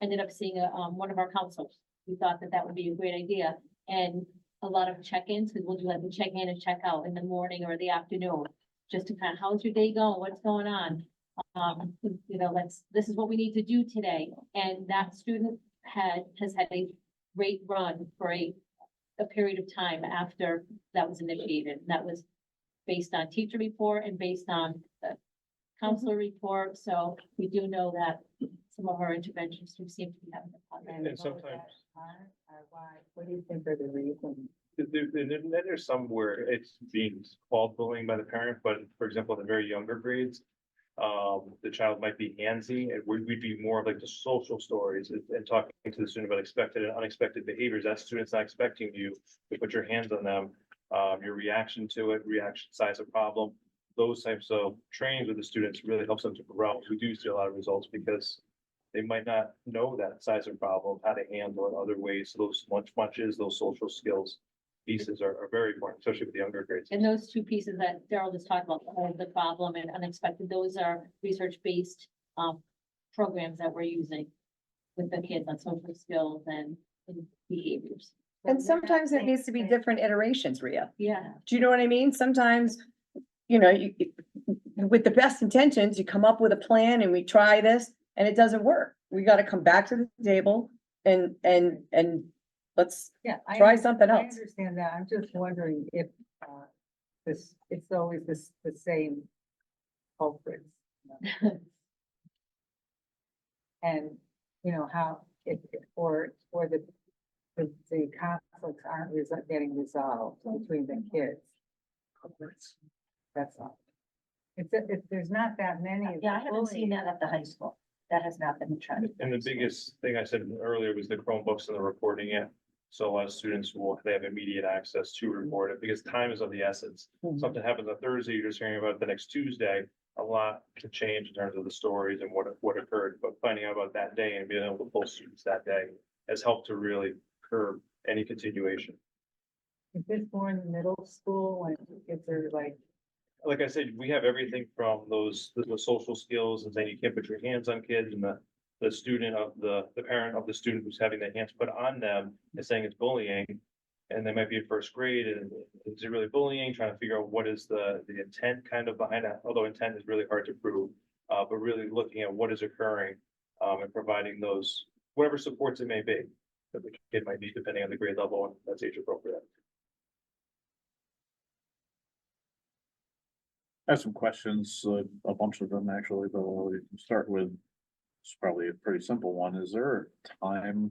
ended up seeing one of our counselors. We thought that would be a great idea, and a lot of check-ins, because we'll do like the check-in and check-out in the morning or the afternoon, just to kind of, how's your day going? What's going on? This is what we need to do today. And that student has had a great run for a period of time after that was initiated. And that was based on teacher report and based on the counselor report. So we do know that some of our interventions do seem to be having a positive. And sometimes. Why? What do you think are the reasons? There's some where it's being called bullying by the parent, but for example, in the very younger grades, the child might be handsy, and we'd be more of like the social stories and talking to the student about expected and unexpected behaviors. That student's not expecting you to put your hands on them. Your reaction to it, reaction size of problem, those types of trainings with the students really helps them to grow. We do see a lot of results because they might not know that size of problem, how to handle it other ways. So those munches, those social skills pieces are very important, especially with the younger grades. And those two pieces that Daryl just talked about, the problem and unexpected, those are research-based programs that we're using with the kids on social skills and behaviors. And sometimes it needs to be different iterations, Rhea. Yeah. Do you know what I mean? Sometimes, with the best intentions, you come up with a plan and we try this and it doesn't work. We got to come back to the table and let's try something I else. understand that. I'm just wondering if, it's always the same culprits. And, how, or the conflicts aren't getting resolved between the kids. That's all. If there's not that many. of Yeah, I the haven't seen bullying- that at the high school. That has not been a trend. And the biggest thing I said earlier was the Chromebooks and the reporting it. So a lot of students they have immediate access to report it because time is of the essence. Mhm. Something happens on Thursday, you're just hearing about it the next Tuesday. A lot can change in terms of the stories and what occurred, but finding out about that day and being able to pull students that day has helped to really curb any continuation. Is this more in the middle school when kids are Like I said, we have everything from the social skills and saying you can't put your hands on kids and the student of the parent of the student who's having their hands put on them is saying it's bullying. And they might be in first grade and is it really bullying, trying to figure out what is the intent kind of behind that, although intent is really hard to prove. But really looking at what is occurring, and providing those, whatever supports it may be that the kid might need depending on the grade level and that's age appropriate. I have some questions, a bunch of them actually, but we can start with, it's probably a pretty simple one. Is there a time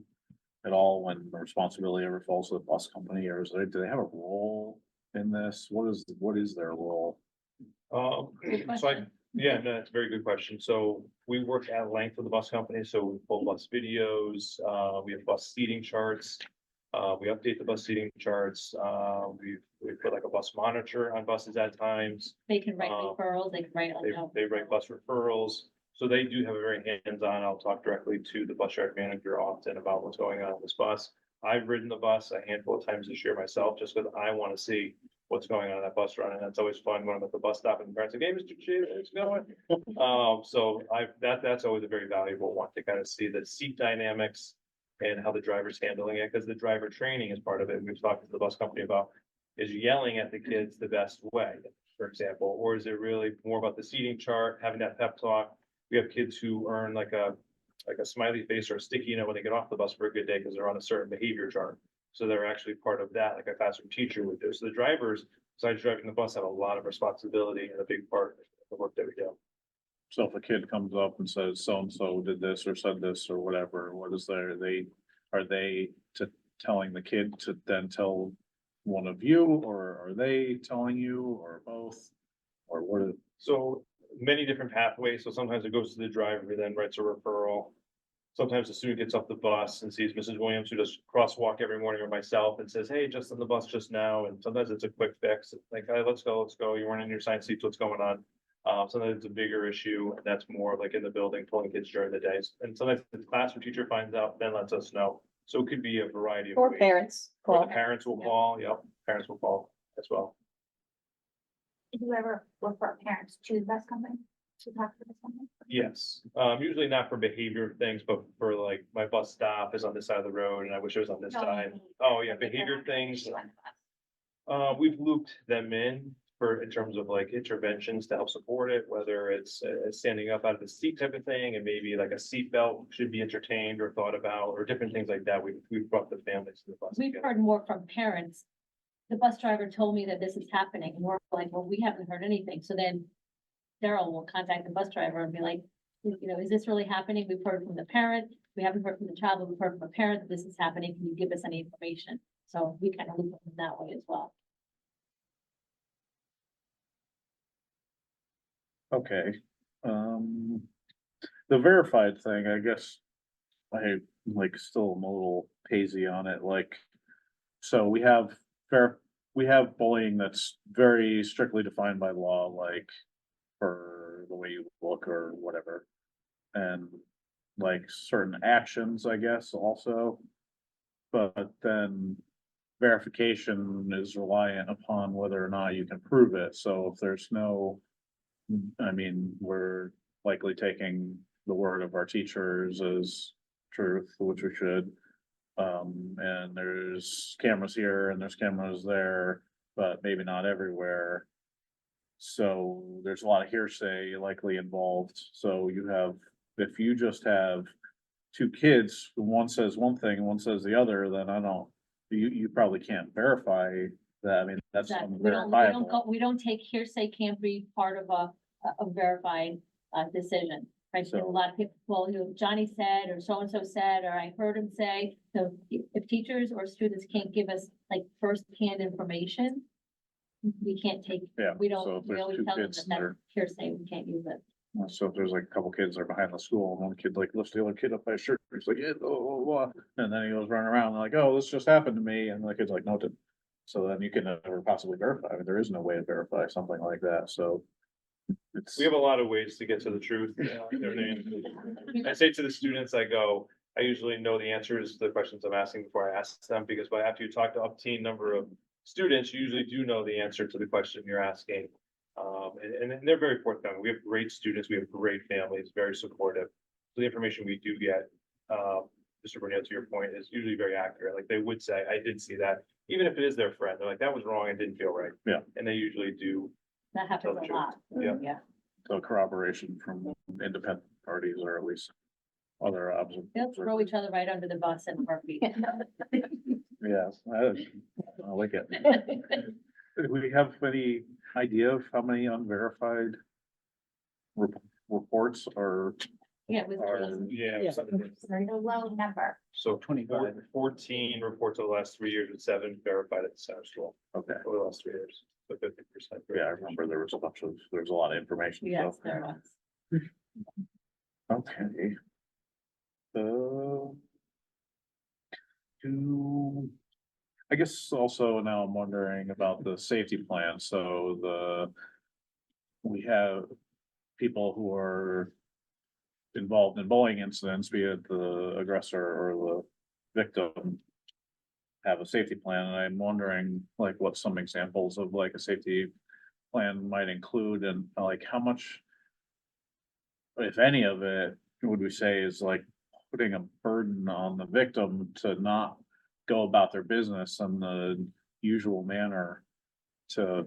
at all when the responsibility ever falls to the bus company, or do they have a role in this? What is their role? Yeah, no, that's a very good question. So we work at length with the bus company, so we pull bus videos, we have bus seating charts. We update the bus seating charts, we put like a bus monitor on buses at times. They can write referrals, they can write. They write bus referrals, so they do have a very hands-on. I'll talk directly to the bus yard manager often about what's going on this bus. I've ridden the bus a handful of times this year myself, just because I want to see what's going on that bus run, and that's always fun when I'm at the bus stop and the parents are like, hey, Mr. Chief, it's going. So that's always a very valuable one to kind of see the seat dynamics and how the driver's handling it, because the driver training is part of it. We've talked to the bus company about, is yelling at the kids the best way, for example, or is it really more about the seating chart, having that pep talk? We have kids who earn like a smiley face or a sticky note when they get off the bus for a good day because they're on a certain behavior chart. So they're actually part of that, like a classroom teacher would do. So the drivers, besides driving the bus, have a lot of responsibility and a big part of the work that we do. So if a kid comes up and says so-and-so did this or said this or whatever, what is there, are they telling the kid to then tell one of you, or are they telling you, or both? Or what is? So many different pathways. So sometimes it goes to the driver who then writes a referral. Sometimes the student gets off the bus and sees Mrs. Williams, who does crosswalk every morning, or myself, and says, hey, just on the bus just now. And sometimes it's a quick fix. It's like, hey, let's go. You weren't in your science seats. What's going on? Sometimes it's a bigger issue, and that's more like in the building, pulling kids during the days. And sometimes the classroom teacher finds out, then lets us know. So it could be a variety of Or ways. parents. Or Call. the parents will call. Yep, parents will call as well. Did you ever refer parents to the bus company to talk to the bus company? Yes, usually not for behavior things, but for like my bus stop is on this side of the road and I wish it was on this No, side. behavior. Oh, yeah, Like if behavior they're on the things. issue on the bus. We've looped them in terms of like interventions to help support it, whether it's standing up out of the seat type of thing, and maybe like a seat belt should be entertained or thought about, or different things like that. We've brought the families to the bus. We've together. heard more from parents. The bus driver told me that this is happening, and we're like, well, we haven't heard anything, so then Daryl will contact the bus driver and be like, you know, is this really happening? We've heard from the parent, we haven't heard from the child, but we've heard from a parent that this is happening, can you give us any information? So we kind of loop them that way as well. Okay, the verified thing, I guess, I like still am a little hazy on it, like, so we have bullying that's very strictly defined by law, like for the way you look or whatever. And like certain actions, I guess, also. But then verification is reliant upon whether or not you can prove it, so if there's no, I mean, we're likely taking the word of our teachers as truth, which we should. And there's cameras here and there's cameras there, but maybe not everywhere. So there's a lot of hearsay likely involved. So if you just have two kids, one says one thing and one says the other, then you probably can't verify that. I mean, that's Exactly. unverifiable. We don't take hearsay can't be part of a verified decision. Right, so a lot of people, well, you know, Johnny said, or so-and-so said, or I heard him say, so if teachers or students can't give us like firsthand information, we can't take, Yeah, we so don't, if we there's always two tell them kids that that are- that's hearsay, we can't use it. So if there's like a couple kids that are behind the school and one kid like lifts the other kid up by his shirt, he's like, yeah, blah, blah, blah. And then he goes running around like, oh, this just happened to me. And the kid's like, no, it didn't. So then you can never possibly verify. I mean, there is no way to verify something like that. So it's. We have a lot of ways to get to the truth. You know what I mean? I say to the students, I go, I usually know the answers to the questions I'm asking before I ask them, because by after you talk to umpteen number of students, you usually do know the answer to the question you're asking. And they're very forthcoming. We have great students, we have great families, very supportive. So the information we do get, Mr. Brunel, to your point, is usually very accurate. Like they would say, I did see that, even if it is their friend, they're like, that was wrong, I didn't feel right. Yeah. And they usually do. That happens a lot. Yeah. Yeah. So corroboration from independent parties or at least other observations. They'll throw each other right under the bus and heartbeat. Yes, I like it. Do we have any idea of how many unverified reports are? Yeah, with. Yeah. Yeah. A low number. So 14 reports over the last 3 years, and 7 verified at the center school Okay, over the last 3 years. So 50%. yeah, I remember there was a lot of information. Yes, so. there was. Okay. I guess also now I'm wondering about the safety plan. So we have people who are involved in bullying incidents, be it the aggressor or the victim, have a safety plan. And I'm wondering like what some examples of like a safety plan might include and like how much, if any of it, would we say is like putting a burden on the victim to not go about their business in the usual manner to,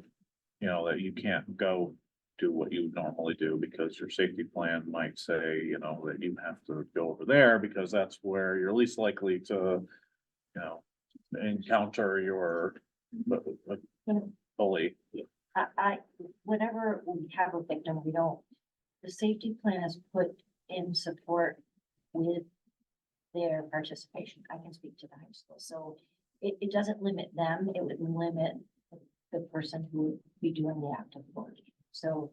you know, that you can't go do what you normally do because your safety plan might say, you know, that you have to go over there because that's where you're least likely to, you know, encounter your bully. Whenever we have a victim, the safety plan is put in support with their participation. I can speak to the high school, so it doesn't limit them, it would limit the person who would be doing the act of bullying. So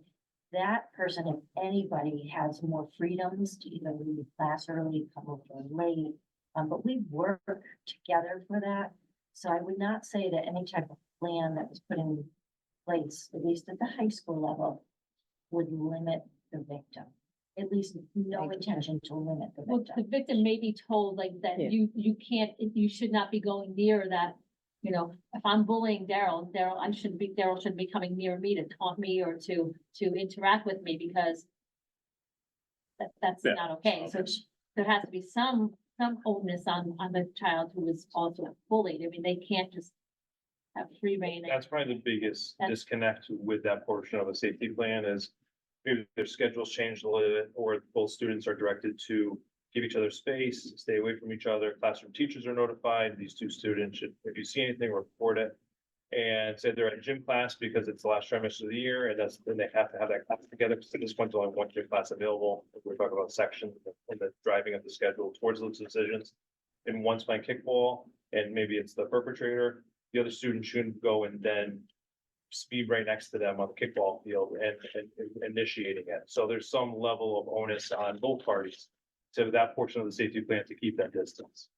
that person, if anybody, has more freedoms to either leave class early, come over late, but we work together for that. So I would not say that any type of plan that was put in place, at least at the high school level, would limit the victim. At least no intention to limit the Well, the victim. victim may be told like that Yeah. you can't, you should not be going near that. You know, if I'm bullying Daryl, Daryl shouldn't be coming near me to taunt me or to interact with me because that's Yeah. not okay. So there has to be some onus on the child who is also bullied. I mean, they can't just have free reign. That's probably the biggest That's- disconnect with that portion of a safety plan is maybe their schedules changed a little bit, or both students are directed to give each other space, stay away from each other. Classroom teachers are notified. These two students should, if you see anything, report it. And say they're in gym class because it's the last trimester of the year, and then they have to have that class together. Because at this point, only one gym class available. We're talking about sections and the driving of the schedule towards those decisions. And one's playing kickball, and maybe it's the perpetrator. The other student shouldn't go and then speed right next to them on the kickball field and initiating it. So there's some level of onus on both parties to that portion of the safety plan to keep that distance.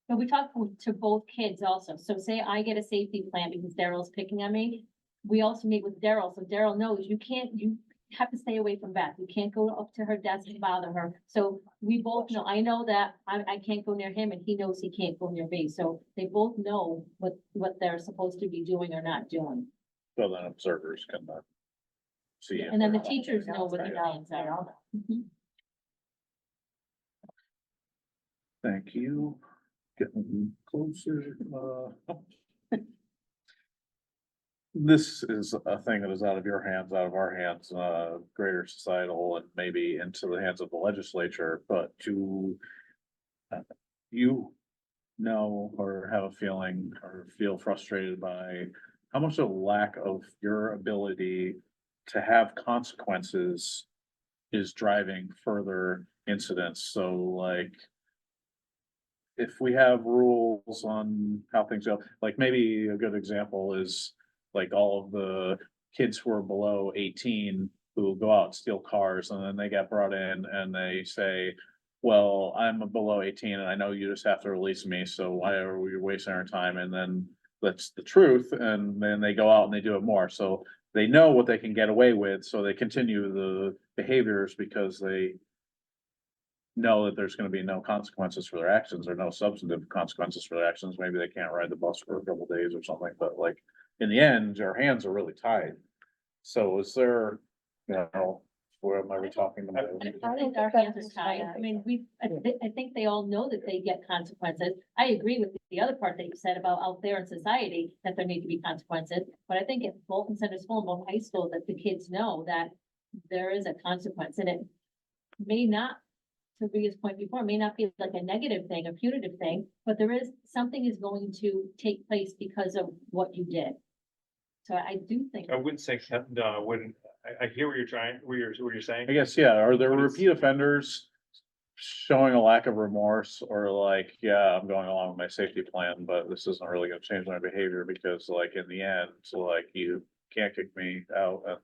But we talk to both kids also. So say I get a safety plan because Daryl's picking on me. We also meet with Daryl, so Daryl knows you have to stay away from Beth. You can't go up to her desk and bother her. So we both know, I know that I can't go near him and he knows he can't go near me. So they both know what they're supposed to be doing or not doing. So then observers can see. it. And then the teachers know what the guidelines are. Mhm. Thank you. Getting closer. This is a thing that is out of your hands, out of our hands, greater societal and maybe into the hands of the legislature, but you know, or have a feeling or feel frustrated by how much a lack of your ability to have consequences is driving further incidents. So like, if we have rules on how things go, like maybe a good example is like all of the kids who are below 18 who go out and steal cars and then they get brought in and they say, well, I'm below 18 and I know you just have to release me, so why are we wasting our time? And then that's the truth, and then they go out and they do it more, so they know what they can get away with, so they continue the behaviors because they know that there's gonna be no consequences for their actions or no substantive consequences for their actions. Maybe they can't ride the bus for a couple days or something, but like, in the end, our hands are really tied. So is there, where am I talking about? I think our hands are tied. I mean, I think they all know that they get consequences. I agree with the other part that you said about out there in society, that there need to be consequences. But I think at Bolton Center School and Bolton High School, that the kids know that there is a consequence, and it may not, to Rita's point before, may not be like a negative thing, a punitive thing, but something is going to take place because of what you did. So I do think. I wouldn't say, no, I wouldn't, I hear what you're saying. I guess, yeah, are there But it's- repeat offenders showing a lack of remorse or like, yeah, I'm going along with my safety plan, but this isn't really gonna change my behavior because like in the end, so like you can't kick me out and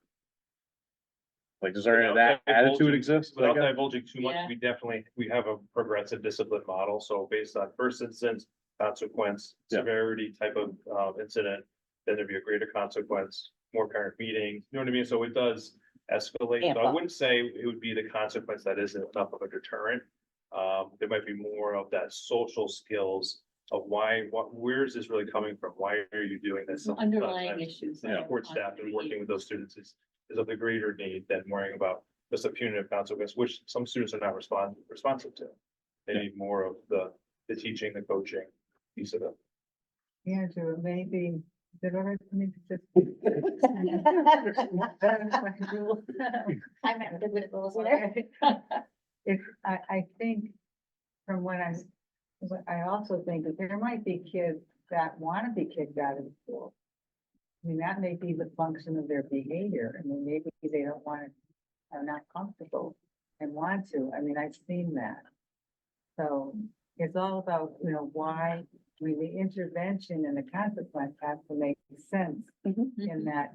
like, does there any of that Without attitude divulging- exist? I Without guess? divulging too much, Yeah. we have a progressive discipline model, so based on first instance, consequence, Yeah. severity type of incident, then there'd be a greater consequence, more parent meetings, you know what I mean? So it does escalate. Amp So I up. wouldn't say it would be the consequence that isn't enough of a deterrent. There might be more of that social skills of where is this really coming from? Why are you doing this? Some underlying Sometimes issues. the support staff and working with those students is of the greater need than worrying about just a punitive consequence, which some students are not responsive to. They need more of the teaching, the coaching piece of it. Andrew, maybe, is it all right for me to just? I'm not good with rules either. If, I think from what I also think that there might be kids that want to be kicked out of school. I mean, that may be the function of their behavior. I mean, maybe they don't want to, are not comfortable and want to. I mean, I've seen that. So it's all about, why, I mean, the intervention and the consequence have to make sense in that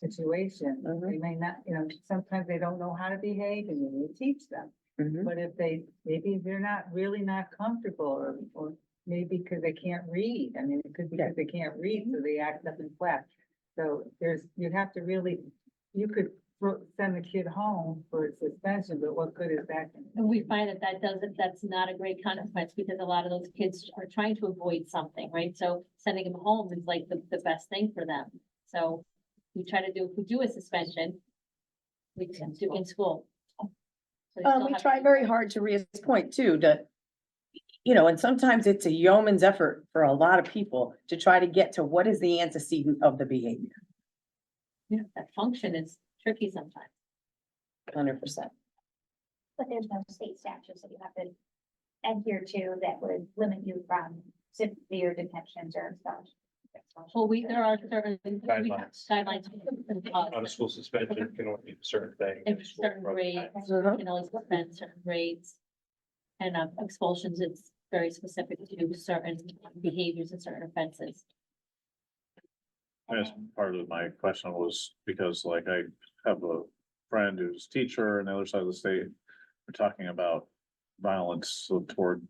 situation. They may not, sometimes they don't know how to behave and you need to teach them. But if maybe they're not really not comfortable or maybe because they can't read. I mean, it could be because they can't read, so they act up in class. So you'd have to really, you could send the kid home for a suspension, but what good is that? And we find that's not a great consequence because a lot of those kids are trying to avoid something, right? So sending them home is like the best thing for them. So if we do a suspension, we can do in school. So they still We have try to- very hard to Ria's point too, and sometimes it's a yeoman's effort for a lot of people to try to get to what is the antecedent of the behavior. Yeah, that function is tricky sometimes. 100%. But there's no state statutes that you have to adhere to that would limit you from severe detentions or expulsion. Well, there are certain Guidelines. guidelines. Out of school suspension can only be a certain thing. In certain grades, you can always suspend certain grades. And expulsions, it's very specific to certain behaviors and certain offenses. Yes, part of my question was because like I have a friend who's a teacher on the other side of the state. We're talking about violence toward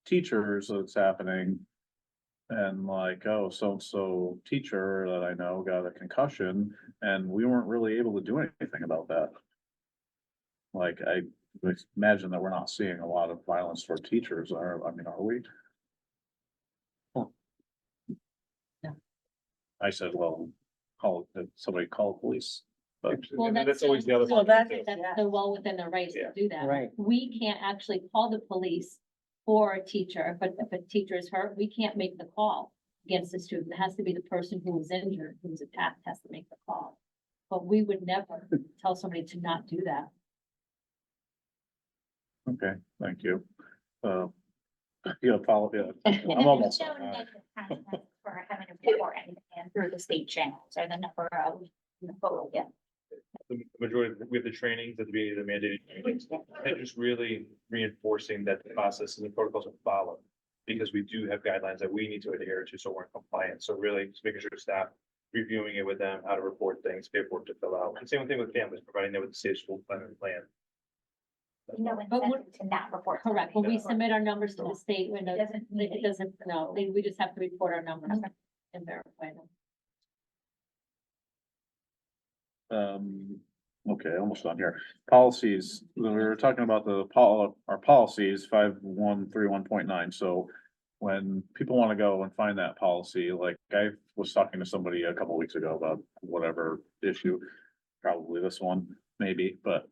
teachers that's happening. And like, oh, so-and-so teacher that I know got a concussion and we weren't really able to do anything about that. Like, I would imagine that we're not seeing a lot of violence toward teachers, are we? I said, well, somebody call police, but Well, And that's always the other. Well, part, that's- too. They're well within their rights to Yeah. do that. Right. We can't actually call the police for a teacher, but if a teacher is hurt, we can't make the call against the student. It has to be the person who was injured, who was attacked, has to make the call. But we would never tell somebody to not do that. okay, thank you. Follow, yeah, I'm almost. There's no negative consequences for having to report anything through the state channels or the number of photo get. The majority, we have the trainings at the beginning of the mandated trainings, and just really reinforcing that the processes and protocols are followed. Because we do have guidelines that we need to adhere to, so we're in compliance, so really just making sure staff reviewing it with them, how to report things, paperwork to fill out. And same thing with families, providing them with the safe school plan and plan. No But what- incentive to not report. Correct, when we submit our numbers to the state, when It doesn't need it doesn't, no, we just have to report our numbers and verify them. Okay, almost done here. Policies, we were talking about our policies, 5131.9. So when people want to go and find that policy, like I was talking to somebody a couple weeks ago about whatever issue, probably this one, maybe, but,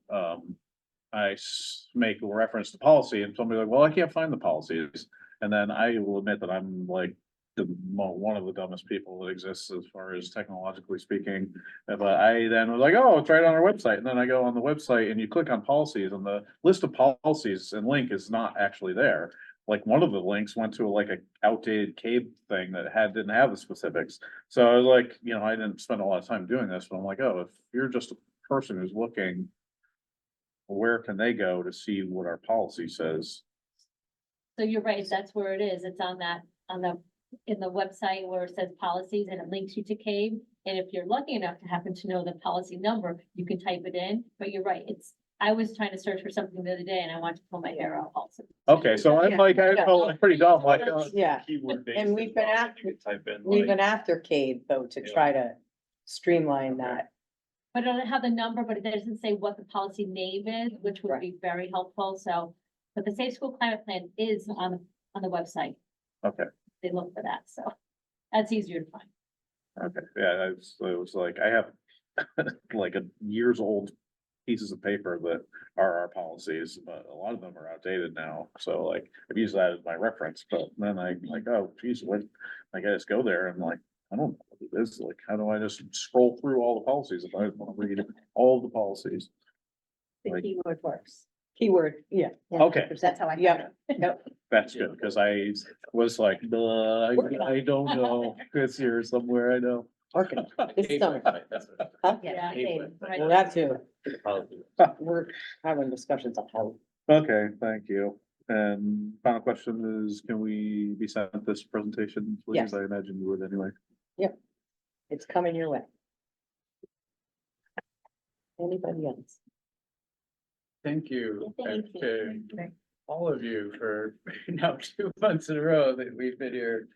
make a reference to policy and somebody like, well, I can't find the policies. And then I will admit that I'm like one of the dumbest people that exists as far as technologically speaking. But I then was like, oh, it's right on our website. And then I go on the website and you click on policies and the list of policies and link is not actually there. Like one of the links went to like a outdated CABE thing that didn't have the specifics. So I was like, I didn't spend a lot of time doing this, but I'm like, oh, if you're just a person who's looking, where can they go to see what our policy says? So you're right, that's where it is. It's on in the website where it says policies and it links you to CABE. And if you're lucky enough to happen to know the policy number, you can type it in, but you're right, I was trying to search for something the other day and I wanted to pull my hair out also. Okay, so I'm like, I felt pretty dumb, like, Yeah, Keyword based. and we've been as well, after- you can type in, we've been like, after CABE though, to Yeah. try to streamline that. But I don't have the number, but it doesn't say what the policy name is, which would be very helpful, so. But the Safe School Climate Plan is on the website. Okay. They look for that, so that's easier to find. okay, yeah, it was like, I have like a years old pieces of paper that are our policies, but a lot of them are outdated now. So like, I've used that as my reference, but then I like, oh geez, what, I just go there and like, I don't know what it is, like, how do I just scroll through all the policies if I want to read all the policies? The Like- keyword works. Keyword, yeah. Okay, That's how I. Yeah. Yep. that's good, because I was like, I don't know, it's here somewhere, I know. Okay, it's done. Huh? Yeah. Right. Well, that too. We're having discussions on how. Okay, thank you. And final question is, can we be sent this presentation, please? Yes. I imagine you would anyway. It's coming your way. Anybody else? Thank you. Thank to all of you for now 2 months in a row that we've been here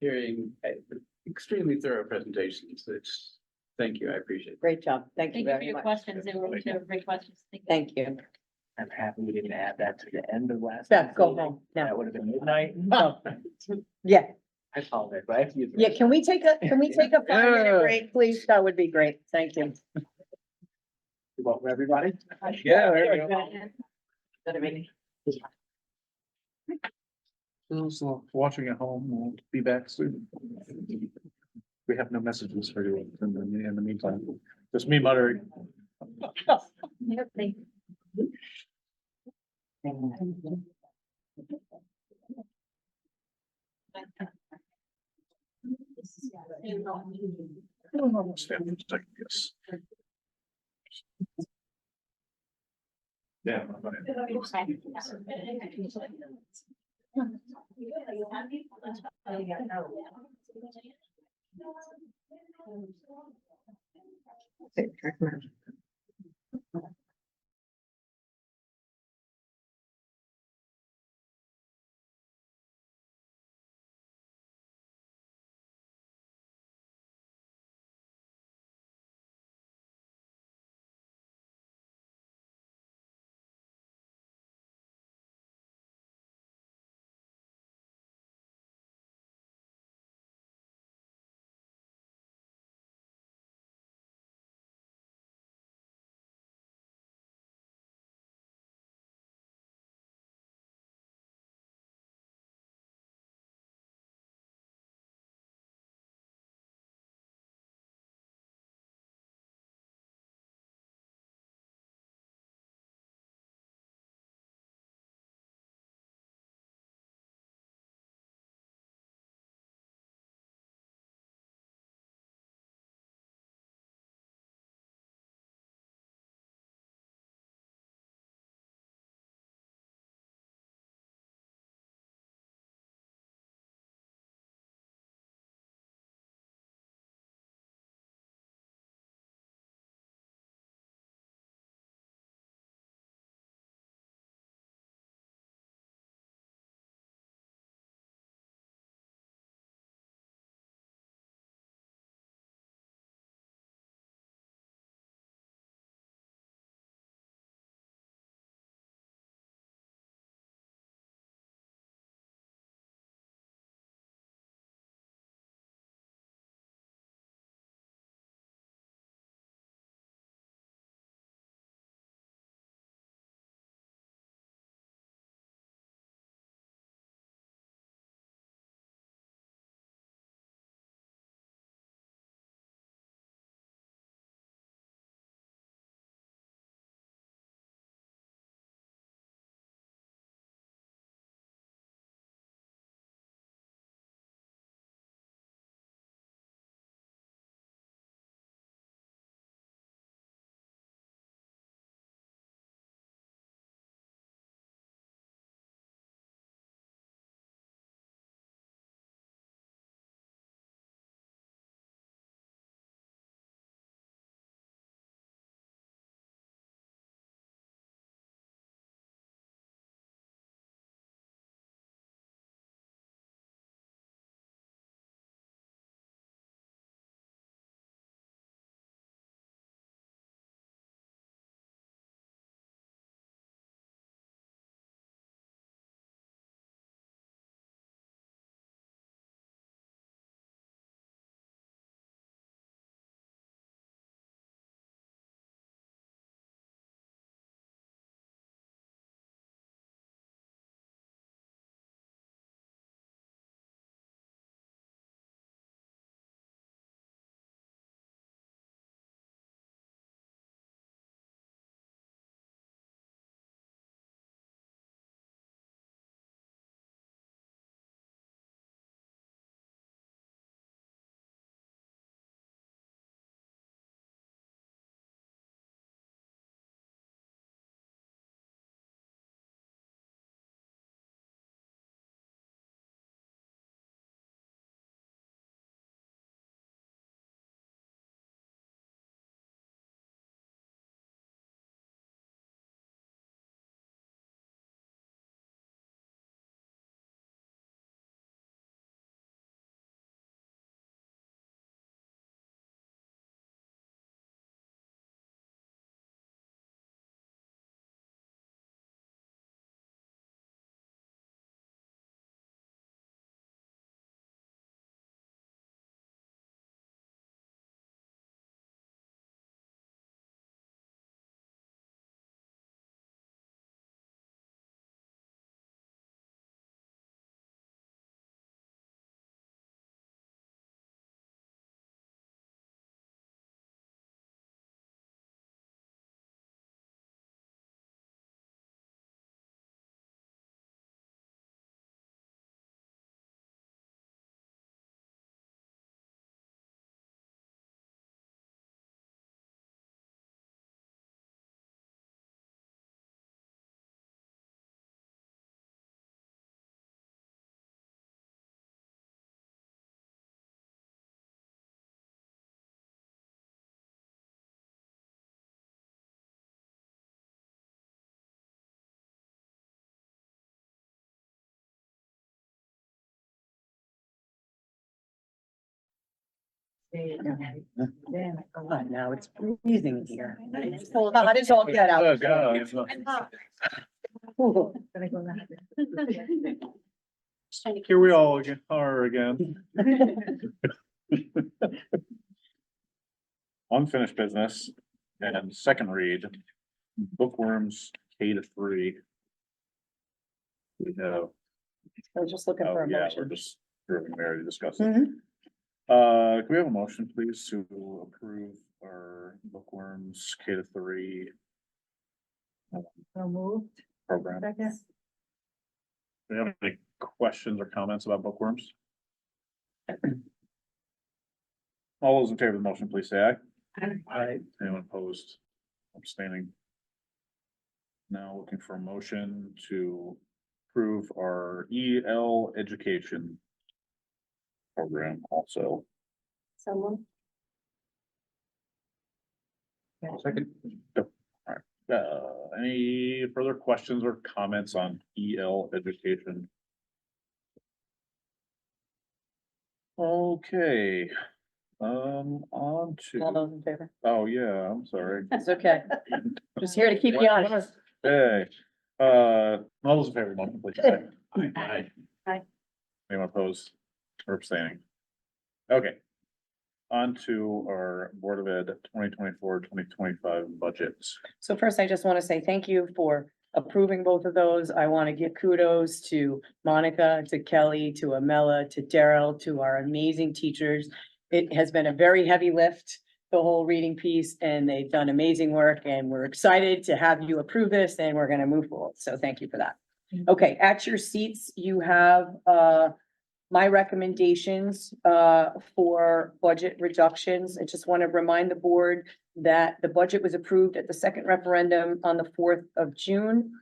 hearing extremely thorough presentations, which, thank you, I appreciate it. Great job. Thank you Thank you for very your much. questions, they were great questions. Thank you. I'm happy we didn't add that to the end of last. Beth, night's go meeting. home now. That would have been midnight. Oh. Yeah, I apologize, but I have to use. yeah, can we take a 5-minute Yeah. break, please? That would be great. Thank you. Welcome, everybody. Yeah, there you go. Those watching at home will be back soon. We have no messages for you in the meantime, just me muttering. Yes. Yeah. Then I go, God, now it's freezing here. It's so hot as all get out. Oh, God, it's not- then I go, Here we all again, are again. Unfinished business and second read, bookworms K-3. We have, I was just looking for oh a yeah, we're motion. just, we already discussed it. Mhm. Can we have a motion, please, to approve our bookworms K-3 so moved. program? Second. Do you have any questions or comments about bookworms? All those in favor of the motion, please say aye. Aye. Anyone opposed, abstaining? Now looking for a motion to approve our EL education program also. Someone, Second. Any further questions or comments on EL education? Okay, on All to, those in favor? oh yeah, I'm sorry. It's okay. Just here to keep you honest. Hey, all those in favor, of the motion, please say aye. Aye. Aye. Anyone opposed or abstaining? Okay. On to our Board of Ed 2024-2025 budgets. So first, I just want to say thank you for approving both of those. I want to give kudos to Monica, to Kelly, to Amela, to Daryl, to our amazing teachers. It has been a very heavy lift, the whole reading piece, and they've done amazing work, and we're excited to have you approve this, and we're going to move forward. So thank you for that. Okay, at your seats, you have my recommendations for budget reductions. I just want to remind the board that the budget was approved at the second referendum on the 4th of June.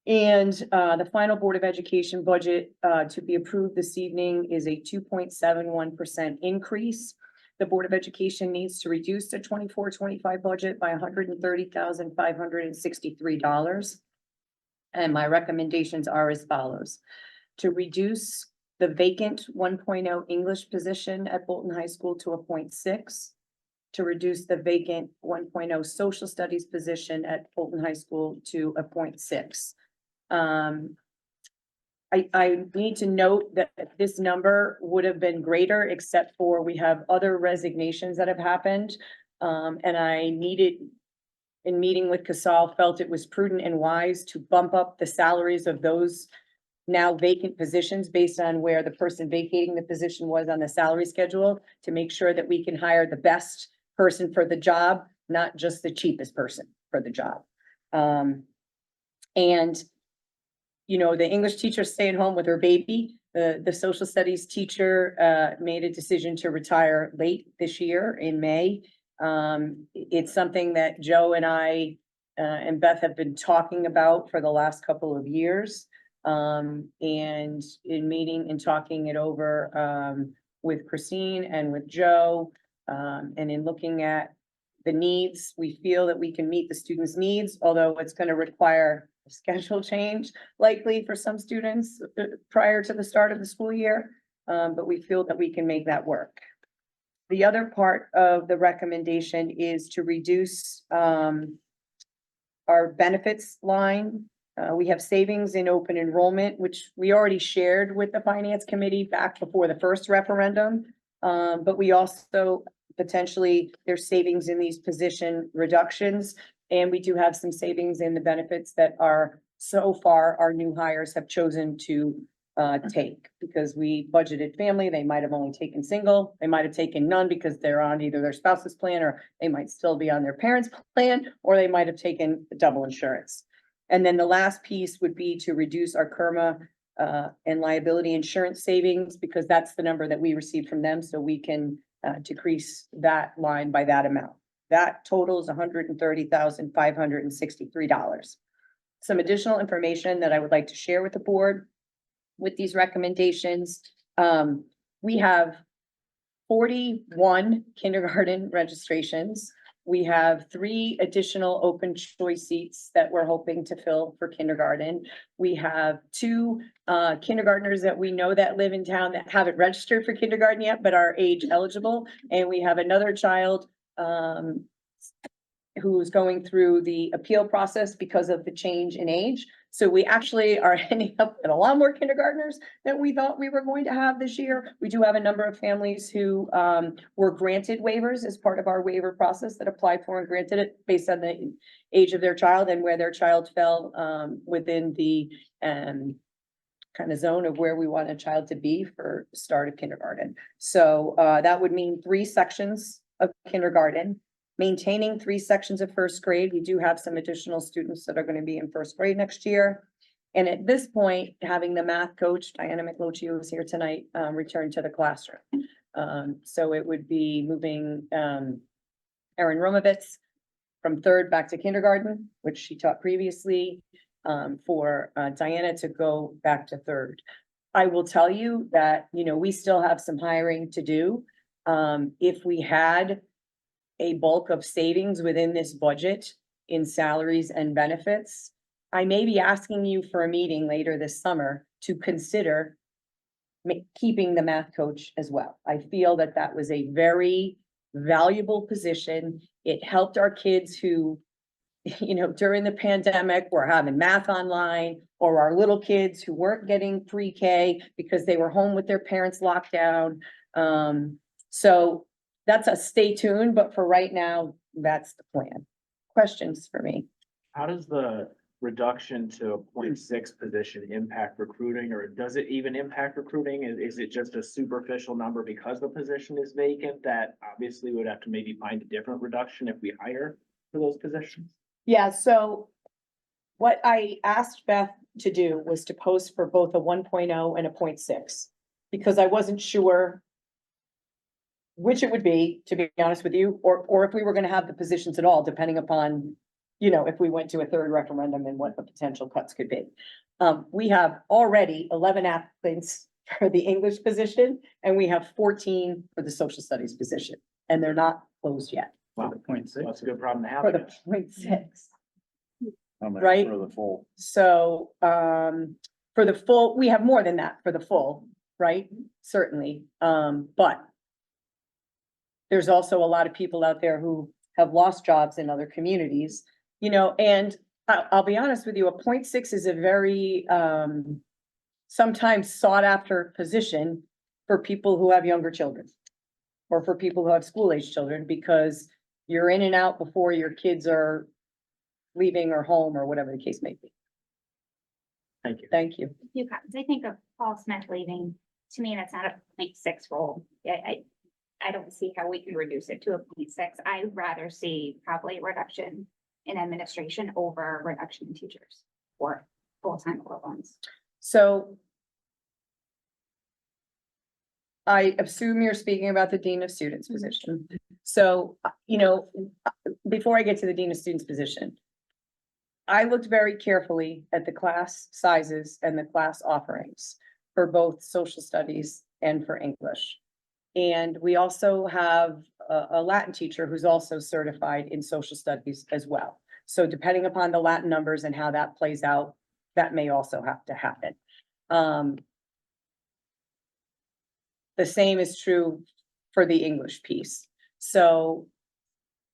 And the final Board of Education budget to be approved this evening is a 2.71% increase. The Board of Education needs to reduce the 24-25 budget by $130,563. And my recommendations are as follows: to reduce the vacant 1.0 English position at Bolton High School to a 0.6, to reduce the vacant 1.0 Social Studies position at Bolton High School to a 0.6. I need to note that this number would have been greater, except for we have other resignations that have happened. And I needed, in meeting with Casal, felt it was prudent and wise to bump up the salaries of those now vacant positions based on where the person vacating the position was on the salary schedule, to make sure that we can hire the best person for the job, not just the cheapest person for the job. And you know, the English teacher staying home with her baby. The social studies teacher made a decision to retire late this year in May. It's something that Joe and I and Beth have been talking about for the last couple of years. And in meeting and talking it over with Christine and with Joe, and in looking at the needs, we feel that we can meet the students' needs, although it's going to require a schedule change likely for some students prior to the start of the school year. But we feel that we can make that work. The other part of the recommendation is to reduce our benefits line. We have savings in open enrollment, which we already shared with the finance committee back before the first referendum. But we also potentially, there's savings in these position reductions. And we do have some savings in the benefits that are, so far, our new hires have chosen to take, because we budgeted family. They might have only taken single. They might have taken none because they're on either their spouse's plan, or they might still be on their parents' plan, or they might have taken double insurance. And then the last piece would be to reduce our KERMA and liability insurance savings, because that's the number that we received from them. So we can decrease that line by that amount. That totals $130,563. Some additional information that I would like to share with the board with these recommendations. We have 41 kindergarten registrations. We have 3 additional open choice seats that we're hoping to fill for kindergarten. We have 2 kindergartners that we know that live in town that haven't registered for kindergarten yet, but are age eligible. And we have another child who's going through the appeal process because of the change in age. So we actually are ending up with a lot more kindergartners than we thought we were going to have this year. We do have a number of families who were granted waivers as part of our waiver process that applied for and granted it based on the age of their child and where their child fell within the kind of zone of where we want a child to be for start of kindergarten. So that would mean 3 sections of kindergarten, maintaining 3 sections of first grade. We do have some additional students that are going to be in first grade next year. And at this point, having the math coach, Diana McLochio, is here tonight, return to the classroom. So it would be moving Erin Romovitz from 3rd back to kindergarten, which she taught previously, for Diana to go back to 3rd. I will tell you that, you know, we still have some hiring to do. If we had a bulk of savings within this budget in salaries and benefits, I may be asking you for a meeting later this summer to consider keeping the math coach as well. I feel that that was a very valuable position. It helped our kids who, you know, during the pandemic were having math online, or our little kids who weren't getting pre-K because they were home with their parents locked down. So that's a stay tuned, but for right now, that's the plan. Questions for me? How does the reduction to a 0.6 position impact recruiting, or does it even impact recruiting? Is it just a superficial number because the position is vacant that obviously would have to maybe find a different reduction if we hire for those positions? Yeah, so what I asked Beth to do was to post for both a 1.0 and a 0.6, because I wasn't sure which it would be, to be honest with you, or if we were gonna have the positions at all, depending upon, you know, if we went to a 3rd referendum and what the potential cuts could be. We have already 11 applicants for the English position, and we have 14 for the social studies position, and they're not closed yet. Wow, 0.6. that's a good problem to have. For I the guess. 0.6. How many Right. for the full? So, for the full, we have more than that for the full, right? Certainly. But there's also a lot of people out there who have lost jobs in other communities, you know, and I'll be honest with you, a 0.6 is a very, sometimes sought after position for people who have younger children or for people who have school age children, because you're in and out before your kids are leaving or home or whatever the case may be. Thank you. Thank you. A few comments. I think of Paul Smith leaving, to me, that's not a 0.6 role. I don't see how we can reduce it to a 0.6. I'd rather see probably a reduction in administration over a reduction in teachers or full-time equivalents. So I assume you're speaking about the Dean of Students position. So, you know, before I get to the Dean of Students position, I looked very carefully at the class sizes and the class offerings for both social studies and for English. And we also have a Latin teacher who's also certified in social studies as well. So depending upon the Latin numbers and how that plays out, that may also have to happen. The same is true for the English piece. So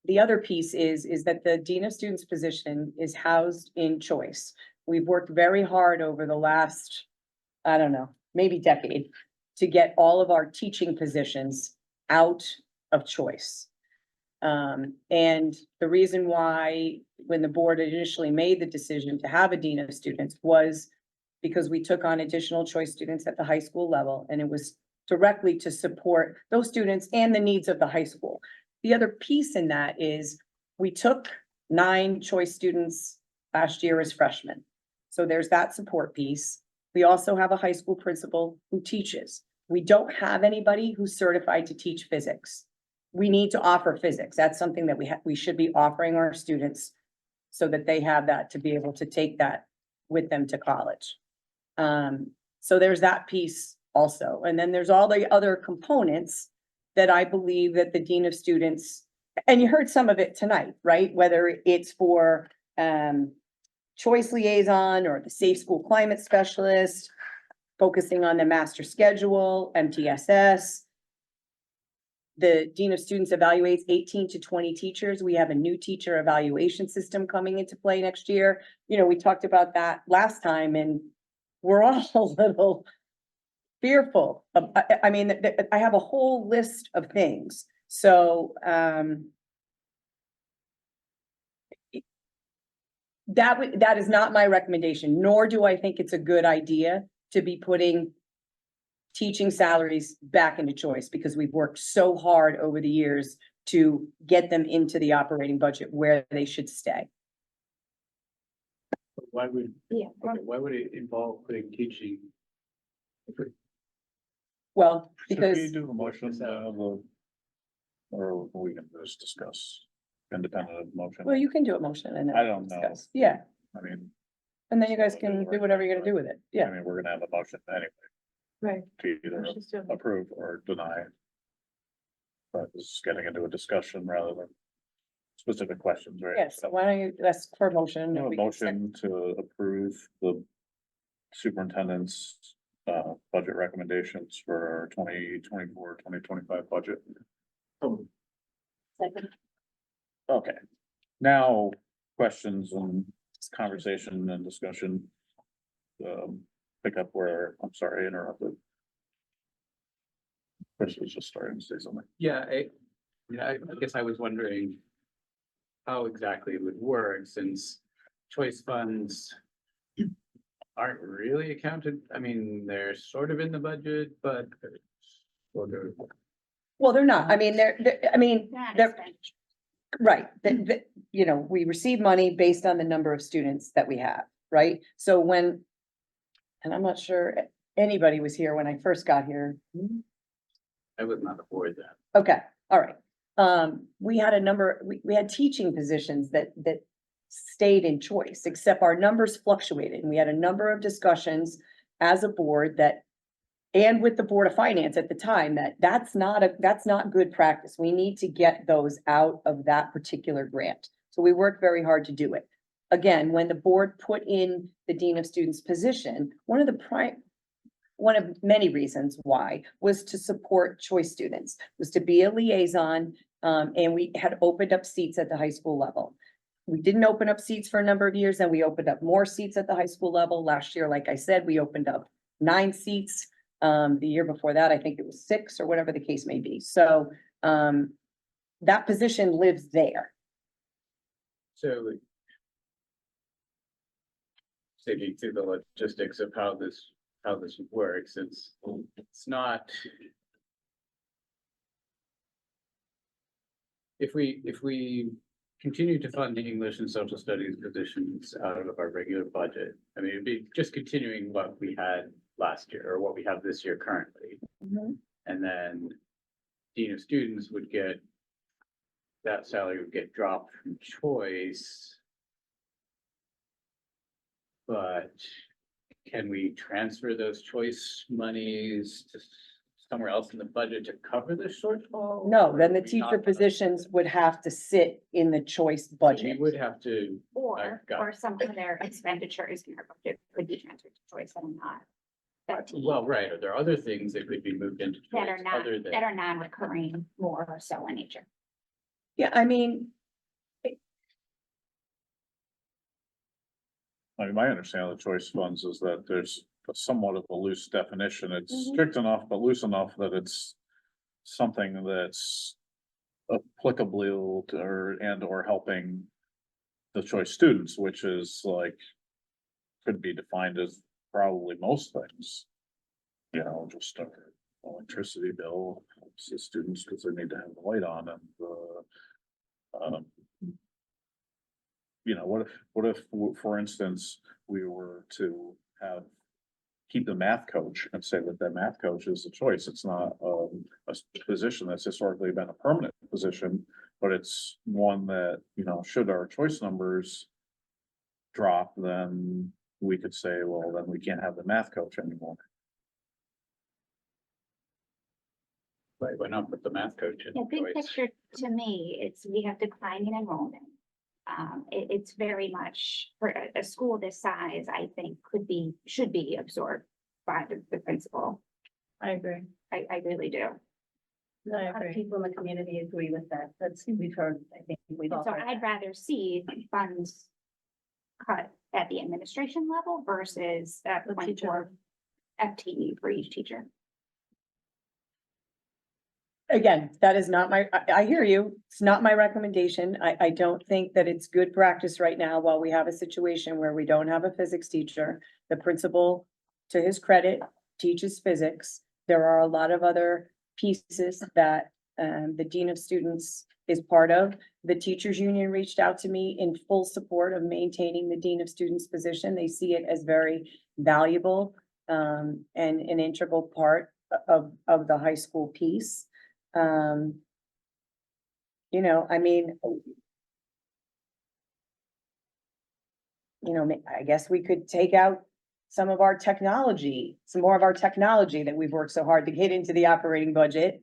the other piece is that the Dean of Students position is housed in choice. We've worked very hard over the last, I don't know, maybe decade, to get all of our teaching positions out of choice. And the reason why, when the board initially made the decision to have a Dean of Students, was because we took on additional choice students at the high school level, and it was directly to support those students and the needs of the high school. The other piece in that is we took 9 choice students last year as freshmen. So there's that support piece. We also have a high school principal who teaches. We don't have anybody who's certified to teach physics. We need to offer physics. That's something that we should be offering our students so that they have that to be able to take that with them to college. So there's that piece also. And then there's all the other components that I believe that the Dean of Students and you heard some of it tonight, right? Whether it's for, choice liaison or the safe school climate specialist, focusing on the master schedule, MTSS. The Dean of Students evaluates 18 to 20 teachers. We have a new teacher evaluation system coming into play next year. You know, we talked about that last time and we're all a little fearful of, I mean, I have a whole list of things. So, that is not my recommendation, nor do I think it's a good idea to be putting teaching salaries back into choice, because we've worked so hard over the years to get them into the operating budget where they should stay. Why would, Yeah. okay, why would it involve putting teaching? Well, Should we because, do a motion, or we can just discuss independent of motion? well, you can do a motion and then I don't know. discuss. Yeah, I mean, and then you guys can do whatever you're gonna do with it. I Yeah, mean, we're gonna have a motion anyway. Right. To either approve or deny. But this is getting into a discussion rather than specific questions, right? yes. So why don't you, ask for a motion? and A we can second. motion to approve the superintendent's budget recommendations for 2024-2025 budget. Second. Okay, now questions and conversation and discussion. Pick up where, I'm sorry, I interrupted. Chris was just starting to say something. Yeah, I guess I was wondering how exactly it would work, since choice funds aren't really accounted, I mean, they're sort of in the budget, but sort of. Well, they're not. I mean, Not they're, expenditure. right, you know, we receive money based on the number of students that we have, right? So when, and I'm not sure anybody was here when I first got here. I was not aboard that. Okay, all right. We had a number, we had teaching positions that stayed in choice, except our numbers fluctuated. And we had a number of discussions as a board that, and with the Board of Finance at the time, that's not good practice. We need to get those out of that particular grant. So we worked very hard to do it. Again, when the board put in the Dean of Students position, one of many reasons why was to support choice students, was to be a liaison, and we had opened up seats at the high school level. We didn't open up seats for a number of years, and we opened up more seats at the high school level. Last year, like I said, we opened up 9 seats. The year before that, I think it was 6 or whatever the case may be. So, that position lives there. So. Thinking through the logistics of how this works, it's not. If we continue to fund the English and social studies positions out of our regular budget, I mean, it'd be just continuing what we had last year or what we have this year currently. And then Dean of Students would get, that salary would get dropped from choice. But can we transfer those choice monies to somewhere else in the budget to cover the shortfall? No, then the Or are we teacher not gonna- positions would have to sit in the choice We budget. would have to, Or some of their expenditures in our budget could be transferred to choice and not. that team well, right, are there other things that could be moved into That choice are not, other than? that are non-recurring, more or so in nature. Yeah, I mean, I mean, my understanding of the choice funds is that there's somewhat of a loose definition. It's Mhm. strict enough, but loose enough that it's something that's applicable to or helping the choice students, which is like, could be defined as probably most things. You know, just electricity bill, helps the students because they need to have the light on and you know, what if, for instance, we were to keep the math coach and say that math coach is a choice. It's not a position that's historically been a permanent position, but it's one that, you know, should our choice numbers drop, then we could say, well, then we can't have the math coach anymore. why I went up with the math coach. Yeah, big choice. picture to me, it's, we have declining enrollment. It's very much for a school this size, I think should be absorbed by the principal. I agree. I really do. I A lot of agree. people in the community agree with that. We've heard, I think we've all So heard. I'd rather see funds cut at the administration level versus at The point teacher. four FTE for each teacher. Again, that is not I hear you. It's not my recommendation. I don't think that it's good practice right now while we have a situation where we don't have a physics teacher. The principal, to his credit, teaches physics. There are a lot of other pieces that the dean of students is part of. The teachers union reached out to me in full support of maintaining the dean of students position. They see it as very valuable and an integral part of the high school piece. You know, I mean, you know, I guess we could take out some of our technology, some more of our technology that we've worked so hard to get into the operating budget.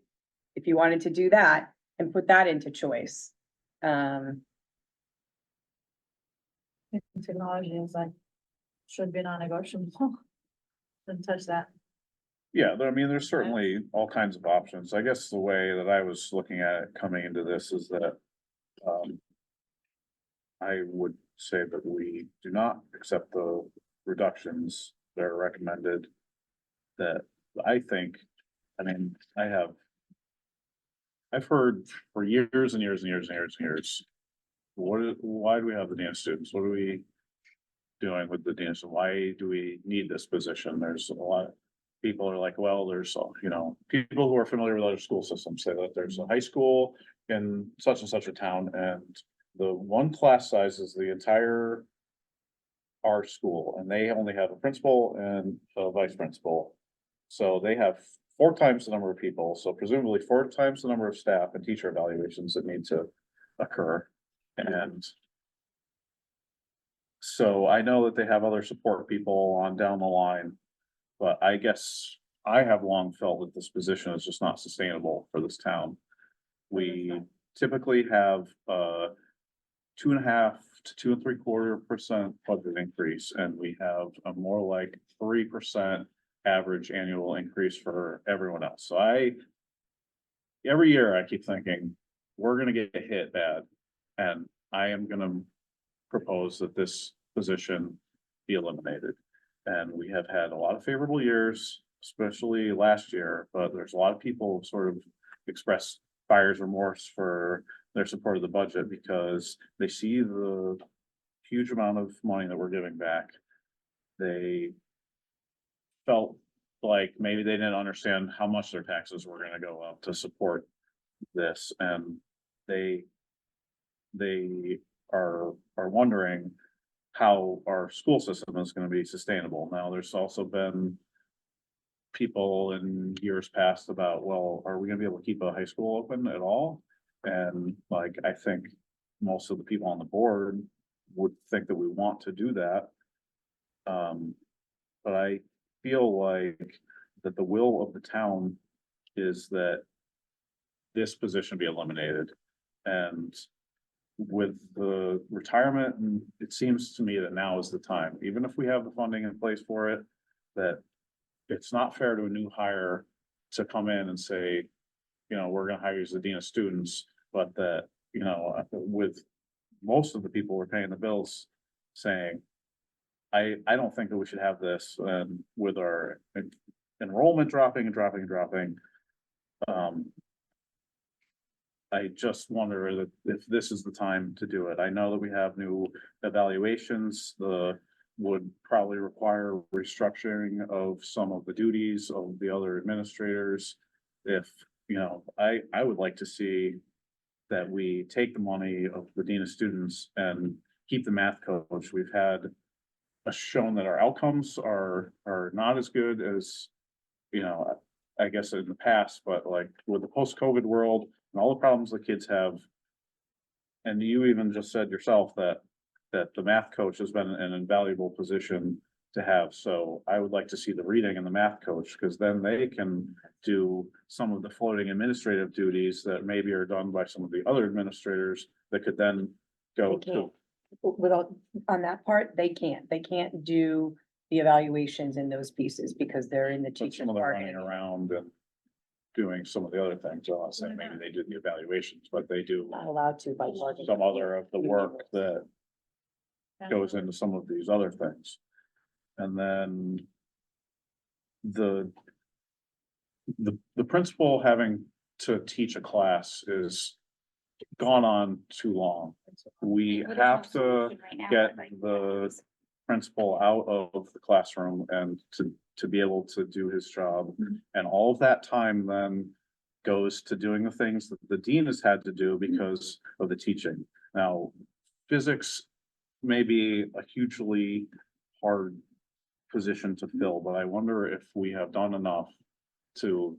If you wanted to do that and put that into choice. Technology is like, should be non-negotiable. Didn't touch that. Yeah, I mean, there's certainly all kinds of options. I guess the way that I was looking at it coming into this is that, I would say that we do not accept the reductions that are recommended. That I think, I mean, I've heard for years and years and years and years and years. Why do we have the dean of students? What are we doing with the dean of students? Why do we need this position? There's a lot of people are like, well, there's, you know, people who are familiar with other school systems say that there's a high school in such and such a town, and the one class size is the entire our school, and they only have a principal and a vice principal. So they have 4 times the number of people, so presumably 4 times the number of staff and teacher evaluations that need to occur. And so I know that they have other support people on down the line, but I guess I have long felt that this position is just not sustainable for this town. We typically have 2.5 to 2.75% budget increase, and we have a more like 3% average annual increase for everyone else. So every year I keep thinking, we're gonna get hit bad, and I am gonna propose that this position be eliminated. And we have had a lot of favorable years, especially last year, but there's a lot of people who sort of express buyer's remorse for their support of the budget because they see the huge amount of money that we're giving back. They felt like maybe they didn't understand how much their taxes were gonna go up to support this, and they are wondering how our school system is gonna be sustainable. Now, there's also been people in years past about, well, are we gonna be able to keep a high school open at all? And like, I think most of the people on the board would think that we want to do that. But I feel like that the will of the town is that this position be eliminated. And with the retirement, and it seems to me that now is the time, even if we have the funding in place for it, that it's not fair to a new hire to come in and say, you know, we're gonna hire you as the dean of students, but that, you know, with most of the people who are paying the bills saying, I don't think that we should have this, and with our enrollment dropping and dropping and dropping. I just wonder that if this is the time to do it. I know that we have new evaluations, would probably require restructuring of some of the duties of the other administrators. If, you know, I would like to see that we take the money of the dean of students and keep the math coach. We've had shown that our outcomes are not as good as, you know, I guess in the past, but like with the post-COVID world and all the problems the kids have. And you even just said yourself that the math coach has been an invaluable position to have. So I would like to see the reading and the math coach, because then they can do some of the floating administrative duties that maybe are done by some of the other administrators that could then go They can't. to. Without, on that part, they can't do the evaluations in those pieces because they're in the But teacher's some of them running bargaining. around and doing some of the other things. I'm not saying maybe they do the evaluations, but they do Not allowed to by bargaining. some other of the work that goes into some of these other things. And then the principal having to teach a class is gone on too long. We There's have no to solution right now, get like, the principal out of the classroom and to be able to do his job. And all of that time then goes to doing the things that the dean has had to do because of the teaching. Now, physics may be a hugely hard position to fill, but I wonder if we have done enough to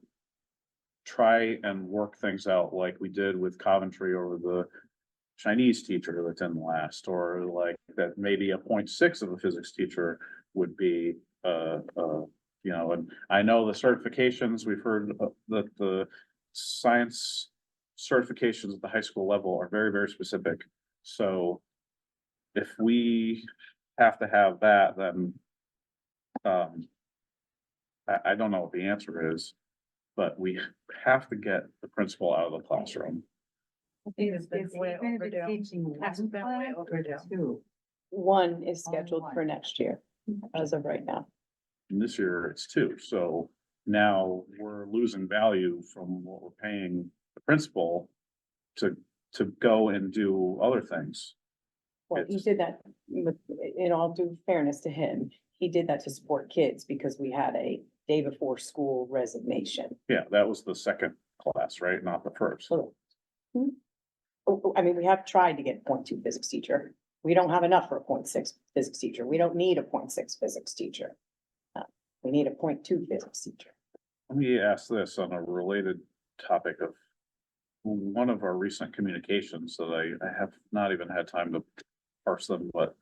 try and work things out like we did with Coventry over the Chinese teacher that didn't last, or like that maybe a 0.6 of a physics teacher would be, you know, and I know the certifications, we've heard that the science certifications at the high school level are very, very specific. So if we have to have that, then I don't know what the answer is, but we have to get the principal out of the classroom. Is even if it's teaching one class or two? One is scheduled for next year, as of right now. And this year it's 2, so now we're losing value from what we're paying the principal to go and do other things. Well, he did that with, in all due fairness to him, he did that to support kids because we had a day before school resignation. Yeah, that was the second class, right? Not the first. So, I mean, we have tried to get a 0.2 physics teacher. We don't have enough for a 0.6 physics teacher. We don't need a 0.6 physics teacher. We need a 0.2 physics teacher. Let me ask this on a related topic of one of our recent communications that I have not even had time to parse them, but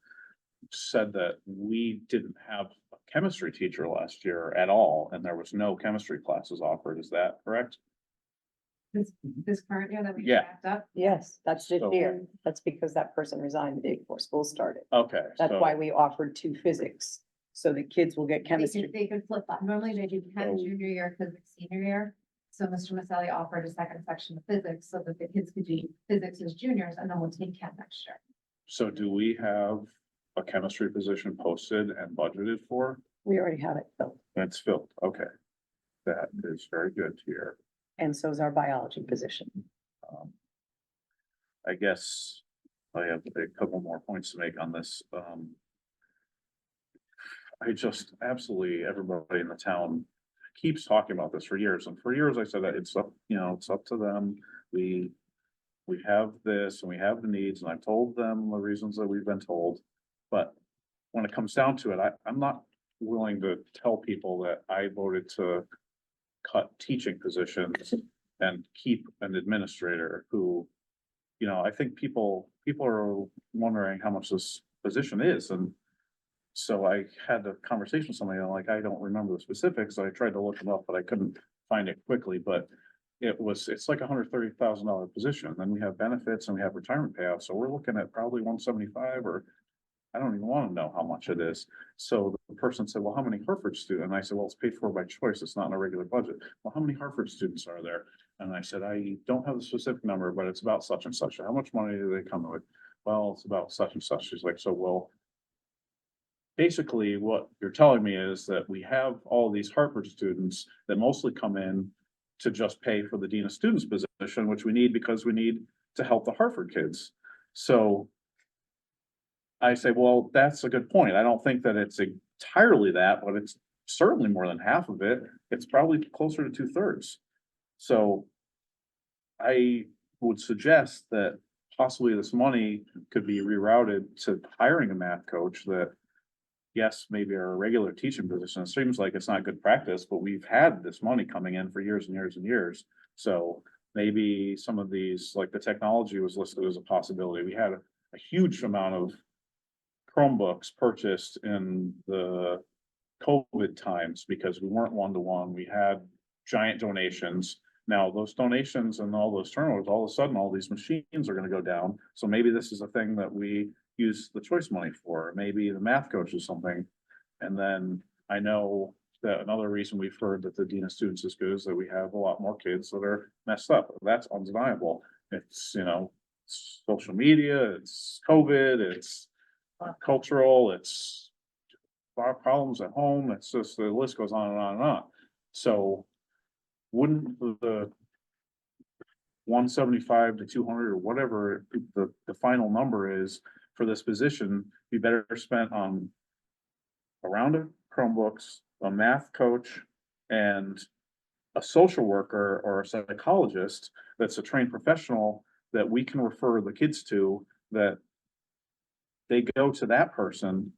said that we didn't have a chemistry teacher last year at all, and there was no chemistry classes offered. Is that correct? This current year that we Yeah. wrapped up? Yes, that's this So- year. That's because that person resigned the day before school started. Okay. That's so- why we offered 2 physics, so the kids will get chemistry. They could flip that. Normally they do chem Oh. junior year, physics senior year. So Mr. Maselli offered a second section of physics so that the kids could do physics as juniors and then we'll take chem next year. So do we have a chemistry position posted and budgeted for? We already have it filled, It's filled, okay. That is very good to hear. and so is our biology position. I guess I have a couple more points to make on this. I just absolutely, everybody in the town keeps talking about this for years, and for years I said that it's up, you know, it's up to them. We have this and we have the needs, and I've told them the reasons that we've been told. But when it comes down to it, I'm not willing to tell people that I voted to cut teaching positions and keep an administrator who, you know, I think people are wondering how much this position is, and so I had a conversation with somebody, and like, I don't remember the specifics, I tried to look them up, but I couldn't find it quickly, but it's like $130,000 position, then we have benefits and we have retirement payouts, so we're looking at probably 175, or I don't even want to know how much it is. So the person said, well, how many Hartford students? And I said, well, it's paid for by choice. It's not in a regular budget. Well, how many Hartford students are there? And I said, I don't have the specific number, but it's about such and such. How much money do they come with? Well, it's about such and such. She's like, so, well, basically what you're telling me is that we have all these Hartford students that mostly come in to just pay for the Dean of Students position, which we need because we need to help the Hartford kids. So I say, well, that's a good point. I don't think that it's entirely that, but it's certainly more than half of it. It's probably closer to 2/3. So I would suggest that possibly this money could be rerouted to hiring a math coach that, yes, maybe our regular teaching position. It seems like it's not good practice, but we've had this money coming in for years and years and years. So maybe some of these, like the technology was listed as a possibility. We had a huge amount of Chromebooks purchased in the COVID times because we weren't one-to-one. We had giant donations. Now, those donations and all those turnovers, all of a sudden, all these machines are gonna go down. So maybe this is a thing that we use the choice money for, maybe the math coach is something. And then I know that another reason we've heard that the dean of students is good is that we have a lot more kids that are messed up. That's undeniable. It's, social media, it's COVID, it's cultural, it's our problems at home. It's just, the list goes on and on and on. So wouldn't the 175 to 200 or whatever the final number is for this position be better spent on a round of Chromebooks, a math coach, and a social worker or a psychologist that's a trained professional that we can refer the kids to, that they go to that person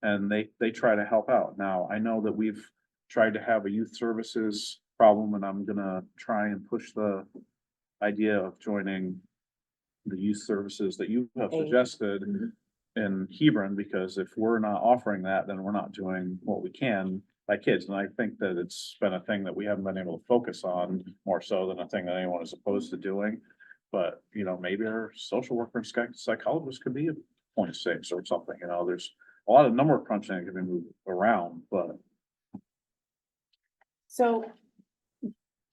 and they try to help out. Now, I know that we've tried to have a youth services problem, and I'm gonna try and push the idea of joining the youth services that you have suggested in Hebron, because if we're not offering that, then we're not doing what we can by kids. And I think that it's been a thing that we haven't been able to focus on more so than a thing that anyone is opposed to doing. But, maybe our social worker and psychologist could be a 0.6 or something, there's a lot of number crunching that can be moved around, but. So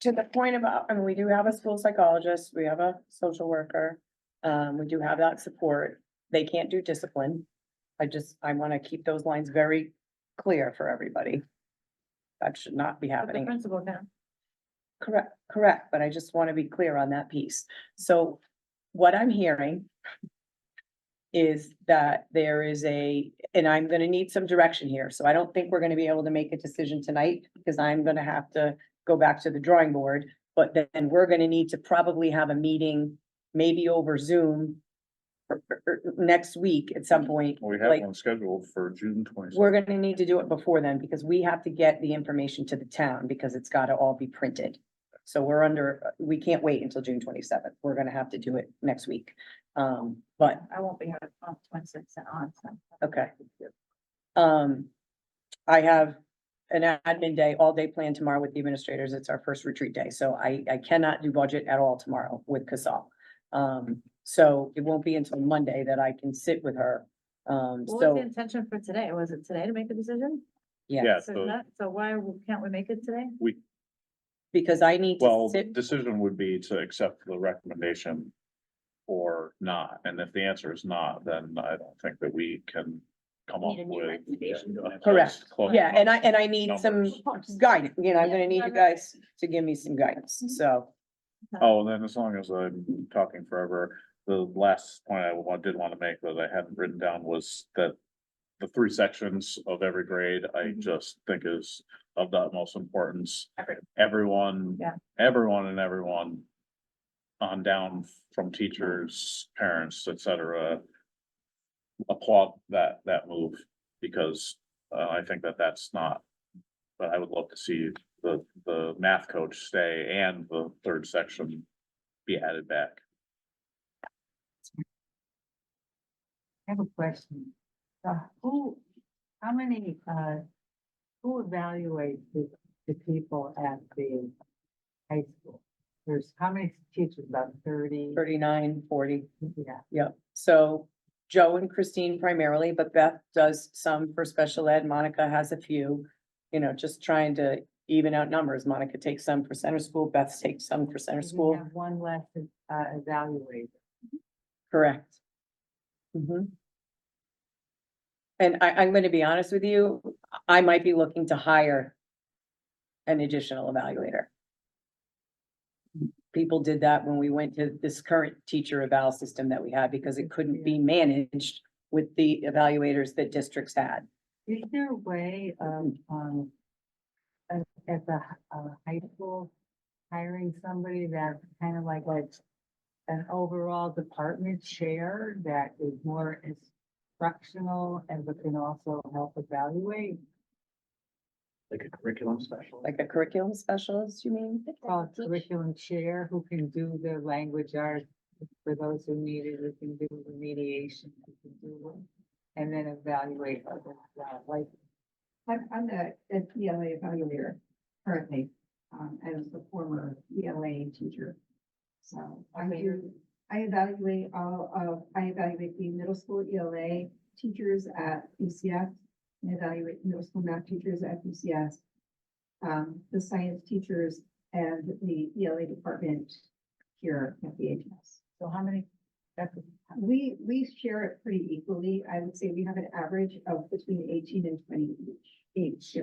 to the point about, we do have a school psychologist, we have a social worker, we do have that support. They can't do discipline. I want to keep those lines very clear for everybody. That should not be happening. Principal can. Correct, but I just want to be clear on that piece. So what I'm hearing is that there is and I'm gonna need some direction here, so I don't think we're gonna be able to make a decision tonight, because I'm gonna have to go back to the drawing board, but then we're gonna need to probably have a meeting, maybe over Zoom, or next week at some point. We have like, one scheduled for June 20th. We're gonna need to do it before then, because we have to get the information to the town, because it's gotta all be printed. So we can't wait until June 27th. We're gonna have to do it next week. But, I won't be here on 26th and on, so. okay. I have an admin day, all day planned tomorrow with the administrators. It's our first retreat day, so I cannot do budget at all tomorrow with Casal. So it won't be until Monday that I can sit with her. What was the intention for today? Was it today to make a decision? Yeah, So why can't we make it today? because I need to Well, sit. decision would be to accept the recommendation or not, and if the answer is not, then I don't think that we can come up Need a new with. recommendation. Correct. close Yeah, and enough I need some numbers. guidance, I'm gonna need you guys to give me some guidance, so. Oh, and then as long as I'm talking forever, the last point did want to make that I hadn't written down was that the 3 sections of every grade, I just think is of the utmost importance. Everyone, Yeah. everyone on down from teachers, parents, etc. applaud that move, because I think that's not, but I would love to see the math coach stay and the 3rd section be added back. I have a question. How many, who evaluates the people at the high school? There's how many teachers, about 30? 39, 40, Yeah. yep. So Joe and Christine primarily, but Beth does some for special ed. Monica has a few, just trying to even out numbers. Monica takes some for center school, Beth takes some for center We school. have one less evaluator. Correct. Mhm. And I'm gonna be honest with you, I might be looking to hire an additional evaluator. People did that when we went to this current teacher eval system that we had, because it couldn't be managed with the evaluators that districts had. Is there a way of, at the high school, hiring somebody that's kind of like an overall department chair that is more instructional and but can also help evaluate? Like a curriculum specialist? Like a curriculum specialist, you mean? Called curriculum chair who can do the language arts for those who need it, who can do remediation, who can do and then evaluate other, like, I'm the ELA evaluator currently, as the former ELA teacher. So I evaluate I evaluate the middle school ELA teachers at PCS, and evaluate middle school math teachers at PCS. The science teachers and the ELA department here at the HS. so how many? We share it pretty equally. I would say we have an average of between 18 and 20 each.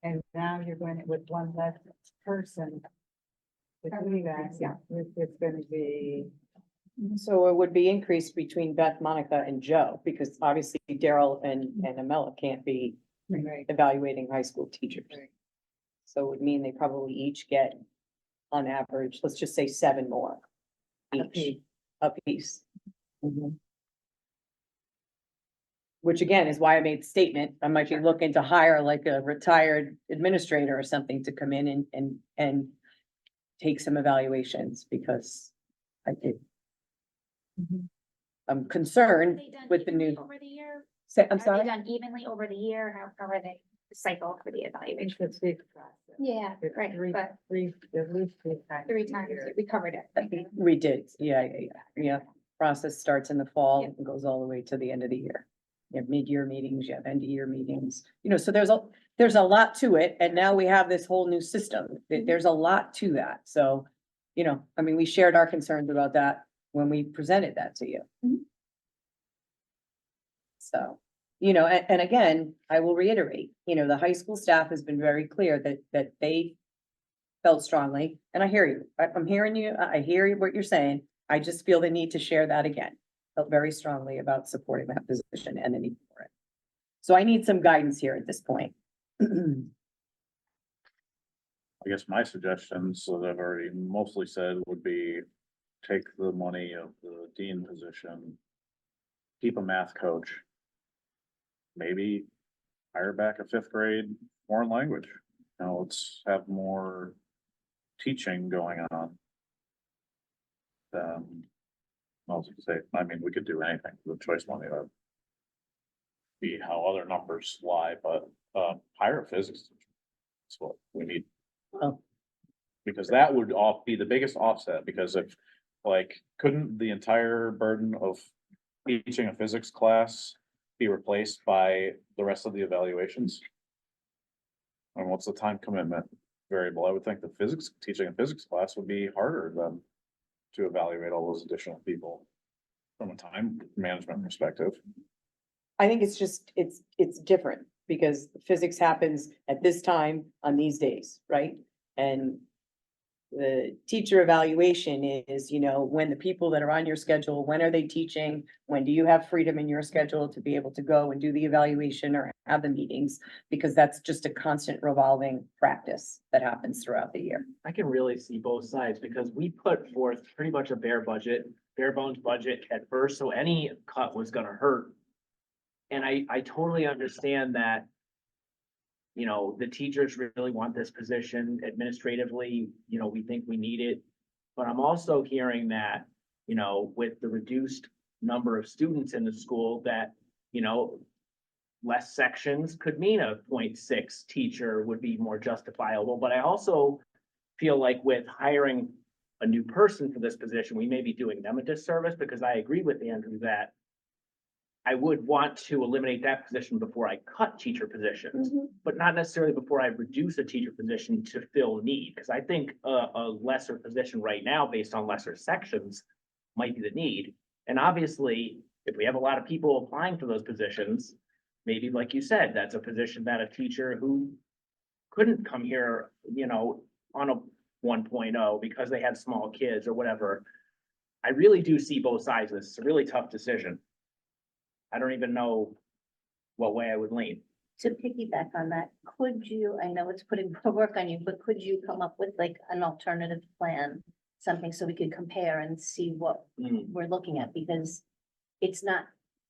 And now you're going with one less person. With That would you be guys, nice, yeah. it's gonna be, So it would be increased between Beth, Monica and Joe, because obviously Daryl and Amela can't be right, evaluating high school teachers. Right. So it would mean they probably each get, on average, let's just say 7 more. Each, a piece. Which again is why I made the statement, I might be looking to hire like a retired administrator or something to come in and take some evaluations, because I did. I'm concerned They done with the evenly new, over the year? I'm Are they sorry, done evenly over the year? How are they cycle for the evaluation? it's a big process. Yeah, It's right, three- but three- at least 3 times. 3 a times, year. we covered it. we did, yeah. Process starts in the fall and goes all the way to the end of the year. You have mid-year meetings, you have end-of-year meetings, so there's a lot to it, and now we have this whole new system. There's a lot to that, so, I mean, we shared our concerns about that when we presented that to you. So, and again, I will reiterate, the high school staff has been very clear that they felt strongly, and I hear you, I'm hearing you, I hear what you're saying. I just feel the need to share that again. Felt very strongly about supporting that position and the need for it. So I need some guidance here at this point. I guess my suggestions that I've already mostly said would be take the money of the dean position, keep a math coach. Maybe hire back a 5th grade foreign language. Let's have more teaching going on. I was gonna say, I mean, we could do anything with choice money. That be how other numbers lie, but hire a physics teacher. That's what we need. Oh. Because that would be the biggest offset, because if, couldn't the entire burden of teaching a physics class be replaced by the rest of the evaluations? And what's the time commitment variable? I would think the teaching a physics class would be harder than to evaluate all those additional people from a time management perspective. I think it's just, it's different because physics happens at this time on these days, right? And the teacher evaluation is, when the people that are on your schedule, when are they teaching? When do you have freedom in your schedule to be able to go and do the evaluation or have the meetings? Because that's just a constant revolving practice that happens throughout the year. I can really see both sides because we put forth pretty much a bare bones budget at first, so any cut was gonna hurt. And I totally understand that, the teachers really want this position administratively, we think we need it. But I'm also hearing that, with the reduced number of students in the school that, less sections could mean a 0.6 teacher would be more justifiable. But I also feel like with hiring a new person for this position, we may be doing them a disservice, because I agree with Andrew that I would want to eliminate that position before I cut teacher positions, but not necessarily before I reduce a teacher position to fill need. Because I think a lesser position right now, based on lesser sections, might be the need. And obviously, if we have a lot of people applying for those positions, maybe like you said, that's a position that a teacher who couldn't come here, on a 1.0 because they had small kids or whatever. I really do see both sides of this. It's a really tough decision. I don't even know what way I would lean. To piggyback on that, could you, I know it's putting more work on you, but could you come up with like an alternative plan? Something so we could compare and see what we're looking at, because it's not,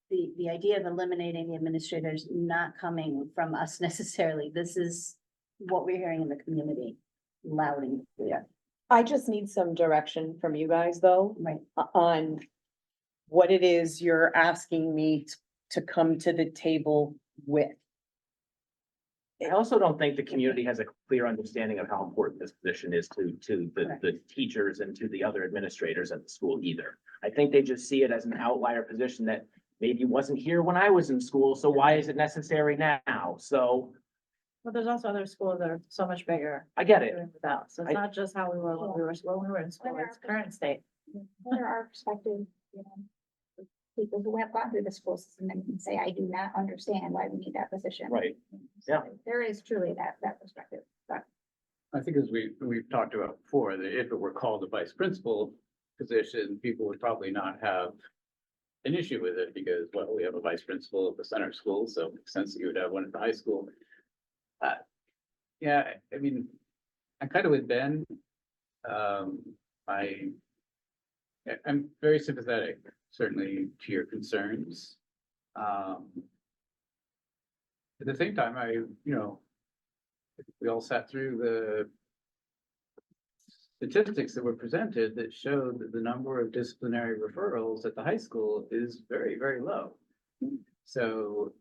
the idea of eliminating the administrators not coming from us necessarily. This is what we're hearing in the community, loud and clear. I just need some direction from you guys though, Right. on what it is you're asking me to come to the table with. I also don't think the community has a clear understanding of how important this position is to the teachers and to the other administrators at the school either. I think they just see it as an outlier position that maybe wasn't here when I was in school, so why is it necessary now? So But there's also other schools that are so much bigger. I get it. doing without. So it's I- not just how we were when we were in school, it's current state. What are our perspective, you know? People who have gone through the school system and can say, I do not understand why we need that position. Right. So Yeah. There is truly that perspective, but I think as we've talked about before, that if it were called a vice principal position, people would probably not have an issue with it because, well, we have a vice principal at the center school, so it makes sense that you would have one at the high school. Yeah, I mean, I'm kind of with Ben. I'm very sympathetic, certainly to your concerns. At the same time, we all sat through the statistics that were presented that showed that the number of disciplinary referrals at the high school is very, very low. So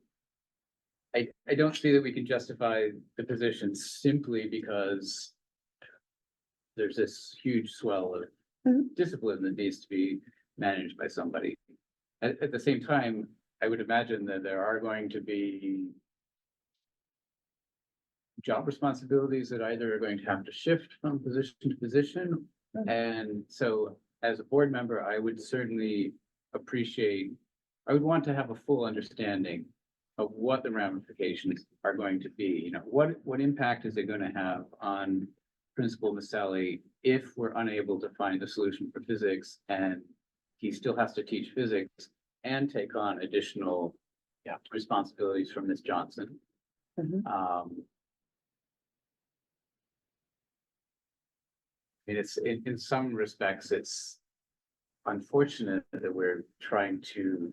I don't see that we can justify the position simply because there's this huge swell of discipline that needs to be managed by somebody. At the same time, I would imagine that there are going to be job responsibilities that either are going to have to shift from position to position. And so as a board member, I would certainly I would want to have a full understanding of what the ramifications are going to be. What impact is it going to have on Principal Maselli if we're unable to find a solution for physics and he still has to teach physics and take on additional responsibilities from Ms. Johnson. It's in some respects, it's unfortunate that we're trying to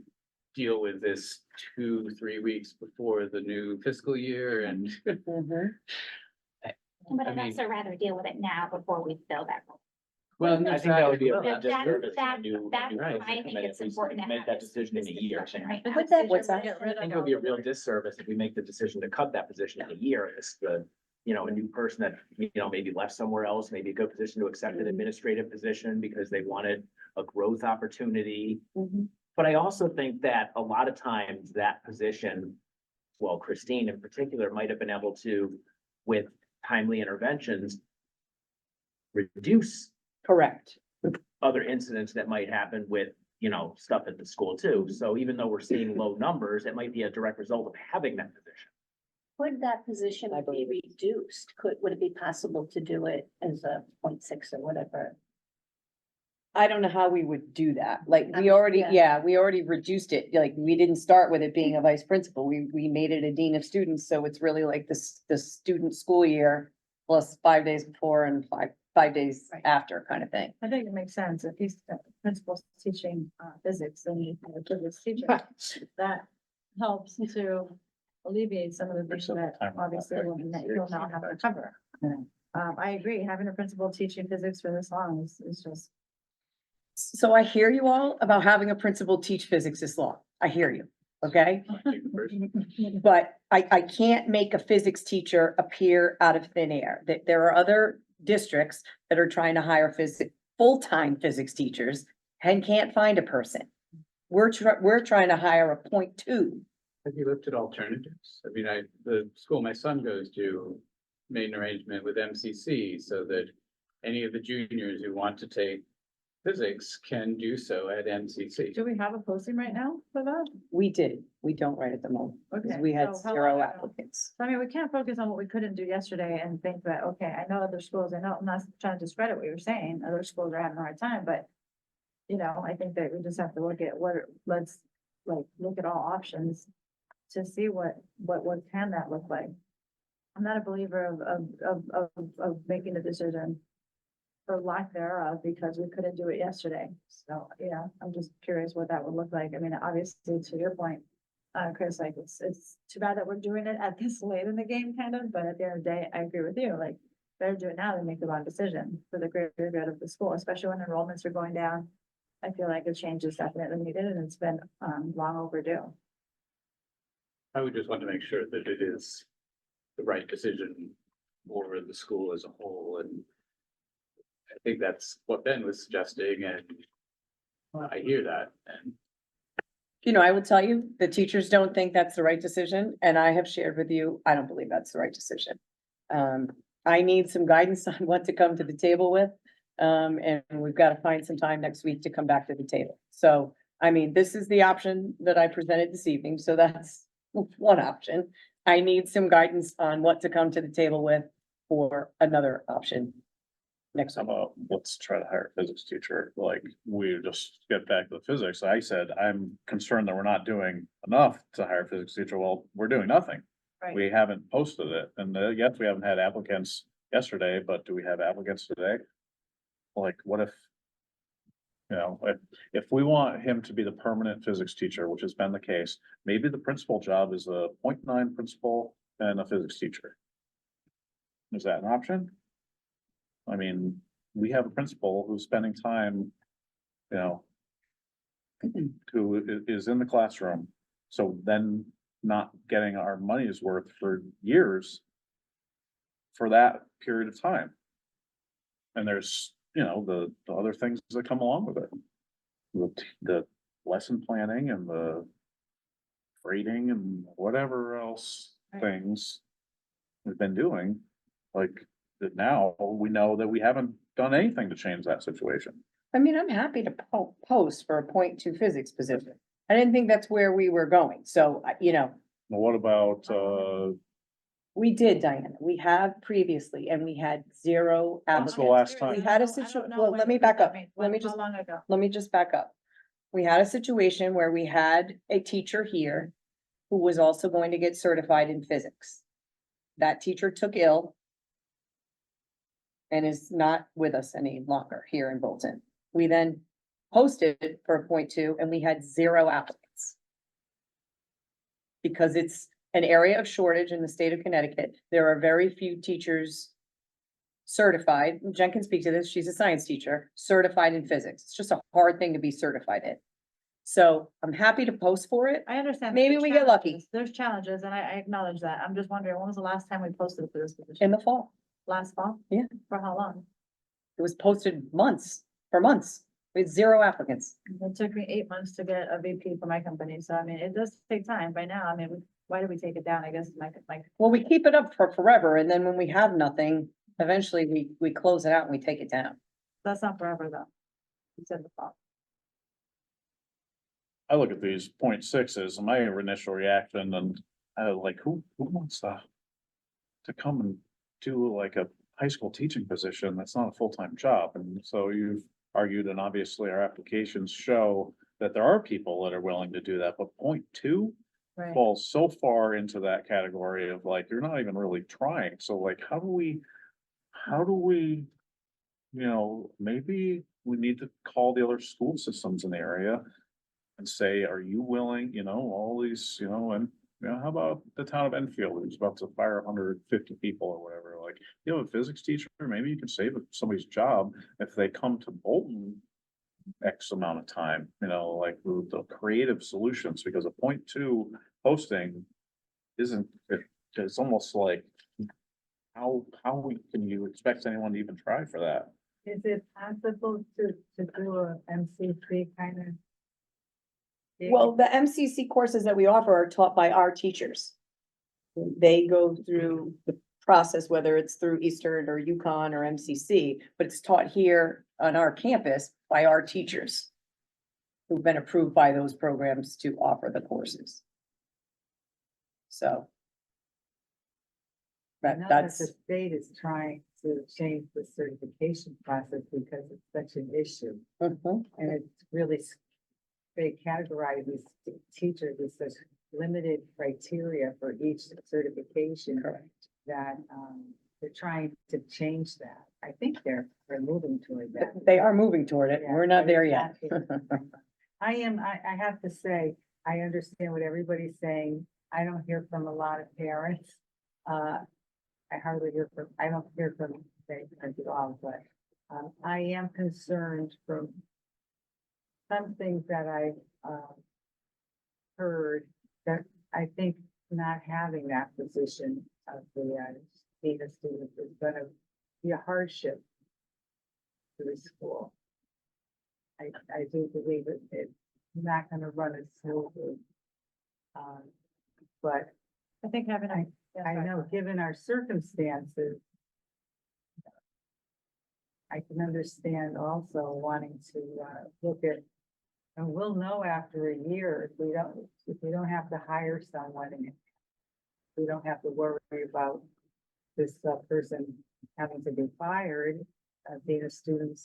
deal with this 2-3 weeks before the new fiscal year and. but I I'd mean- also rather deal with it now before we fill that role. Well, I think that would be a That- disservice that- to new- that's new why I person think come in it's if we important to make have that this- decision in this a year. discussion right What's now. that? What's that? I think it would be a real disservice if we make the decision to cut that position in a year. It's a new person that, maybe left somewhere else, maybe a good position to accept an administrative position because they wanted a growth opportunity. But I also think that a lot of times that position, well, Christine in particular, might have been able to, with timely interventions, reduce Correct. other incidents that might happen with, stuff at the school too. So even though we're seeing low numbers, it might be a direct result of having that position. Could that position I be believe reduced? Would it be possible to do it as a 0.6 or whatever? I don't know how we would do that. Like, I mean, we already reduced it. Like, we didn't start with it being a vice principal. We made it a dean of students, so it's really like the student school year plus 5 days before and five days Right. after kind of thing. I think it makes sense. If he's principal's teaching physics, then you have a physics teacher. That helps to alleviate some of the things that obviously you'll now have to cover. I agree, having a principal teaching physics for this long is just. So I hear you all about having a principal teach physics this long. I hear you, okay? But I can't make a physics teacher appear out of thin air. There are other districts that are trying to hire full-time physics teachers and can't find a person. We're trying to hire a 0.2. Have you looked at alternatives? I mean, the school my son goes to made an arrangement with MCC so that any of the juniors who want to take physics can do so at MCC. Do we have a posting right now for that? We did. We don't right at the moment. Because Okay, we had so how 0 long ago? applicants. I mean, we can't focus on what we couldn't do yesterday and think that, okay, I know other schools, I'm not trying to discredit what you're saying, other schools are having a hard time, but. I think that we just have to look at let's look at all options to see what can that look like. I'm not a believer of making a decision for lack thereof, because we couldn't do it yesterday. So, yeah, I'm just curious what that would look like. I mean, obviously, to your point, Chris, like, it's too bad that we're doing it at this late in the game, kind of, but at the end of the day, I agree with you, like, better do it now than make the wrong decision for the greater good of the school, especially when enrollments are going down. I feel like a change is definitely needed and it's been, long overdue. I would just want to make sure that it is the right decision for the school as a whole, and I think that's what Ben was suggesting, and I hear that, and You know, I will tell you, the teachers don't think that's the right decision, and I have shared with you, I don't believe that's the right decision. I need some guidance on what to come to the table with. And we've got to find some time next week to come back to the table. So, I mean, this is the option that I presented this evening, so that's one option. I need some guidance on what to come to the table with for another option. Next How time. about, let's try to hire a physics teacher, like, we just get back to the physics, I said, I'm concerned that we're not doing enough to hire a physics teacher, well, we're doing nothing. Right. We haven't posted it, and yes, we haven't had applicants yesterday, but do we have applicants today? Like, what if? You know, if we want him to be the permanent physics teacher, which has been the case, maybe the principal job is a 0.9 principal and a physics teacher. Is that an option? I mean, we have a principal who's spending time, you know, who is in the classroom, so then not getting our money's worth for years for that period of time. And there's, you know, the other things that come along with it. The lesson planning and the grading and whatever else things we've been doing, like, that now we know that we haven't done anything to change that situation. I mean, I'm happy to post for a 0.2 physics position. I didn't think that's where we were going, so, you know, Well, what about, we did, Diana, we have previously, and we had zero when's the applicants. last time? We had a well, let me back up, let me just, How long ago? let me just back up. We had a situation where we had a teacher here who was also going to get certified in physics. That teacher took ill and is not with us any longer here in Bolton. We then posted for a 0.2 and we had zero applicants. Because it's an area of shortage in the state of Connecticut. There are very few teachers certified. Jen can speak to this. She's a science teacher, certified in physics. It's just a hard thing to be certified in. So I'm happy to post for it. I understand. Maybe there's we get lucky. challenges. There's challenges and I acknowledge that. I'm just wondering, when was the last time we posted for this position? In the fall. Last fall? Yeah. For how long? It was posted for months, with zero applicants. It took me 8 months to get a VP for my company, so I mean, it does take time by now. I mean, why do we take it down? I guess my. Well, we keep it up for forever, and then when we have nothing, eventually we close it out and we take it down. That's not forever though. You said the fall. I look at these 0.6s, my initial reaction, and I was like, who wants to come and do like a high school teaching position? That's not a full-time job. And so you've argued, and obviously our applications show that there are people that are willing to do that, but 0.2 Right. falls so far into that category of like, you're not even really trying. So like, how do we, you know, maybe we need to call the other school systems in the area and say, are you willing, you know, all these, you know, and, you know, how about the town of Enfield, who's about to fire 150 people or whatever, like, you have a physics teacher, maybe you can save somebody's job if they come to Bolton X amount of time, you know, like the creative solutions, because a 0.2 posting isn't, it's almost like, how can you expect anyone to even try for that? Is it possible to do a MC3 kind of? Well, the MCC courses that we offer are taught by our teachers. They go through the process, whether it's through Eastern or UConn or MCC, but it's taught here on our campus by our teachers who've been approved by those programs to offer the courses. So that's. The state is trying to change the certification process because it's such an issue. Mhm. And it's really, they categorize these teachers with such limited criteria for each certification. Correct. That, they're trying to change that. I think they're moving toward that. They are moving toward it. Yeah, We're not there yet. I have to say, I understand what everybody's saying. I don't hear from a lot of parents. I don't hear from parents at all, but I am concerned from some things that I, heard that I think not having that position of the, being a student is gonna be a hardship to the school. I do believe it's not gonna run as smoothly. But I think having, I know, given our circumstances, I can understand also wanting to, look at, and we'll know after a year if we don't have to hire someone and we don't have to worry about this person having to be fired, being a student,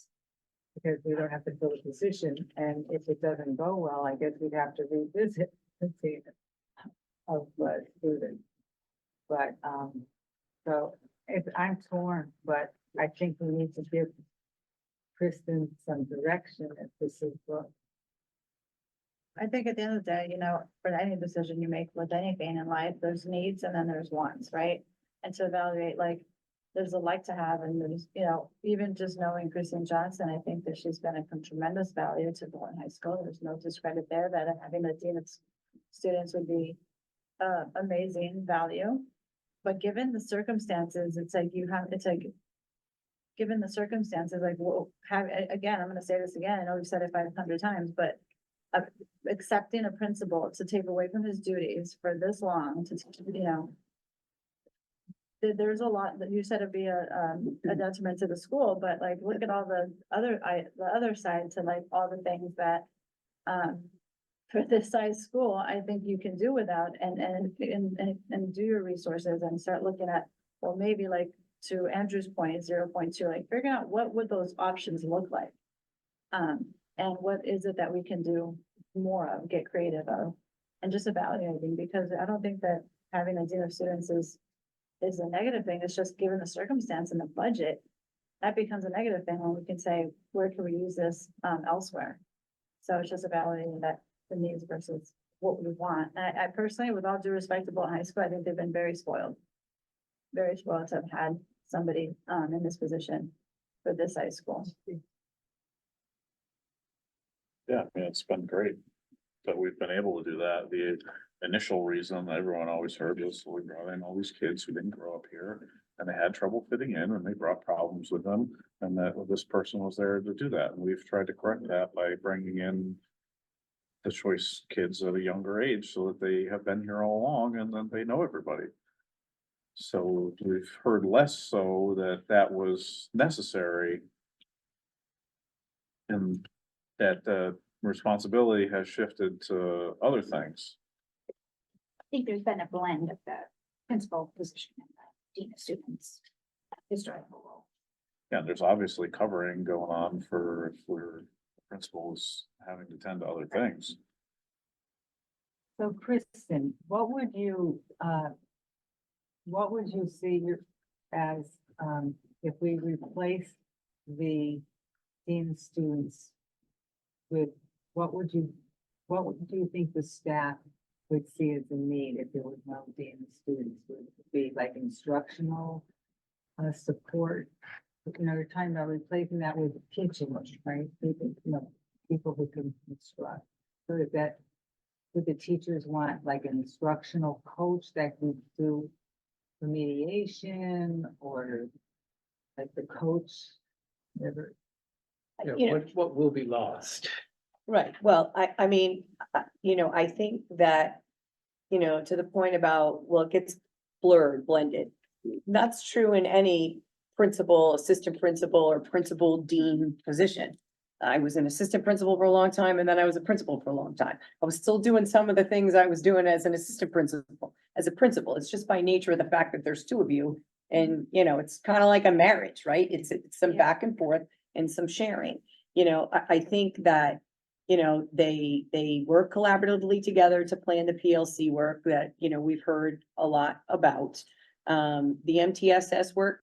because we don't have to fill a position. And if it doesn't go well, I guess we'd have to revisit the team of students. But, so I'm torn, but I think we need to give Kristen some direction if this is what. I think at the end of the day, for any decision you make with anything in life, there's needs and then there's wants, right? And to evaluate, like, there's a like to have and there's, even just knowing Kristen Johnson, I think that she's been a tremendous value to Bolton High School. There's no discredit there that having a dean of students would be amazing value. But given the circumstances, given the circumstances, like, again, I'm gonna say this again, I know we've said it 500 times, but accepting a principal to take away from his duties for this long, there's a lot that you said it'd be a detriment to the school, but like, look at all the other side to like all the things that, for this size school, I think you can do without and do your resources and start looking at, well, maybe like to Andrew's point, 0.2, like figuring out what would those options look like? And what is it that we can do more of, get creative of, and just evaluating, because I don't think that having a dean of students is a negative thing. It's just given the circumstance and the budget, that becomes a negative thing when we can say, where can we use this elsewhere? So it's just evaluating that the needs versus what we want. And I personally, with all due respect to Bolton High School, I think they've been very spoiled to have had somebody in this position for this high school. Yeah, I mean, it's been great that we've been able to do that. The initial reason everyone always heard was we brought in all these kids who didn't grow up here and they had trouble fitting in and they brought problems with them. And that this person was there to do that. And we've tried to correct that by bringing in the choice kids at a younger age so that they have been here all along and then they know everybody. So we've heard less so that was necessary. And that the responsibility has shifted to other things. I think there's been a blend of the principal position and the dean of students historical role. Yeah, there's obviously covering going on for principals having to tend to other things. So Kristen, what would you see as, if we replace the dean of students with, what do you think the staff would see as a need if there was no dean of students? Would it be like instructional support? You're talking about replacing that with teaching, right? People who can instruct. So is that, would the teachers want like an instructional coach that could do remediation, or like the coach never? What will be lost? Right, well, I mean, I think that, to the point about, well, it gets blended. That's true in any principal, assistant principal, or principal dean position. I was an assistant principal for a long time, and then I was a principal for a long time. I was still doing some of the things I was doing as an assistant principal, as a principal. It's just by nature of the fact that there's two of you. And, it's kind of like a marriage, right? It's some back and forth and some sharing. I think that, they work collaboratively together to plan the PLC work that, we've heard a lot about. The MTSS work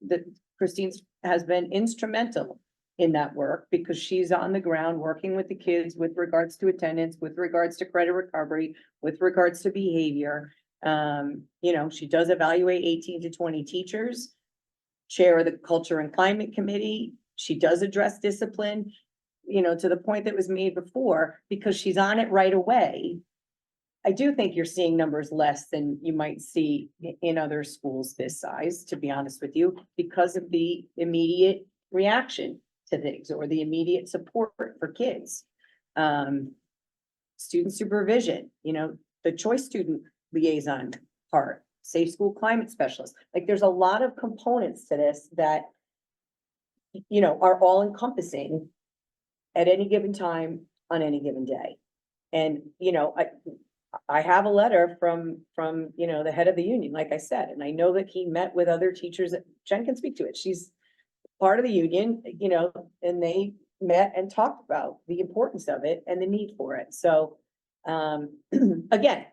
that Christine has been instrumental in that work, because she's on the ground working with the kids with regards to attendance, with regards to credit recovery, with regards to behavior. She does evaluate 18 to 20 teachers, chair of the Culture and Climate Committee. She does address discipline. you know, to the point that was made before, because she's on it right away. I do think you're seeing numbers less than you might see in other schools this size, to be honest with you, because of the immediate reaction to things or the immediate support for kids. Student supervision, you know, the choice student liaison part, safe school climate specialist, like there's a lot of components to this that, you know, are all encompassing at any given time on any given day. And, you know, I have a letter from, you know, the head of the union, like I said, and I know that he met with other teachers. Jen can speak to it. She's part of the union, you know, and they met and talked about the importance of it and the need for it. So, again,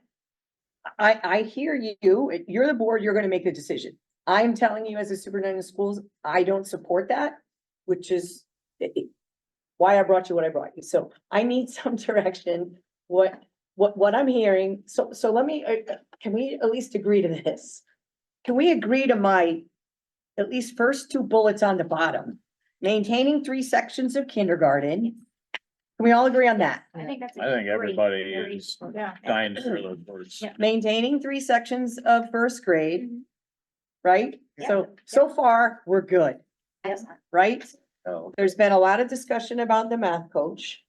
I hear you. You're the board, you're gonna make the decision. I'm telling you as a superintendent of schools, I don't support that, which is why I brought you what I brought you. So I need some direction. What I'm hearing, so let me, can we at least agree to this? Can we agree to my at least first two bullets on the bottom? Maintaining 3 sections of kindergarten. Can we all agree on that? I think that's. I think everybody great. is Yeah. dying to hear those words. Maintaining 3 sections of first grade, Mhm. right? So far, we're good, Excellent. right? Oh, There's been a lot of discussion about the math coach.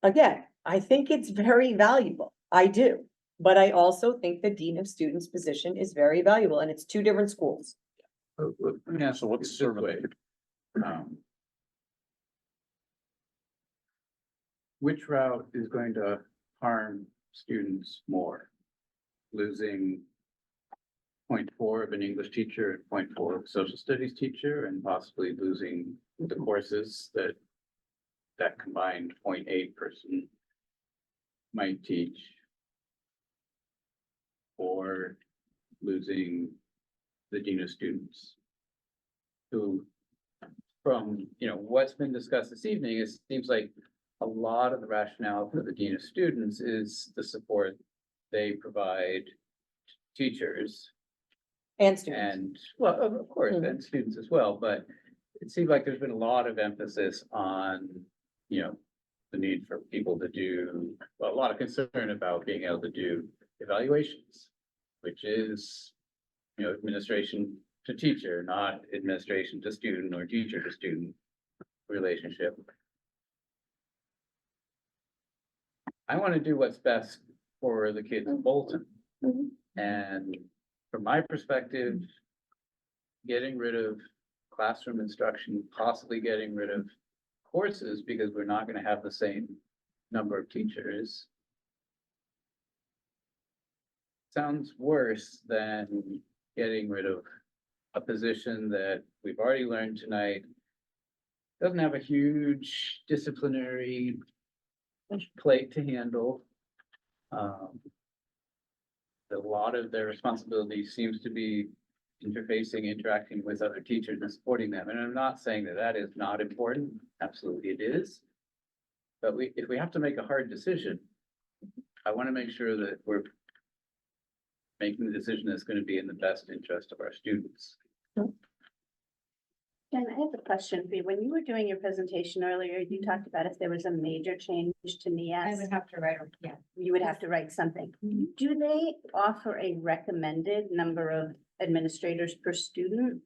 Again, I think it's very valuable. I do. But I also think the dean of students position is very valuable, and it's 2 different schools. Let me ask So you what's this sort of way. Which route is going to harm students more? Losing 0.4 of an English teacher, 0.4 of a social studies teacher, and possibly losing the courses that combined 0.8 person might teach, or losing the dean of students, who, from, you know, what's been discussed this evening, it seems like a lot of the rationale for the dean of students is the support they provide teachers And students. and, well, of course, and students as well, but it seems like there's been a lot of emphasis on, you know, the need for people to do, well, a lot of concern about being able to do evaluations, which is, you know, administration to teacher, not administration to student or teacher to student relationship. I want to do what's best for the kids in Bolton. Mhm. And from my perspective, getting rid of classroom instruction, possibly getting rid of courses, because we're not going to have the same number of teachers, sounds worse than getting rid of a position that we've already learned tonight doesn't have a huge disciplinary plate to handle. A lot of their responsibility seems to be interfacing, interacting with other teachers and supporting them. And I'm not saying that that is not important. Absolutely it is. But if we have to make a hard decision, I want to make sure that we're making the decision that's going to be in the best interest of our students. Jen, I have a question for you. When you were doing your presentation earlier, you talked about if there was a major change to I NIAS, would have to write, yeah. you would have to write something. Do they offer a recommended number of administrators per student?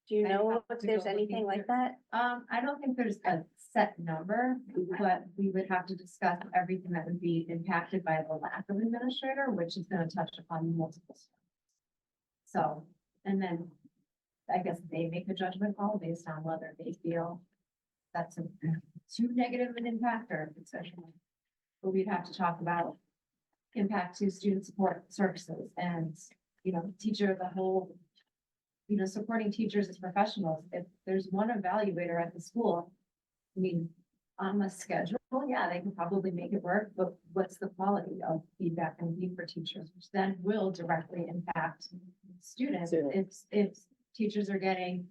Do you I'd know have if to there's go look anything like into- that? I don't think there's a set number, but we would have to discuss everything that would be impacted by the lack of administrator, which is gonna touch upon multiple. So, and then I guess they make a judgment call based on whether they feel that's a too negative an impact or if it's actually. But we'd have to talk about impact to student support services and, you know, teacher, the whole, you know, supporting teachers as professionals. If there's one evaluator at the school, I mean, on the schedule, yeah, they can probably make it work, but what's the quality of feedback and be for teachers, which then will directly impact students. If teachers are getting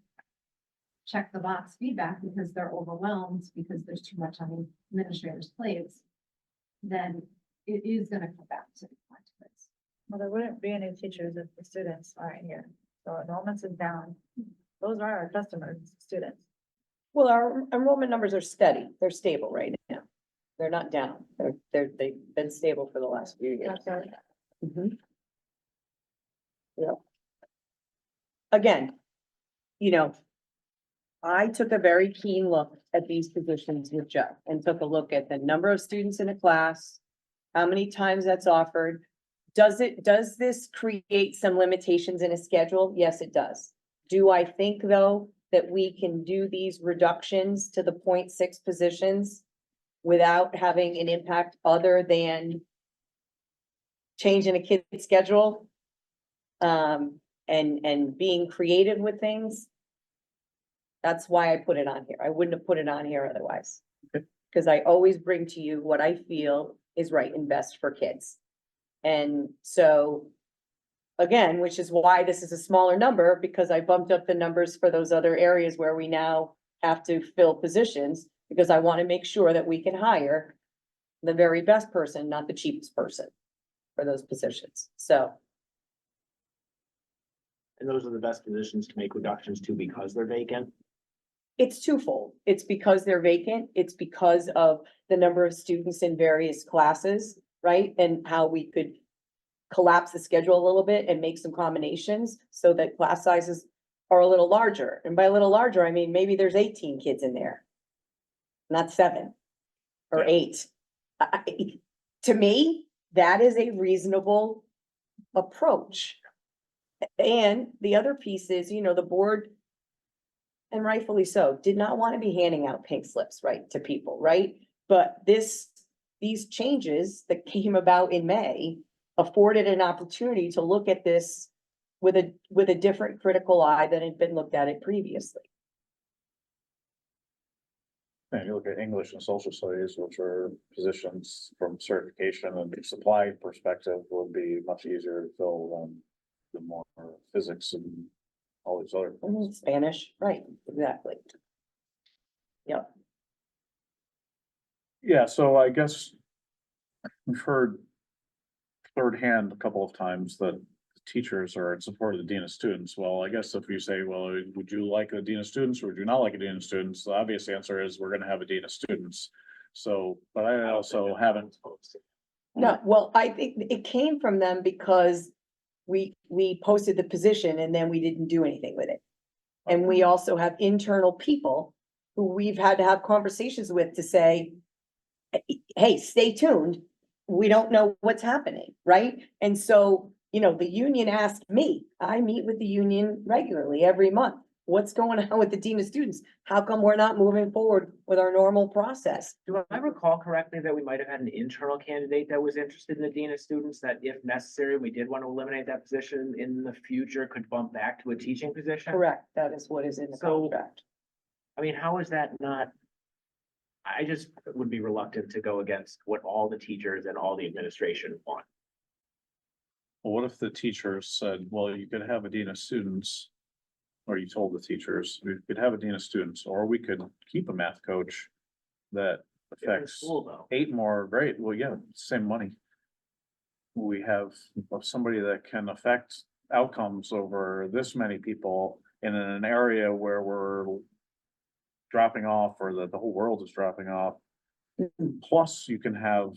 check the box feedback because they're overwhelmed, because there's too much on the administrator's plates, then it is gonna come back to the consequence. Well, there wouldn't be any teachers if the students aren't here. So enrollments is down. Those are our customers, students. Well, our enrollment numbers are steady. They're stable right now. They're not down. They've been stable for the last few years. Mhm. Yep. Again, you know, I took a very keen look at these positions with Joe and took a look at the number of students in a class, how many times that's offered. Does this create some limitations in a schedule? Yes, it does. Do I think, though, that we can do these reductions to the 0.6 positions without having an impact other than changing a kid's schedule? And being creative with things? That's why I put it on here. I wouldn't have put it on here otherwise. Because I always bring to you what I feel is right and best for kids. And so, again, which is why this is a smaller number, because I bumped up the numbers for those other areas where we now have to fill positions, because I want to make sure that we can hire the very best person, not the cheapest person for those positions. So, And those are the best positions to make reductions to because they're vacant. it's twofold. It's because they're vacant. It's because of the number of students in various classes, right? And how we could collapse the schedule a little bit and make some combinations so that class sizes are a little larger. And by a little larger, I mean, maybe there's 18 kids in there, not 7 or 8. To me, that is a reasonable approach. And the other piece is, you know, the board, and rightfully so, did not want to be handing out pink slips, right, to people, right? But these changes that came about in May afforded an opportunity to look at this with a different critical eye than had been looked at it previously. And you look at English and social studies, which are positions from certification and supply perspective would be much easier to fill than the more physics and all these other things. Spanish, right, exactly. Yep. Yeah, so I guess we've heard third hand a couple of times that teachers are in support of the dean of students. Well, I guess if you say, well, would you like a dean of students or would you not like a dean of students? The obvious answer is we're gonna have a dean of students. So, but I also haven't. No, well, I think it came from them because we posted the position and then we didn't do anything with it. And we also have internal people who we've had to have conversations with to say, hey, stay tuned. We don't know what's happening, right? And so, you know, the union asked me, I meet with the union regularly every month. What's going on with the dean of students? How come we're not moving forward with our normal process? Do I recall correctly that we might have had an internal candidate that was interested in the dean of students that if necessary, we did want to eliminate that position in the future, could bump back to a teaching position? Correct, that is what is in the So- contract. I mean, how is that not? I just would be reluctant to go against what all the teachers and all the administration want. Well, what if the teachers said, well, you could have a dean of students? Or you told the teachers, we could have a dean of students, or we could keep a math coach that Different affects school though. 8 more, great, well, yeah, same money. We have somebody that can affect outcomes over this many people in an area where we're dropping off or the whole world is dropping off. Plus, you can have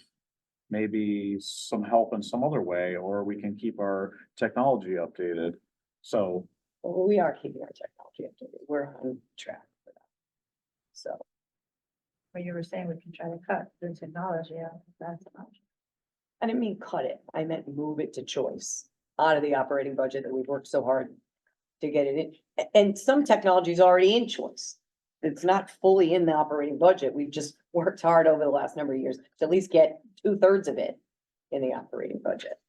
maybe some help in some other way, or we can keep our technology updated. So, Well, we are keeping our technology updated. We're on track for that. So, But you were saying we can try to cut the technology out, that's an option. I didn't mean cut it. I meant move it to choice out of the operating budget that we've worked so hard to get it in. And some technology is already in choice. It's not fully in the operating budget. We've just worked hard over the last number of years to at least get 2/3 of it in the operating budget.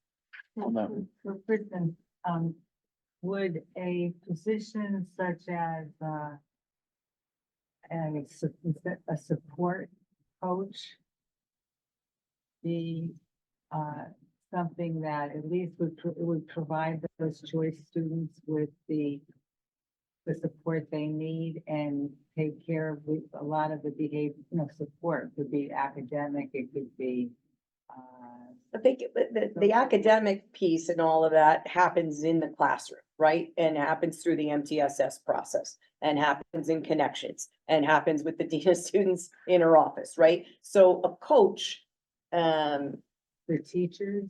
For Kristen, would a position such as, a support coach be, something that at least would provide those choice students with the support they need and take care of a lot of the behavior, support? Could be academic, it could be, I think the academic piece and all of that happens in the classroom, right? And happens through the MTSS process and happens in connections and happens with the dean of students in her office, right? So a coach, The teachers,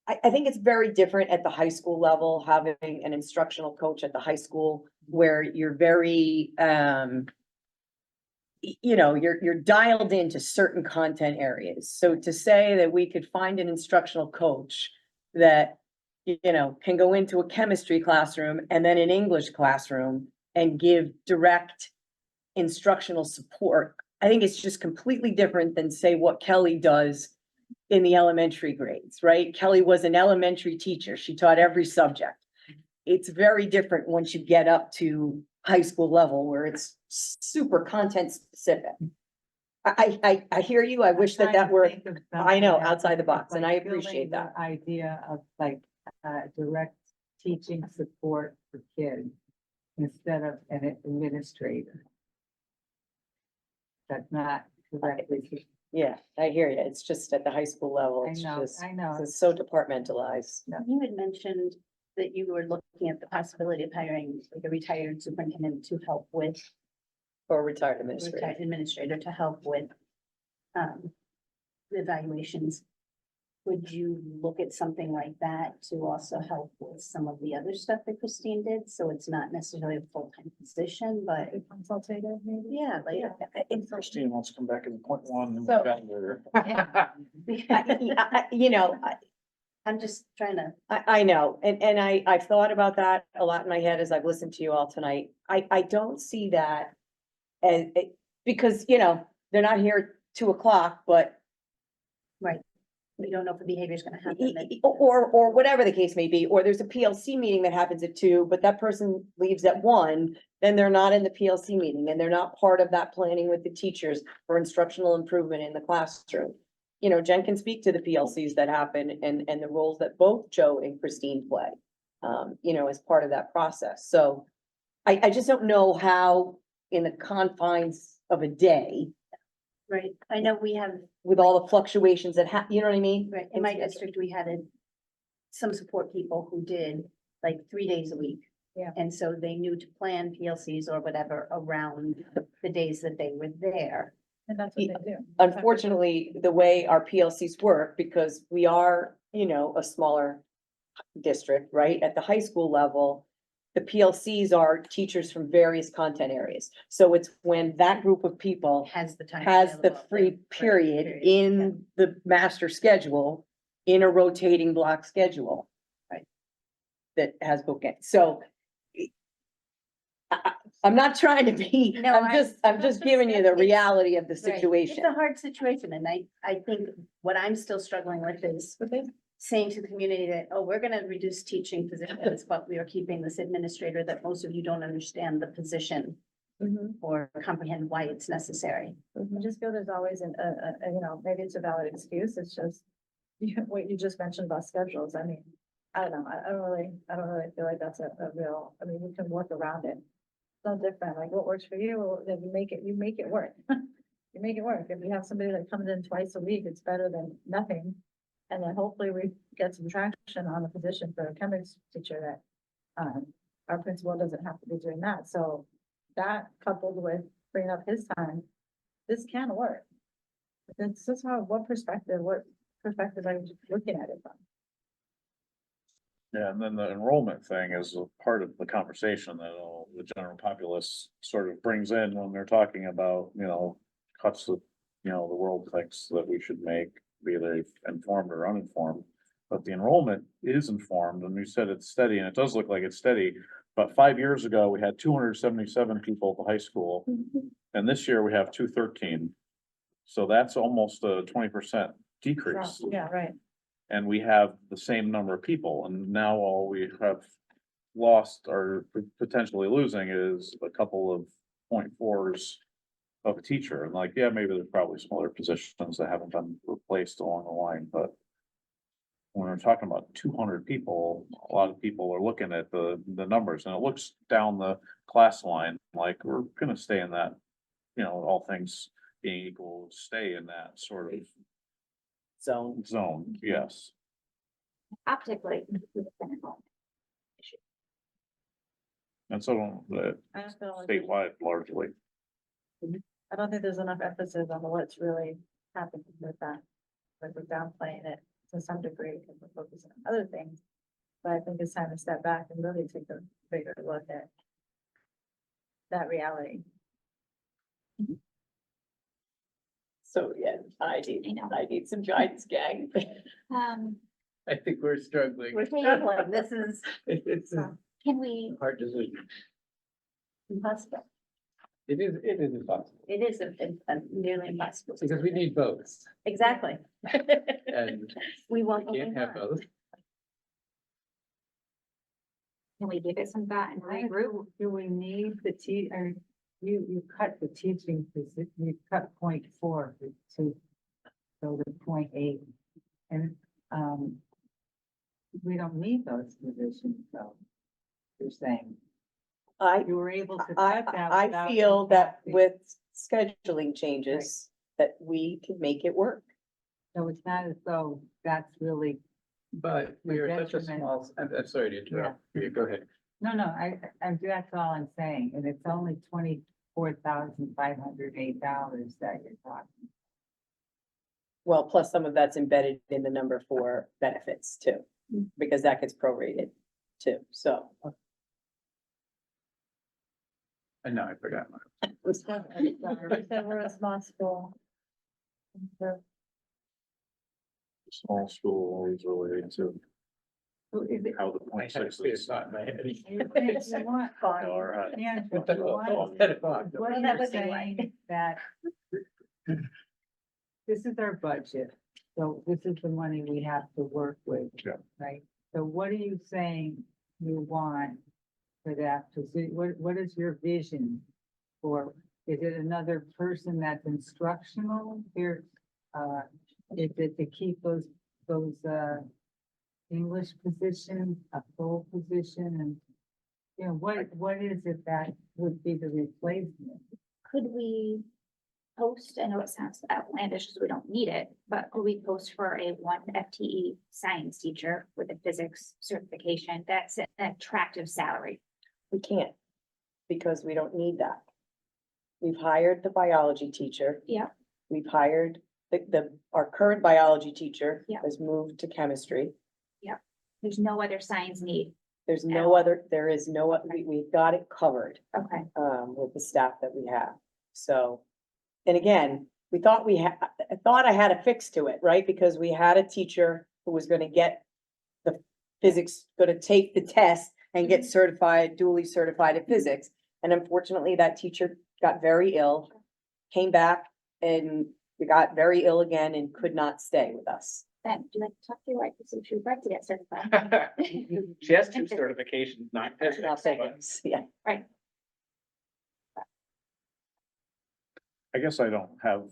I think it's very different at the high school level, having an instructional coach at the high school where you're very, you know, you're dialed into certain content areas. So to say that we could find an instructional coach that, you know, can go into a chemistry classroom and then an English classroom and give direct instructional support, I think it's just completely different than say what Kelly does in the elementary grades, right? Kelly was an elementary teacher. She taught every subject. It's very different once you get up to high school level where it's super content specific. I hear you. I wish that that were, I know, outside the box, and I appreciate that. Idea of like, direct teaching support for kids instead of an administrator. That's not directly. Yeah, I hear you. It's just at the high school level. It's just, I know. it's so departmentalized. You had mentioned that you were looking at the possibility of hiring like a retired superintendent to help with, Or retired administrator. retired administrator to help with the evaluations. Would you look at something like that to also help with some of the other stuff that Christine did? So it's not necessarily a full-time position, but Consultative, maybe? yeah, like. Christine wants to come back in point one. So- You know, I'm just trying to. I know, and I've thought about that a lot in my head as I've listened to you all tonight. I don't see that as, because, you know, they're not here at 2:00, but We don't know if the behavior is gonna happen. or whatever the case may be, or there's a PLC meeting that happens at 2:00, but that person leaves at 1:00, then they're not in the PLC meeting and they're not part of that planning with the teachers for instructional improvement in the classroom. You know, Jen can speak to the PLCs that happen and the roles that both Joe and Christine play, you know, as part of that process. So I just don't know how in the confines of a day, Right, I know we have, with all the fluctuations that you know what I mean? right, in my district, we had some support people who did like 3 days a week. Yeah. And so they knew to plan PLCs or whatever around the days that they were there. And that's what they do. Unfortunately, the way our PLCs work, because we are, you know, a smaller district, right? At the high school level, the PLCs are teachers from various content areas. So it's when that group of people Has the time. has the available, free right, period yeah. in the master schedule, in a rotating block schedule. Right. That has bookends. So I'm not trying to be, No, I'm just giving you the it's- reality of the Right. situation. It's a hard situation, and I think what I'm still struggling with is saying to the community that, oh, we're gonna reduce teaching positions, but we are keeping this administrator that most of you don't understand the position Mhm. or comprehend why it's necessary. I just feel there's always you know, maybe it's a valid excuse, it's just what you just mentioned about schedules, I mean, I don't know, I don't really feel like that's a real, I mean, we can work around it. It's no different, like what works for you, then you make it work. You make it work. If you have somebody that comes in twice a week, it's better than nothing. And then hopefully we get some traction on the position for a chemistry teacher that, our principal doesn't have to be doing that. So that coupled with bringing up his time, this can work. It's just what perspective are you looking at it from? Yeah, and then the enrollment thing is a part of the conversation that the general populace sort of brings in when they're talking about, you know, cuts that, you know, the world thinks that we should make, be they informed or uninformed. But the enrollment is informed, and you said it's steady, and it does look like it's steady. But 5 years ago, we had 277 people at the high school, and this year we have 213. So that's almost a 20% decrease. Yeah, right. And we have the same number of people, and now all we have lost or potentially losing is a couple of 0.4s of a teacher, and like, yeah, maybe there's probably some other positions that haven't been replaced along the line, but when we're talking about 200 people, a lot of people are looking at the numbers, and it looks down the class line, like we're gonna stay in that, you know, all things being equal, stay in that sort of zone. zone, yes. Optically. And so statewide largely. I don't think there's enough emphasis on what's really happening with that. Like we're downplaying it to some degree because we're focusing on other things. But I think it's time to step back and really take a bigger look at that reality. So, yeah, I need some guidance, gang. I think we're struggling. We're struggling. This is It's a Can we, hard decision. impossible. It is impossible, It is nearly impossible. because we need both, Exactly. and We we want. only can't have one. both. can we give it some thought and regroup? Do we need the you cut the teaching, you cut 0.4 to go to 0.8. And, we don't need those positions, though, you're saying. You were able to cut that. I without feel that impacting- with scheduling changes, that we can make it work. So it's not as though that's really, But we are such a Detriment. small, I'm sorry to interrupt, you go ahead. no, that's all I'm saying, and it's only $24,508 that you're talking. Well, plus some of that's embedded in the number for benefits too, because that gets prorated too, so. And now I forgot. That we're responsible. Small school always related to So is it? how the I point had a six clear is. thought in my head. You want- All right. Yeah, What you want- What That you're would be like- saying that this is our budget, so this is the money we have to work with. Yeah. Right? So what are you saying you want for that position? What is your vision for, is it another person that's instructional here? Is it to keep those, English positions, a full position, and you know, what is it that would be the replacement? Could we post, I know it sounds outlandish because we don't need it, but could we post for a 1 FTE science teacher with a physics certification? That's an attractive salary. We can't, because we don't need that. We've hired the biology teacher. Yeah. We've hired our current biology teacher. Yeah. Has moved to chemistry. There's no other science need. There's At no all. other, there is no, we've got it covered, Okay. with the staff that we have, so. And again, we thought I thought I had a fix to it, right? Because we had a teacher who was gonna get the physics, gonna take the test and get certified, duly certified in physics. And unfortunately, that teacher got very ill, came back and we got very ill again and could not stay with us. Then, do you like to talk to your wife to see if she would like to get certified? She has 2 certifications, not Not physics, that but it's- Yeah, I guess I don't have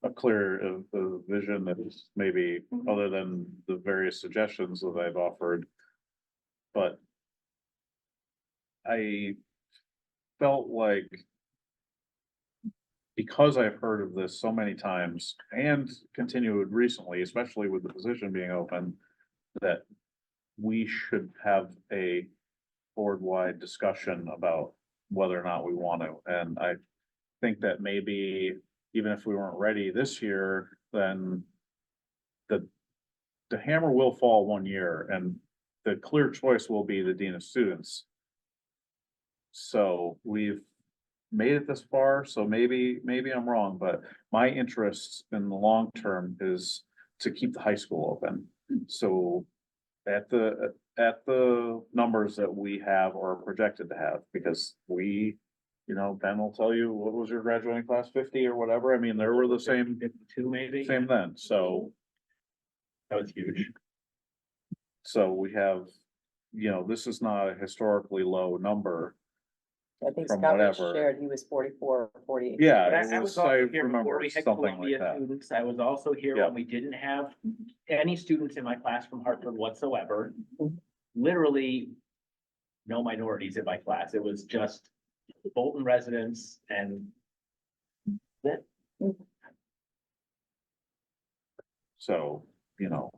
a clear vision that is maybe other than the various suggestions that I've offered. But I felt like because I've heard of this so many times and continued recently, especially with the position being open, that we should have a board-wide discussion about whether or not we want to. And I think that maybe even if we weren't ready this year, then the hammer will fall one year and the clear choice will be the dean of students. So we've made it this far, so maybe I'm wrong, but my interest in the long term is to keep the high school open. So at the numbers that we have or are projected to have, because we, Ben will tell you, what was your graduating class, 50 or whatever? I mean, there were the same 52 maybe. then, so. That was huge. So we have, this is not a historically low number. I think From Scott was whatever. shared, he was 44 or 48. Yeah, But it I was, was I also here before remember we had something like Columbia that. students. I was also here Yeah. when we didn't have any students in my class from Hartford whatsoever. Mhm. Literally no minorities in my class. It was just Bolton residents and that. So, you know,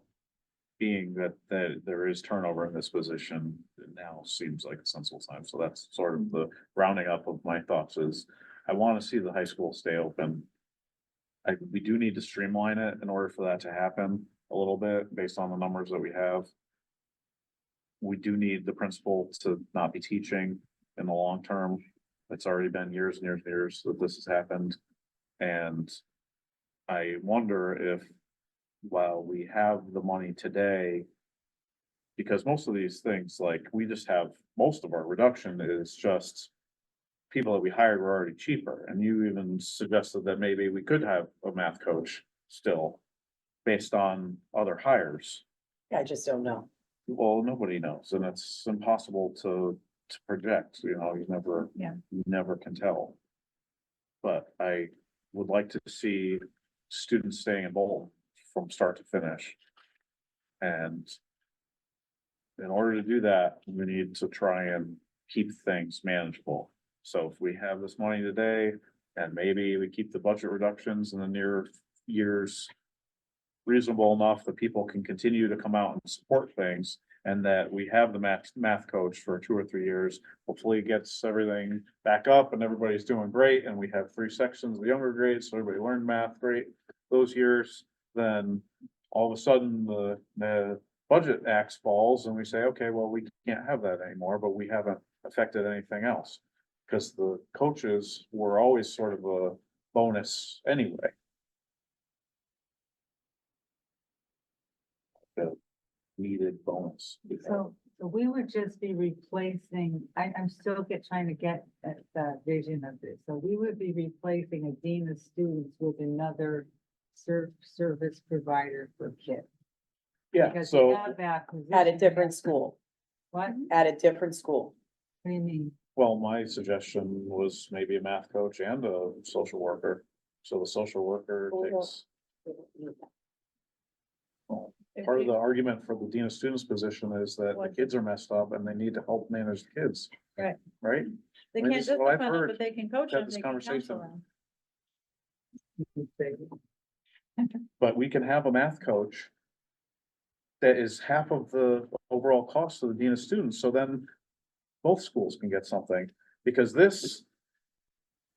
being that there is turnover in this position, it now seems like a sensible time. So that's sort of the rounding up of my thoughts is I want to see the high school stay open. We do need to streamline it in order for that to happen a little bit based on the numbers that we have. We do need the principal to not be teaching in the long term. It's already been years and years and years that this has happened. And I wonder if, while we have the money today, because most of these things, like, we just have, most of our reduction is just people that we hired were already cheaper. And you even suggested that maybe we could have a math coach still based on other hires. I just don't know. Well, nobody knows, and it's impossible to project, you know, you never can tell. But I would like to see students staying in Bolton from start to finish. And in order to do that, we need to try and keep things manageable. So if we have this money today, and maybe we keep the budget reductions in the near years reasonable enough that people can continue to come out and support things, and that we have the math coach for 2 or 3 years, hopefully it gets everything back up and everybody's doing great, and we have 3 sections of the younger grades, so everybody learned math great those years, then all of a sudden the budget axe falls and we say, okay, well, we can't have that anymore, but we haven't affected anything else. Because the coaches were always sort of a bonus anyway. The needed bonus. So we would just be replacing, I'm still trying to get at the vision of this. So we would be replacing a dean of students with another service provider for kids. Yeah, Because so. we have that At a position. different school, What? at a different school. What do you mean? Well, my suggestion was maybe a math coach and a social worker. So the social worker takes, part of the argument for the dean of students position is that the kids are messed up and they need to help manage the kids. Right. Right? They I mean, can't this is what I've discipline them, heard. but they can coach Had them, this they can counsel conversation. them. But we can have a math coach that is half of the overall cost of the dean of students, so then both schools can get something, because this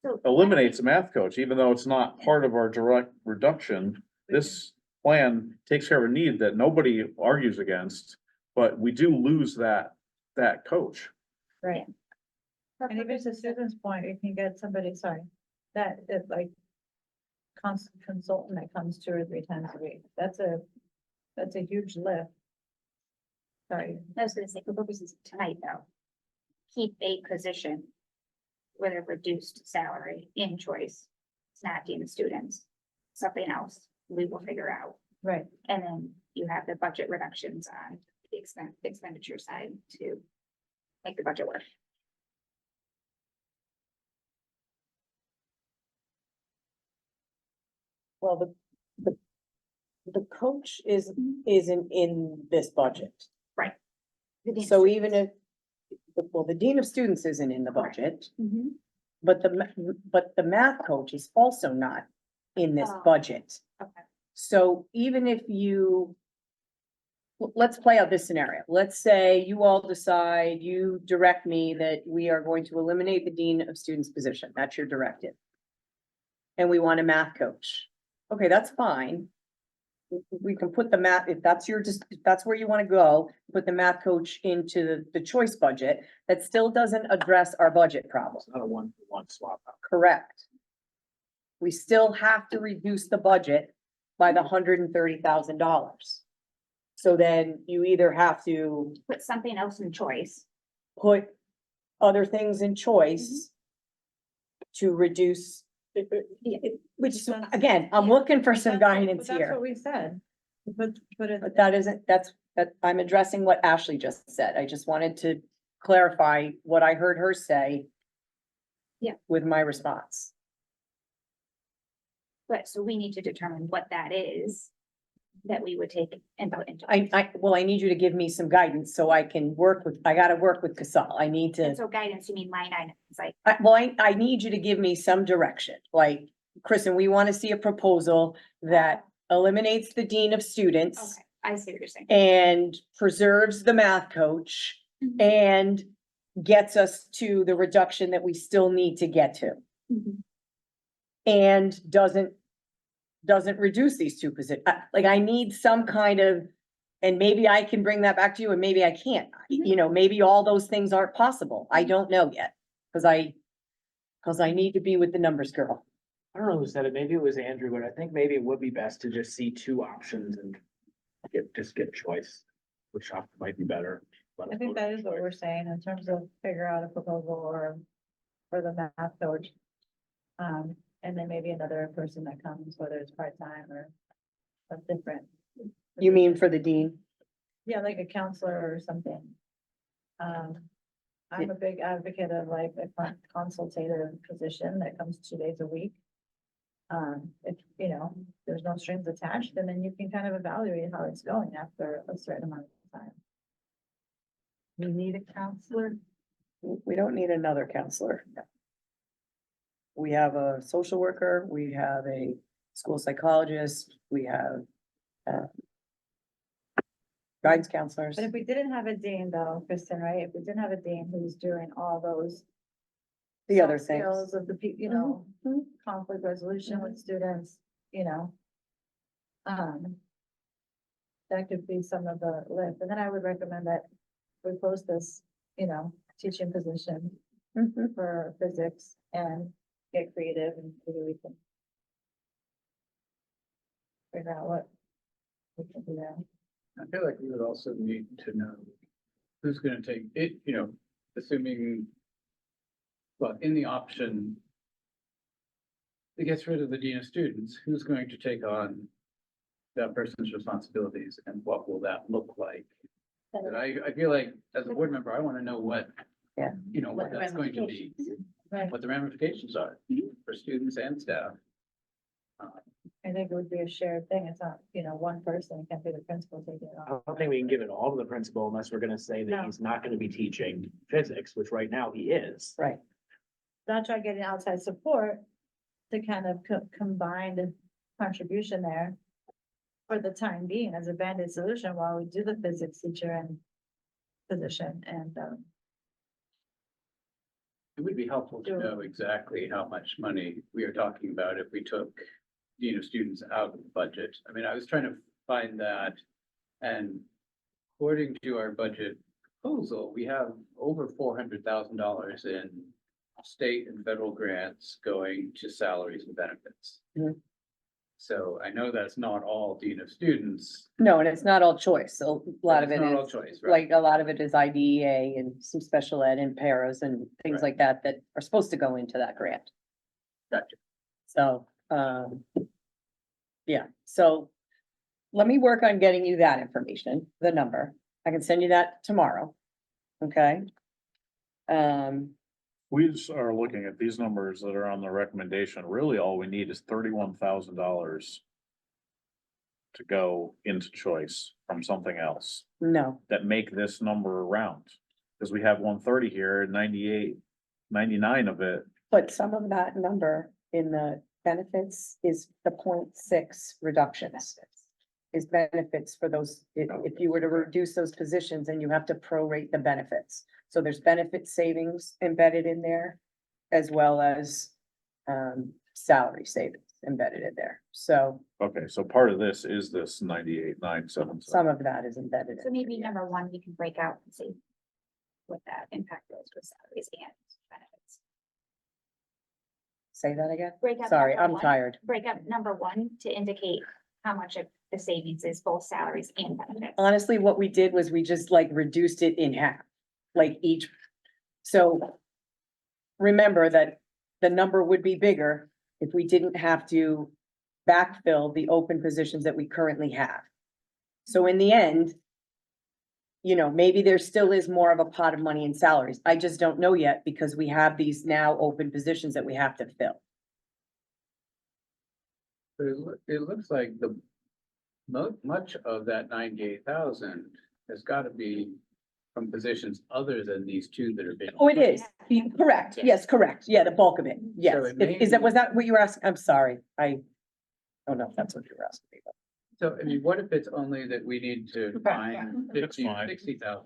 So eliminates a math coach, even though it's not part of our direct reduction. This plan takes care of a need that nobody argues against, but we do lose that coach. Right. And even to Susan's point, you can get somebody, sorry, that like constant consultant that comes 2 or 3 times a week. That's a huge lift. Sorry. I was gonna say, for purposes of tonight though, keep a position with a reduced salary in choice. It's not dean of students, something else we will figure out. Right. And then you have the budget reductions on the expenditure side to make the budget work. Well, the coach isn't in this budget. The dean of So students. even if, well, the dean of students isn't in the budget, Mhm. but the math coach is also not in this Oh. budget. Okay. So even if let's play out this scenario. Let's say you all decide, you direct me that we are going to eliminate the dean of students position. That's your directive. And we want a math coach. Okay, that's fine. We can put the math, if that's if that's where you want to go, put the math coach into the choice budget. That still doesn't address our budget problem. It's not a one-for-one swap out. Correct. We still have to reduce the budget by the $130,000. So then you either have to Put something else in choice. put other things in choice to reduce, which, again, I'm looking for some guidance That's here. what we said. But it. But that isn't, that I'm addressing what Ashley just said. I just wanted to clarify what I heard her say. Yeah. With my response. But so we need to determine what that is that we would take and put into. I need you to give me some guidance so I can I gotta work with Casal. I need to. And so guidance, you mean line items, like, I need you to give me some direction, like, Kristen, we want to see a proposal that eliminates the dean of students Okay, I see what you're saying. and preserves the math coach Mhm. and gets us to the reduction that we still need to get to. Mhm. And doesn't reduce these two positions. Like, I need some kind of, and maybe I can bring that back to you and maybe I can't. You know, maybe all those things aren't possible. I don't know yet. Cause I need to be with the numbers girl. I don't know who said it, maybe it was Andrew, but I think maybe it would be best to just see two options and get choice, which option might be better. Let I us think vote that on is what choice. we're saying in terms of figure out a proposal or for the math coach. And then maybe another person that comes, whether it's part-time or a different. You mean for the dean? Yeah, like a counselor or something. I'm a big advocate of like a consultative position that comes 2 days a week. If, you know, there's no strings attached, and then you can kind of evaluate how it's going after a certain amount of time. We need a counselor. We don't need another counselor. We have a social worker, we have a school psychologist, we have guidance counselors. But if we didn't have a dean though, Kristen, right, if we didn't have a dean who's doing all those. The other soft things. skills of the you know, Mhm. conflict resolution with students, you know. That could be some of the list, and then I would recommend that we post this, you know, teaching position Mhm. for physics and get creative and maybe we can. Figure out what we can do there. I feel like we would also need to know who's gonna take it, you know, assuming. Well, in the option. That gets rid of the dean of students, who's going to take on that person's responsibilities and what will that look like? And I feel like as a board member, I wanna know what. Yeah. You know, what that's going to be, Right, what the ramifications are for students and staff. I think it would be a shared thing, it's not, you know, one person, it can't be the principal taking it I on. don't think we can give it all to the principal unless we're gonna say that No. he's not gonna be teaching physics, which right now he is. Right. Not try getting outside support to kind of combine the contribution there. For the time being as a banded solution while we do the physics teacher and position and, It would be helpful to know exactly how much money we are talking about if we took dean of students out of the budget. I mean, I was trying to find that. And according to our budget proposal, we have over $400,000 in state and federal grants going to salaries and benefits. Mhm. So I know that's not all dean of students. No, and it's not all choice. A lot of It's it not all is, choice, right? like, a lot of it is IDEA and some special ed and paras and things Right. like that that are supposed to go into that grant. Gotcha. So, yeah, so let me work on getting you that information, the number. I can send you that tomorrow. Okay? We just are looking at these numbers that are on the recommendation. Really, all we need is $31,000 to go into choice from something else no, that make this number round. Because we have 130 here, 98, 99 of it. but some of that number in the benefits is the 0.6 reductions. Is benefits for those, if you were to reduce those positions and you have to prorate the benefits. So there's benefit savings embedded in there as well as salary savings embedded in there. So Okay, so part of this is this 98,977. some of that is embedded. So in maybe there, yeah. number one, we can break out and see what that impact is with salaries and benefits. Say that again? Break up Sorry, number I'm one. tired. Break up number one to indicate how much of the savings is both salaries and benefits. Honestly, what we did was we just like reduced it in half, like each. So remember that the number would be bigger if we didn't have to backfill the open positions that we currently have. So in the end, you know, maybe there still is more of a pot of money in salaries. I just don't know yet because we have these now open positions that we have to fill. But it looks like much of that 98,000 has got to be from positions other than these two that are being. Oh, it is. Correct. Yes, correct. Yeah, the bulk of it. Yes. So it may Is that, was that what you were asking? I'm sorry. I don't know if that's what you were asking me, but So, I mean, what if it's only that we need to find That's fine. $60,000?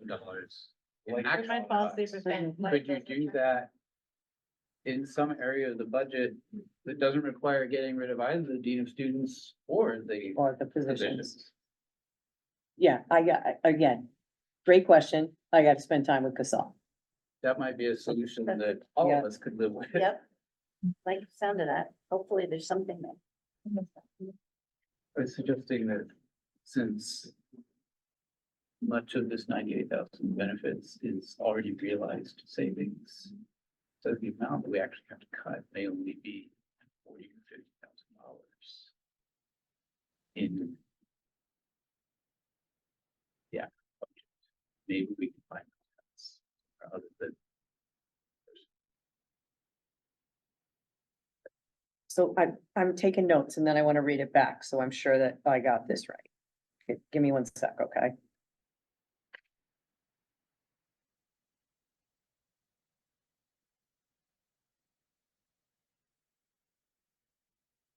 Like, Could you do that in some area of the budget that doesn't require getting rid of either the dean of students or the Or the positions. positions? Yeah, I got, again, great question. I got to spend time with Casal. That might be a solution that all Yeah. of us could live with. Yep. Like the sound of that. Hopefully there's something there. I was suggesting that since much of this 98,000 benefits is already realized savings, so the amount that we actually have to cut may only be $40,000 or $50,000 in. Yeah. Maybe we can find cuts other than. So I'm taking notes and then I want to read it back. So I'm sure that I got this right. Okay, give me one sec, okay?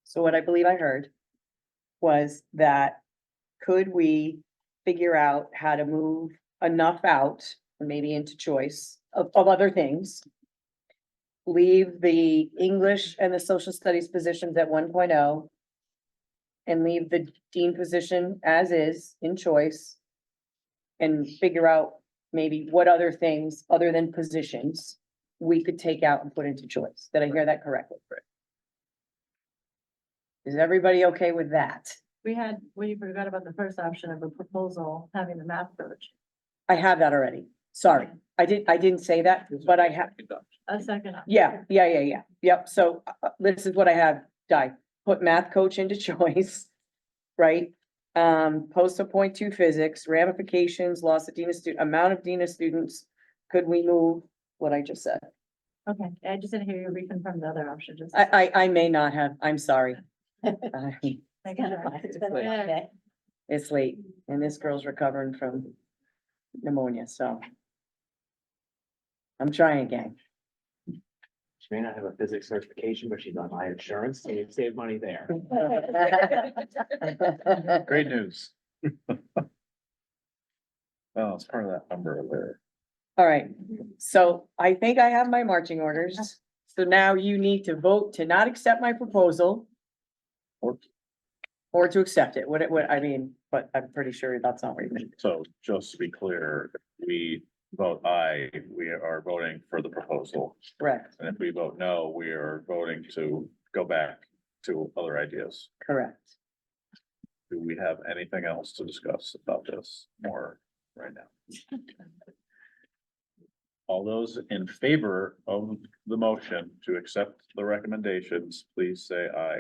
So what I believe I heard was that could we figure out how to move enough out, maybe into choice of other things? Leave the English and the social studies positions at 1.0. And leave the dean position as is in choice. And figure out maybe what other things, other than positions, we could take out and put into choice. Did I hear that correctly? Is everybody okay with that? We forgot about the first option of a proposal, having the math coach. I have that already. Sorry, I didn't say that, but I have, A second. yeah. Yep, so this is what I have, Di, put math coach into choice, right? Post a 0.2 physics, ramifications, loss of dean of amount of dean of students. Could we move what I just said? Okay, I just didn't hear you reconfirm the other option, just. I may not have, I'm sorry. Make sure. It's been a long day. It's late and this girl's recovering from pneumonia, so. I'm trying again. She may not have a physics certification, but she's on my insurance, so you save money there. Great news. Well, it's part of that number there. All right, so I think I have my marching orders. So now you need to vote to not accept my proposal. Or to accept it, what, I mean, but I'm pretty sure that's not what you meant. So just to be clear, we vote aye, we are voting for the proposal. Correct, And if we vote no, we are voting to go back to other ideas. correct. Do we have anything else to discuss about this more right now? All those in favor of the motion to accept the recommendations, please say aye.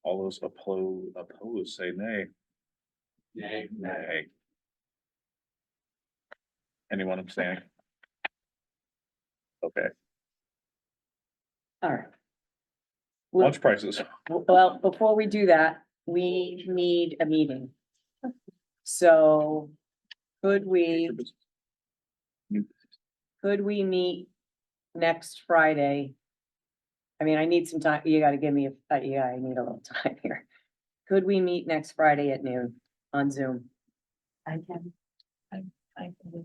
All those opposed, say nay. Nay. Anyone abstaining? Okay, All right. Well, lunch prices. well, before we do that, we need a meeting. So could we meet next Friday? I mean, I need some time. You gotta give me, yeah, I need a little time here. Could we meet next Friday at noon on Zoom? I can. I can do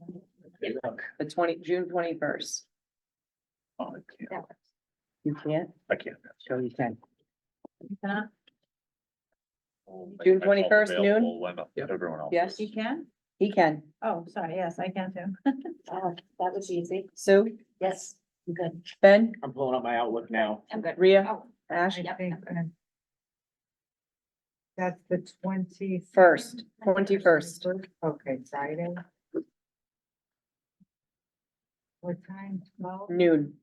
that. The June 21st. Oh, I can't. You can't? I can't. Sure you can. Huh? June 21st noon? Available when everyone else. Yes. You can? He can. Oh, sorry, yes, I can too. Oh, that was easy. Sue, Yes, I'm good. Ben, I'm pulling up my Outlook now. I'm good. Rhea, Oh, Ash, I think, that's the 21st. 21st. Okay, Friday. What time? 12? Noon.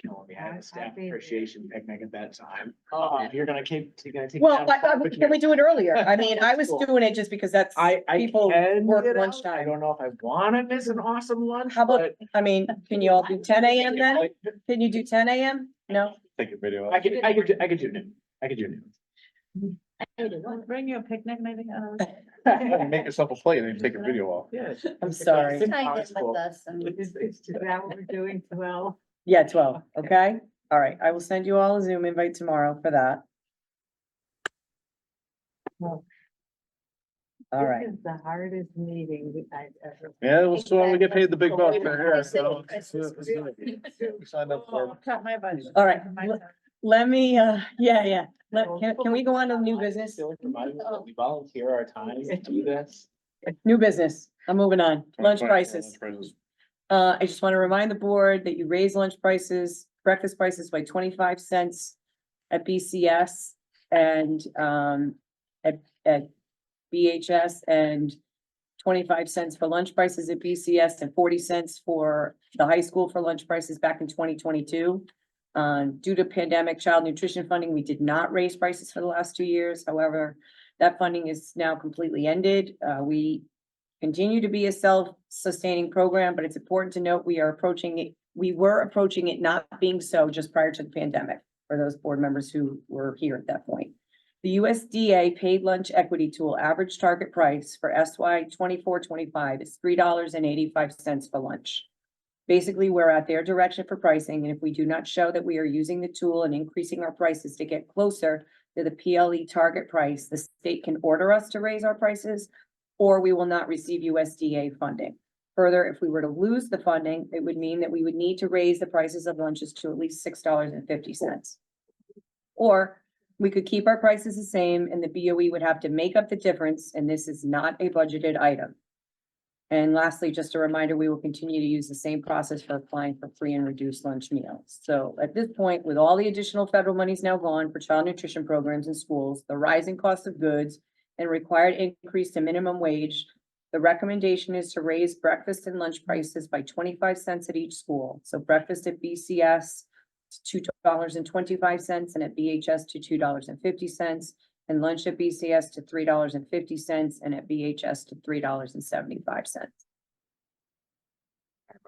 Killing me. I have a staff I'll be- appreciation picnic at that time. If you're gonna keep, you're gonna take. Well, me out with can your- we do it earlier? I mean, I was Cool. doing it just because that's, I people can work get out. I lunchtime. don't know if I wanna miss an awesome lunch, How about, but. I mean, can you all do 10 AM then? Can you do 10 AM? No? Take a video. I could do noon. I could do noon. We'll bring you a picnic maybe. Make yourself a plate and then take a video off. Yes. I'm sorry. Time is with us and Is that what we're doing? 12? Yeah, 12, okay? All right, I will send you all a Zoom invite tomorrow for that. All right. This is the hardest meeting I've ever. Yeah, well, so we get paid the big bucks for here, so. Signed up for. Cut my budget. All right. Let me, yeah. Can we go on to new business? We volunteer our time to do this. New business. I'm moving on. Lunch prices. I just want to remind the board that you raise lunch prices, breakfast prices by 25 cents at BCS and, at BHS, and 25 cents for lunch prices at BCS and 40 cents for the high school for lunch prices back in 2022. Due to pandemic child nutrition funding, we did not raise prices for the last 2 years. However, that funding is now completely ended. We continue to be a self-sustaining program, but it's important to note we were approaching it not being so just prior to the pandemic, for those board members who were here at that point. The USDA paid lunch equity tool average target price for SY 24-25 is $3.85 for lunch. Basically, we're at their direction for pricing, and if we do not show that we are using the tool and increasing our prices to get closer to the PLE target price, the state can order us to raise our prices, or we will not receive USDA funding. Further, if we were to lose the funding, it would mean that we would need to raise the prices of lunches to at least $6.50. Or we could keep our prices the same and the BOE would have to make up the difference, and this is not a budgeted item. And lastly, just a reminder, we will continue to use the same process for applying for free and reduced lunch meals. So at this point, with all the additional federal monies now gone for child nutrition programs in schools, the rising cost of goods, and required increase to minimum wage, the recommendation is to raise breakfast and lunch prices by 25 cents at each school. So breakfast at BCS to $2.25 and at BHS to $2.50, and lunch at BCS to $3.50 and at BHS to $3.75.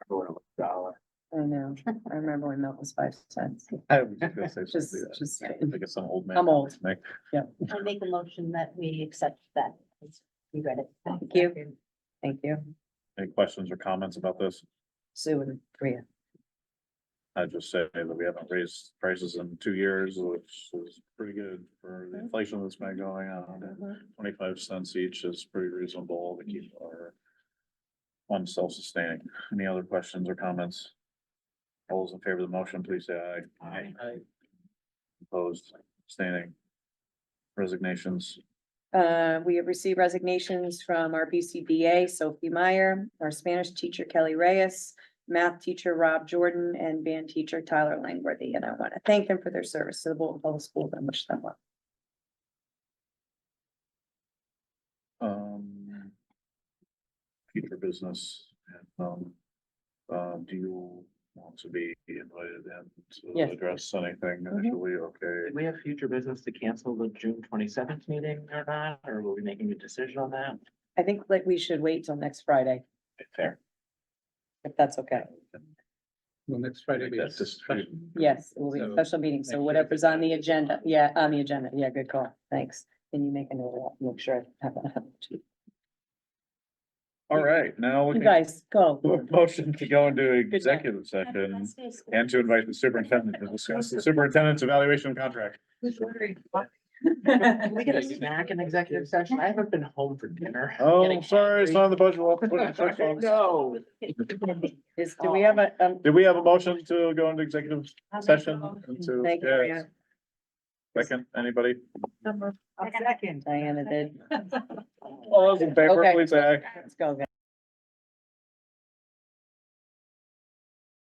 $1. I know, I remember when milk was 5 cents. I was just gonna say Just, something. just, I think it's some old man. I'm old. Make. I make a motion that we accept that. You read it. Thank you. Thank you. Any questions or comments about this? Sue and Priya. I just say that we haven't raised prices in 2 years, which is pretty good for the inflation that's been going on. 25 cents each is pretty reasonable to keep our one self-sustaining. Any other questions or comments? All those in favor of the motion, please say aye. Aye. Opposed, abstaining. Resignations. We have received resignations from our BCBA, Sophie Meyer, our Spanish teacher, Kelly Reyes, math teacher, Rob Jordan, and band teacher, Tyler Langworthy. And I want to thank them for their service to the Bolton Public Schools and wish them well. Future business, and, do you want to be invited in Yes. to address anything initially? Okay. Did we have future business to cancel the June 27th meeting or not, or were we making a decision on that? I think like we should wait till next Friday, Fair. if that's okay. Well, next Friday. Make that decision. Yes, it will be a So, special meeting. make So sure whatever's that on the that- agenda. Yeah, on the agenda. Yeah, good call. Thanks. Can you make a note of that? Make sure I have that. All right, now we You can guys, go. motion to go into night. executive session and to invite the superintendent to discuss the superintendent's evaluation contract. Can we get a snack in executive session? I haven't been home for dinner. Oh, Getting sorry, it's not on the budget. We'll have to put it in check hungry. box. No. Do we have a, Did we have a motion to go into executive session? Into- thank you, yes. Maria. Second, anybody? A second. Diana did. All those in favor, Okay. please say aye. Let's go, guys.